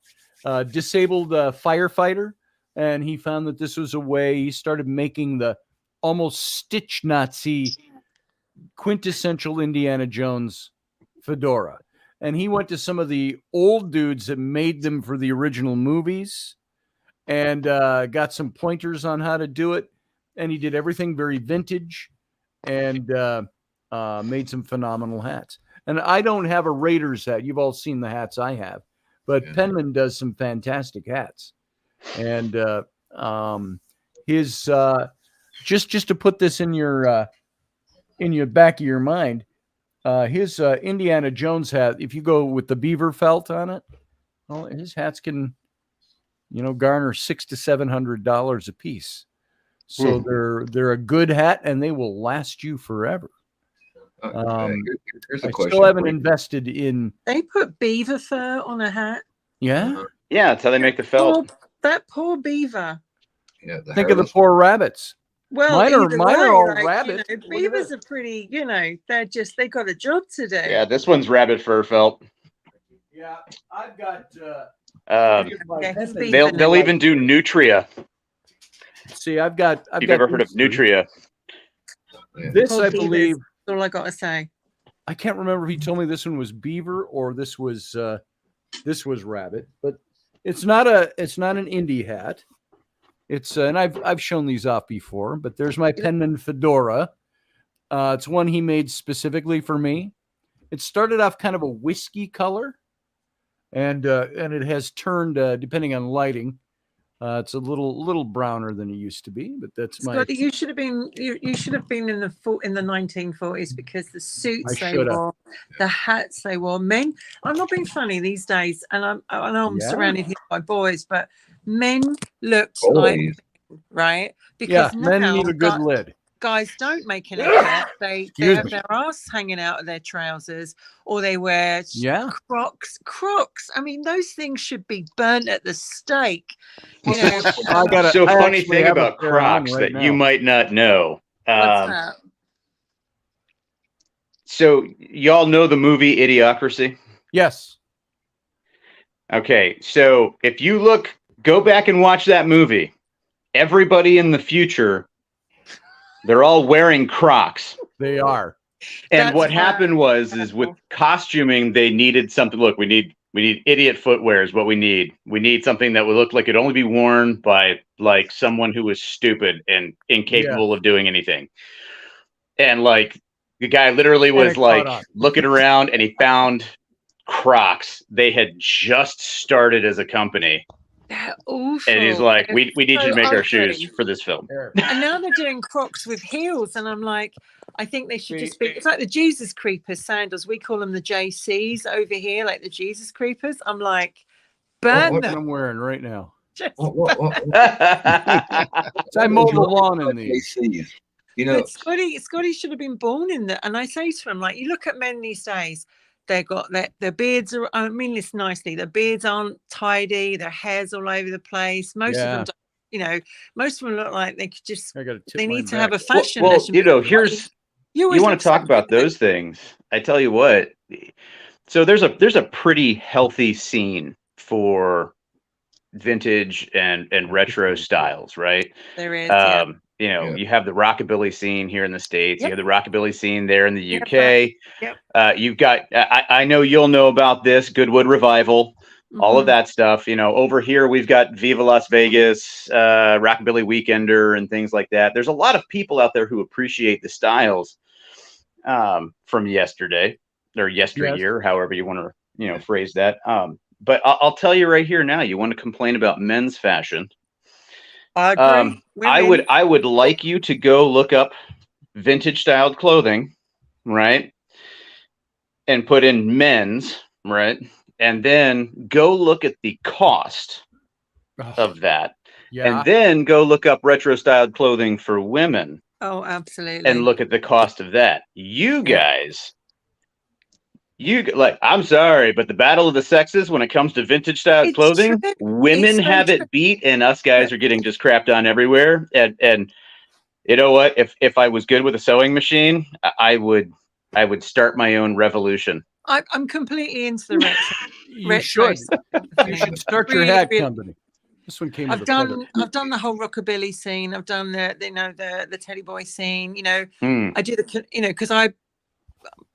Disabled firefighter, and he found that this was a way. He started making the almost Stitch Nazi quintessential Indiana Jones fedora. And he went to some of the old dudes that made them for the original movies and got some pointers on how to do it. And he did everything very vintage and made some phenomenal hats. And I don't have a Raiders hat. You've all seen the hats I have, but Penman does some fantastic hats. And his just to put this in your back of your mind, his Indiana Jones hat, if you go with the beaver felt on it, well, his hats can, garner $600 to $700 a piece. So they're a good hat and they will last you forever. Here's a I question. still haven't invested in. They put beaver fur on a hat. Yeah. Yeah, that's how they make the felt. That poor beaver. Yeah, Think of the poor rabbits. Well, mine are all like, rabbit. Beavers are pretty, they got a job to do. Yeah, this one's rabbit fur felt. Yeah, I've got. They'll even do nutria. See, I've got. You've ever heard of nutria? This, I believe. That's all I got to say. I can't remember if he told me this one was beaver or this was rabbit, but it's not an indie hat. It's and I've shown these off before, but there's my Penman fedora. It's one he made specifically for me. It started off kind of a whiskey color, and it has turned depending on lighting. It's a little browner than it used to be, but that's my. Scotty, you should have been in the 1940s because the suits they wore, the hats they wore. Men, I'm not being funny these days, and I know I'm surrounded here by boys, but men looked like men, right? Because men need a good lid. Guys don't make an effort. They have their ass hanging out of their trousers, or they wear Crocs. I mean, those things should be burnt at the stake. Funny thing about Crocs that you might not know. What's that? So y'all know the movie Idiocracy? Yes. Okay, so if you go back and watch that movie, everybody in the future, they're all wearing Crocs. They are. And what happened is with costuming, they needed something. Look, we need idiot footwear is what we need. We need something that would look like it'd only be worn by like someone who was stupid and incapable of doing anything. And like the guy literally was like looking around and he found Crocs. They had just started as a company. And he's like, we need you to make our shoes for this film. And now they're doing Crocs with heels, and I'm like, I think they should just be. It's like the Jesus Creepers sandals. We call them the JCs over here, like the Jesus Creepers. I'm like, burn them. I'm wearing right now. What? I mowed the lawn in these. But Scotty should have been born in that. And I say to him, like, you look at men these days. They got their beards are. I mean this nicely. Their beards aren't tidy. Their hair's all over the place. Most of them, most of them look like they could just. They need to have a fashion. Well, here's. You want to talk about those things? I tell you what. So there's a pretty healthy scene for vintage and retro styles, right? There is. You have the rockabilly scene here in the States. You have the rockabilly scene there in the UK. You've got, I know you'll know about this, Goodwood Revival, all of that stuff. Over here, we've got Viva Las Vegas, Rockabilly Weekender, and things like that. There's a lot of people out there who appreciate the styles from yesterday or yesteryear, however you want to, phrase that. But I'll tell you right here now, you want to complain about men's fashion. I agree. I would like you to go look up vintage styled clothing, right? And put in men's, right? And then go look at the cost of that. And then go look up retro styled clothing for women. Oh, absolutely. And look at the cost of that. You guys, I'm sorry, but the battle of the sexes when it comes to vintage style clothing, women have it beat and us guys are getting just crapped on everywhere. And you know what? If I was good with a sewing machine, I would start my own revolution. I'm completely into the retro. You should. You should start your hat company. This one came. I've done the whole rockabilly scene. I've done the Teddy Boy scene. I do because I,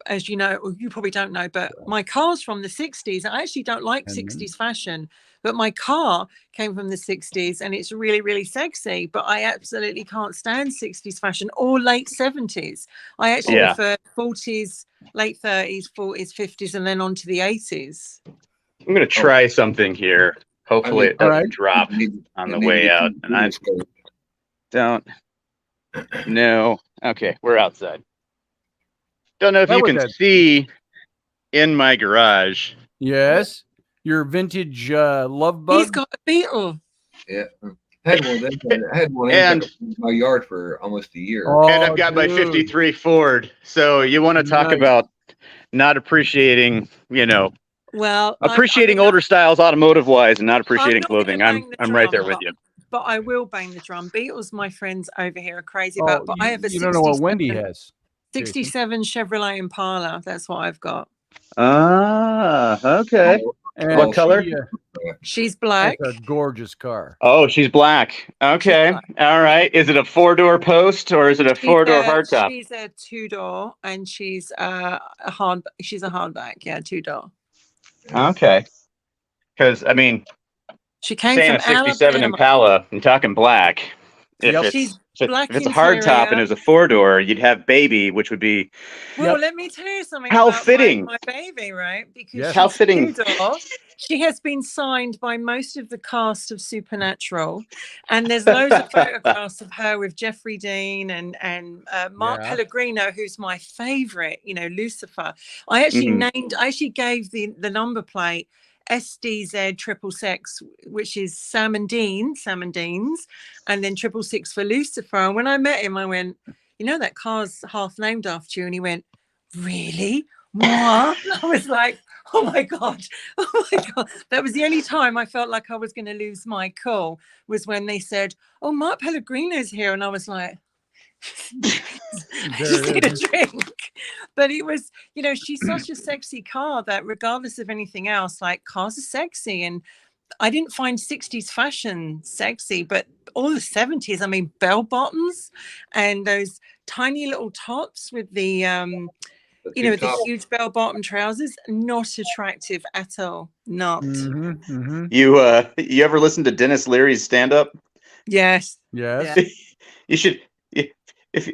as you know, or you probably don't know, but my car's from the 60s. I actually don't like 60s fashion, but my car came from the 60s and it's really, really sexy. But I absolutely can't stand 60s fashion or late 70s. I actually prefer 40s, late 30s, 40s, 50s, and then on to the 80s. I'm going to try something here. Hopefully it doesn't drop on the way out. And I don't know. Okay, we're outside. Don't know if you can see in my garage. Yes. Your vintage love bug. He's got a beetle. Yeah. I had one in my yard for almost a year. And I've got my 53 Ford. So you want to talk about not appreciating, well, appreciating older styles automotive wise and not appreciating clothing. I'm right there with you. But I will bang the drum. Beatles, my friends over here are crazy about. But I have a. You don't know what Wendy has. 67 Chevrolet Impala. That's what I've got. Ah, okay. And what color? She's black. That's a gorgeous car. Oh, she's black. Okay. She's black. All right. Is it a 4-door post or is it a 4-door hardtop? She's a 2-door and she's a hardback. Yeah, 2-door. Okay. Because she came saying from a 67 Alabama. Impala and talking black. She's black. If it's a hardtop and it was a 4-door, you'd have baby, which would be. Well, let me tell you something. How about fitting. My baby, right? Because how fitting. She has been signed by most of the cast of Supernatural, and there's loads of photographs of her with Jeffrey Dean and Mark Pellegrino, who's my favorite. Lucifer. I actually gave the number plate SDZ 666, which is Sam and Dean's, and then 666 for Lucifer. And when I met him, I went, that car's half named after you. And he went, really? What? I was like, oh my God. That was the only time I felt like I was going to lose my cool, was when they said, oh, Mark Pellegrino's here. And I was like, just need a drink. But it was, she's such a sexy car that regardless of anything else, like, cars are sexy. And I didn't find 60s fashion sexy, but all the 70s, bell bottoms and those tiny little tops with the the huge bell bottom trousers, not attractive at all. Not. You ever listen to Dennis Leary's stand-up? Yes. Yeah. You should. If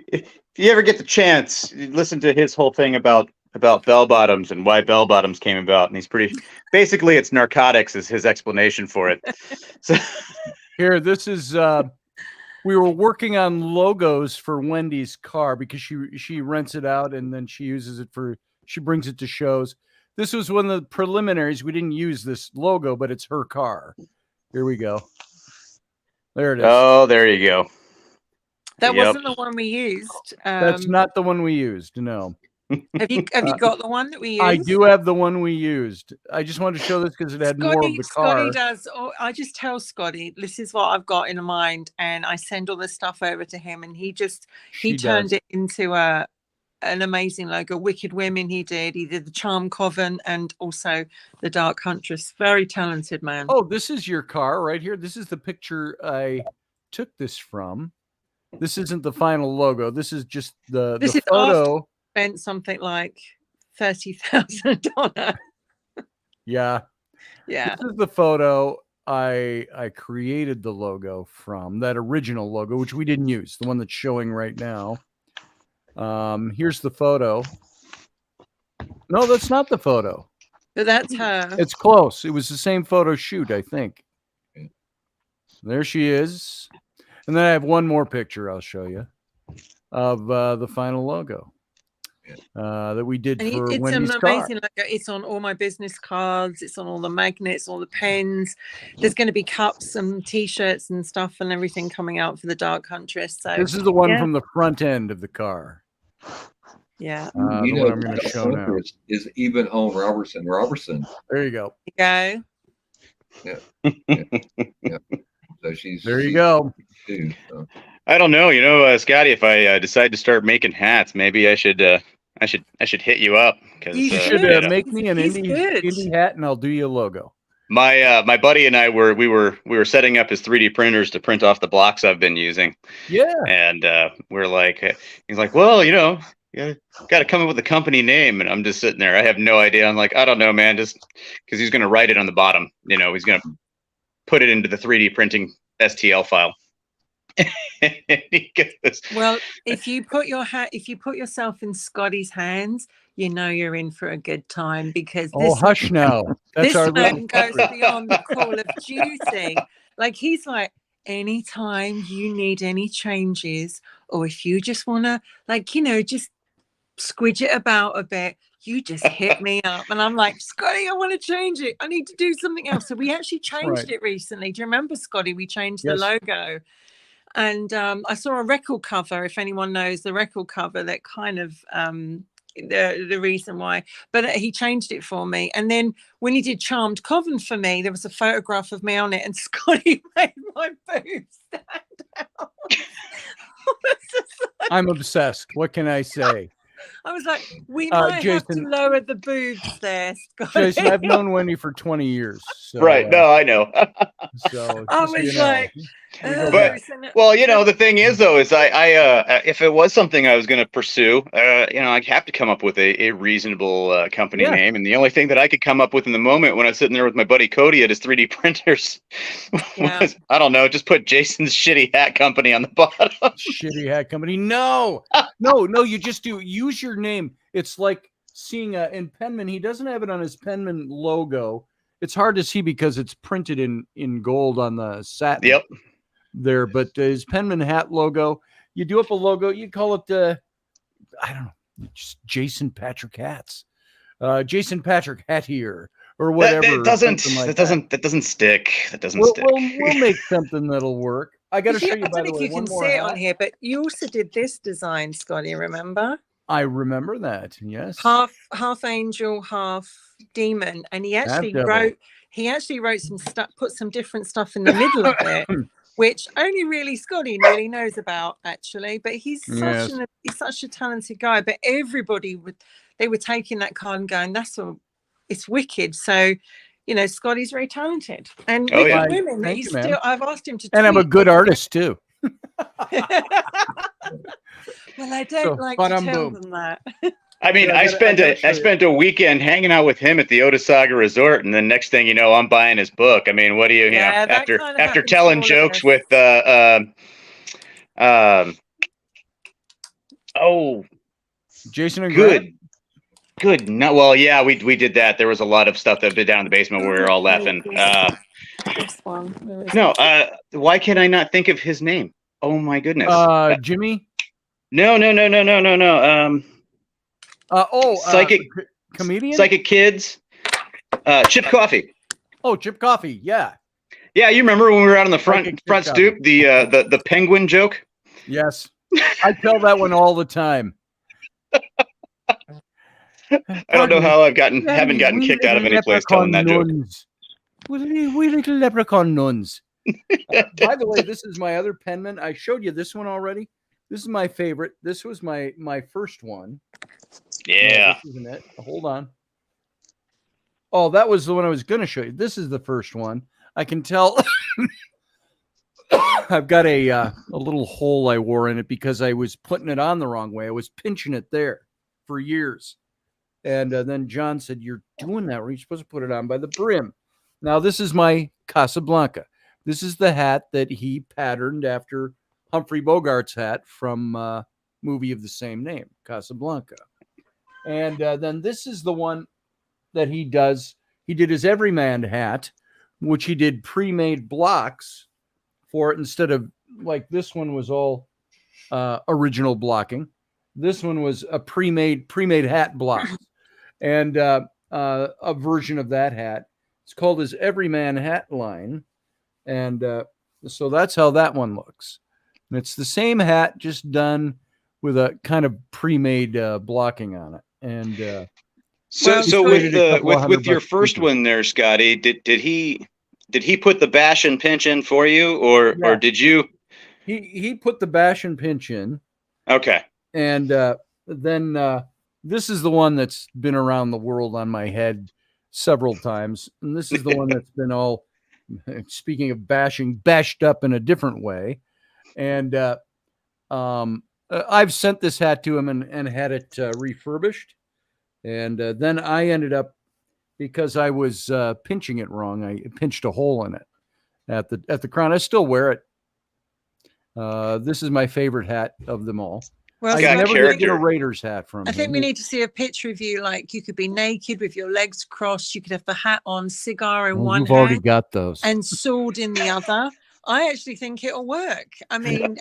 you ever get the chance, listen to his whole thing about bell bottoms and why bell bottoms came about, and he's basically it's narcotics is his explanation for it. So here, this is we were working on logos for Wendy's car because she rents it out and then she uses it she brings it to shows. This was one of the preliminaries. We didn't use this logo, but it's her car. Here we go. There it is. Oh, there you go. That wasn't the one we used. That's not the one we used. No. Have you got the one that we used? I do have the one we used. I just wanted to show this because it had more of the car. Scotty does. I just tell Scotty, this is what I've got in mind, and I send all this stuff over to him, and he turned it into an amazing logo. Wicked Women. He did the Charm Coven and also the Dark Huntress. Very talented man. Oh, this is your car right here. This is the picture I took this from. This isn't the final logo. This is just the photo. Spent something like $30,000. Yeah. This is the photo I created the logo from, that original logo, which we didn't use, the one that's showing right now. Here's the photo. No, that's not the photo. But that's her. It's close. It was the same photo shoot, I think. There she is. And then I have one more picture I'll show you of the final logo that we did for Wendy's car. Amazing logo. It's on all my business cards. It's on all the magnets, all the pens. There's going to be cups and T-shirts and stuff and everything coming out for the Dark Huntress. So this is the one from the front end of the car. Yeah. The one I'm going to show now is even on Robertson. There you go. Yeah. So there you go. Too, so. I don't know, Scotty, if I decide to start making hats, maybe I should I should hit you up because You You should make me an He's indie hat, and I'll do you a logo. my buddy and I we were setting up his 3D printers to print off the blocks I've been using. Yeah. And we're like, he's like, well, you know, you got to come up with a company name. And I'm just sitting there. I have no idea. I'm like, I don't know, man. Just because he's going to write it on the bottom. You know, he's going to put it into the 3D printing STL file. And he goes, well, if you put yourself in Scotty's hands, you know you're in for a good time, because Oh, hush now. That's this our man little goes beyond the Call of Duty. Like, he's like, anytime you need any changes, or if you just want to, like, you know, just squidge it about a bit, you just hit me up. And I'm like, Scotty, I want to change it. I need to do something else. So we actually changed it recently. Do you remember, Scotty? We changed the logo. And I saw a record cover, if anyone knows the record cover, that kind of the reason why. But he changed it for me. And then when he did Charmed Coven for me, there was a photograph of me on it, and Scotty made my boobs stand out. I'm obsessed. What can I say? I was like, we might have to lower the boobs there, Scotty. Jason, I've known Wendy for 20 years. So, right. No, I know. So I was like, but, well, you know, the thing is, though, is I if it was something I was going to pursue, you know, I'd have to come up with a reasonable company name. And the only thing that I could come up with in the moment when I was sitting there with my buddy Cody at his 3D printers was, I don't know, just put Jason's Shitty Hat Company on the bottom. Shitty Hat Company. No, you just use your name. It's like seeing in Penman. He doesn't have it on his Penman logo. It's hard to see because it's printed in gold on the satin. Yep. There, but his Penman hat logo, you do up a logo, you call it I don't know, just Jason Patrick Hats, Jason Patrick Hat here, or whatever. That doesn't stick. That doesn't stick. We'll make something that'll work. I got to show you. I don't know if you can see it on here, but you also did this design, Scotty. Remember? I remember that. Yes. Half angel, half demon, and he actually wrote some stuff, put some different stuff in the middle of it. Which only really Scotty really knows about, actually. But he's such a talented guy. But everybody they were taking that card and going, it's wicked. So, you know, Scotty's very talented. And women, I've asked him to. And I'm a good artist too. Well, I don't like to tell them that. I mean, I spent a weekend hanging out with him at the Otasaga Resort, and then next thing you know, I'm buying his book. I mean, what do you, after telling jokes with Jason and good. No, well, yeah, we did that. There was a lot of stuff that did down in the basement where we were all laughing. This one. No, why can I not think of his name? Oh my goodness. Jimmy? No. Psychic comedian, Psychic Kids, Chip Coffee. Oh, Chip Coffee, yeah. Yeah, you remember when we were out on the front stoop, the penguin joke? Yes, I tell that one all the time. I don't know how haven't gotten kicked out of any place telling that joke. We little leprechaun nuns. By the way, this is my other Penman. I showed you this one already. This is my favorite. This was my first one. Yeah. No, this isn't it. Hold on. Oh, that was the one I was going to show you. This is the first one. I can tell. I've got a little hole I wore in it because I was putting it on the wrong way. I was pinching it there for years. And then John said, "You're doing that. You're supposed to put it on by the brim." Now, this is my Casablanca. This is the hat that he patterned after Humphrey Bogart's hat from a movie of the same name, Casablanca. And then this is the one that he does. He did his everyman hat, which he did pre-made blocks for it instead of, like, this one was all original blocking. This one was a pre-made hat block. And a version of that hat. It's called his everyman hat line. And so that's how that one looks. And it's the same hat, just done with a kind of pre-made blocking on it. And so with your first one there, Scotty, did he put the bash and pinch in for you, or did you? He put the bash and pinch in. Okay. And then this is the one that's been around the world on my head several times. And this is the one that's been all, speaking of bashing, bashed up in a different way. And I've sent this hat to him and had it refurbished. And then I ended up, because I was pinching it wrong, I pinched a hole in it at the crown. I still wear it. This is my favorite hat of them all. Well, I got never character. get a Raiders hat from I think him. we need to see a picture of you. Like you could be naked with your legs crossed. You could have the hat on, cigar in Well, one you've already hand, got those. and sword in the other. I actually think it'll work. I mean,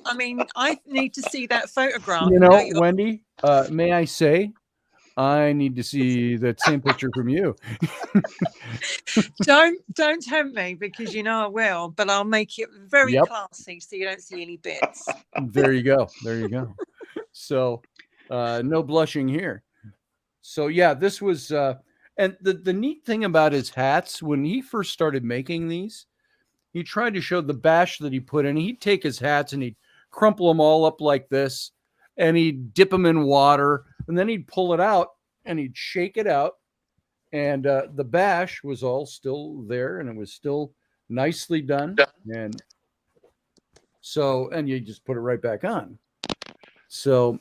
I need to see that photograph. You know, you're- Wendy, may I say, I need to see that same picture from you. don't tempt me, because you know I will, but I'll make it very Yep. classy so you don't see any bits. There you go. There you go. So no blushing here. So yeah, this was and the neat thing about his hats, when he first started making these, he tried to show the bash that he put in. He'd take his hats and he'd crumple them all up like this, and he'd dip them in water, and then he'd pull it out and he'd shake it out, and the bash was all still there, and it was still nicely done. And so, and you just put it right back on. So,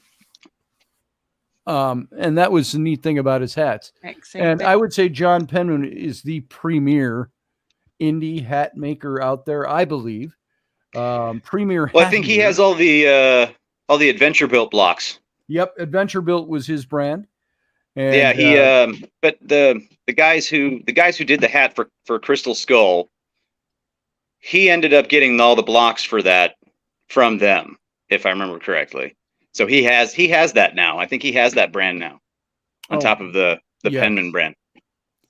and that was the neat thing about his hats. Excellent. And I would say John Penman is the premier indie hat maker out there, I believe. Premier. Well, I hat think he maker. has all the Adventure Built blocks. Yep, Adventure Built was his brand. And, Yeah, he. But the guys who did the hat for Crystal Skull, he ended up getting all the blocks for that from them, if I remember correctly. So he has that now. I think he has that brand now, on top of the yeah. Penman brand,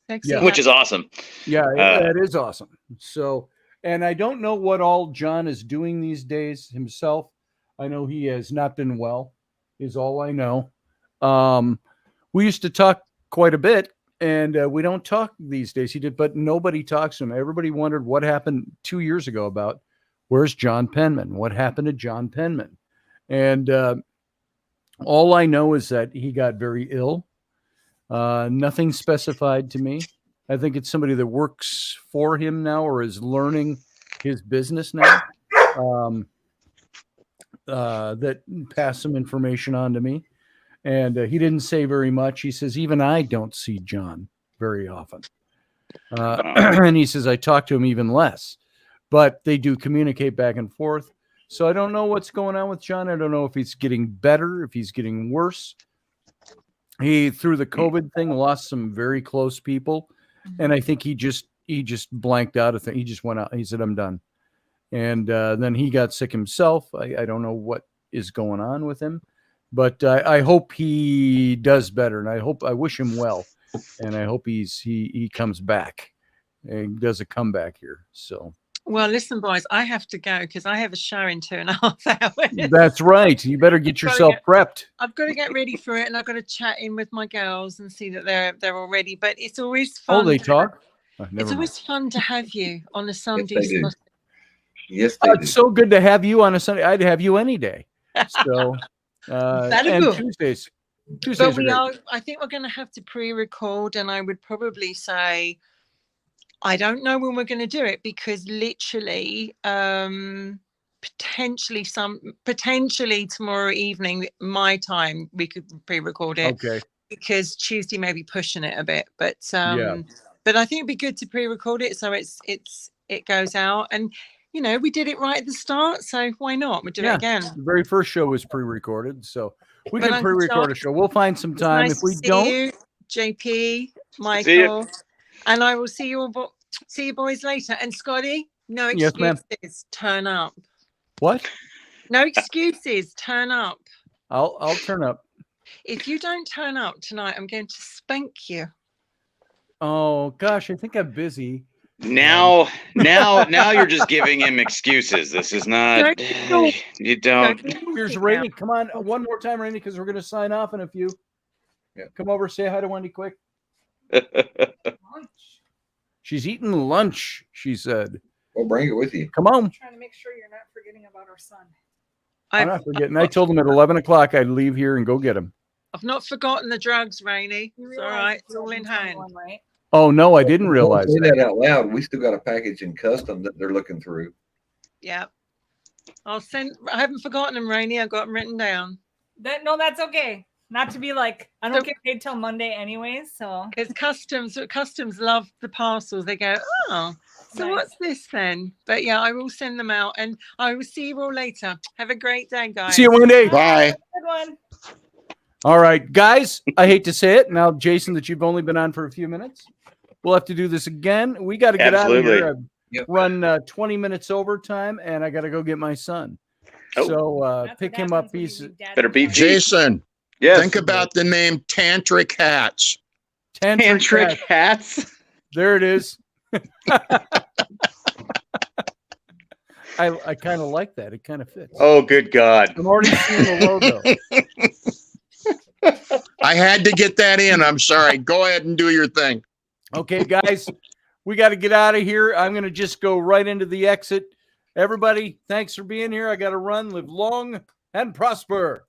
Excellent. which is awesome. Yeah, it is awesome. So, and I don't know what all John is doing these days himself. I know he has not been well, is all I know. We used to talk quite a bit, and we don't talk these days. He did, but nobody talks to him. Everybody wondered what happened 2 years ago about where's John Penman? What happened to John Penman? And all I know is that he got very ill. Nothing specified to me. I think it's somebody that works for him now or is learning his business now. That passed some information on to me. And he didn't say very much. He says, even I don't see John very often. And he says, I talk to him even less. But they do communicate back and forth. So I don't know what's going on with John. I don't know if he's getting better, if he's getting worse. He, through the COVID thing, lost some very close people. And I think he just blanked out of things. He just went out. He said, I'm done. And then he got sick himself. I don't know what is going on with him. But I hope he does better, and I wish him well, and I hope he comes back and does a comeback here. So, well, listen, boys, I have to go because I have a show in 2.5 hours. That's right. You better get yourself prepped. I've got to get ready for it, and I've got to chat in with my girls and see that they're all ready. But it's always fun. Oh, they talk. It's always fun to have you on a Sunday. Yes, they do. Yes, they do. It's so good to have you on a Sunday. I'd have you any day. So. And good. Tuesdays But I think we're going to have to pre-record, and I would probably say, I don't know when we're going to do it, because literally, potentially tomorrow evening, my time, we could pre-record it. Okay. Because Tuesday may be pushing it a bit, but Yeah. but I think it'd be good to pre-record it so it goes out. And you know, we did it right at the start, so why not? We'll do it again. The very first show was pre-recorded, so we Well, can pre-record a show. We'll find some time. Nice If we to see don't, you, JP, Michael, and I will see you boys later. And Scotty, no Yes, excuses. ma'am. Turn up. What? No excuses. Turn up. I'll turn up. If you don't turn up tonight, I'm going to spank you. Oh gosh, I think I'm busy. Now you're just giving him excuses. This is not. You don't. Here's Raini. Come on, one more time, Raini, because we're going to sign off in a few. Yeah. Come over, say hi to Wendy quick. She's eating lunch, she said. Well, bring it with you. Come on. I'm trying to make sure you're not forgetting about our son. I'm not forgetting. I told him at 11 o'clock I'd leave here and go get him. I've not forgotten the drugs, Rainey. You It's all realize right. It's all in hand. 11/21, right? Oh no, I didn't realize Don't say that. that out loud. We still got a package in custom that they're looking through. Yeah. I'll send. I haven't forgotten them, Rainey. I've got them written down. That's okay. Not to be like, I don't get paid till Monday anyways, so. Because customs love the parcels. They go, oh, so Nice. what's this then? But yeah, I will send them out, and I will see you all later. Have a great day, guys. See you Monday. Bye. Good one. All right, guys. I hate to say it. Now, Jason, that you've only been on for a few minutes. We'll have to do this again. We got to get out of Absolutely. here. I've Yep. run 20 minutes overtime, and I got to go get my son. Oh. So That's pick what him up. happens when you He's leave Dad Better in be charge. Jason, Yes. think about the name Tantric Hats. tantric. Tantric hats. There it is. I kind of like that. It kind of fits. Oh, good God. I'm already seeing the logo. I had to get that in. I'm sorry. Go ahead and do your thing. Okay, guys, we got to get out of here. I'm going to just go right into the exit. Everybody, thanks for being here. I got to run. Live long and prosper.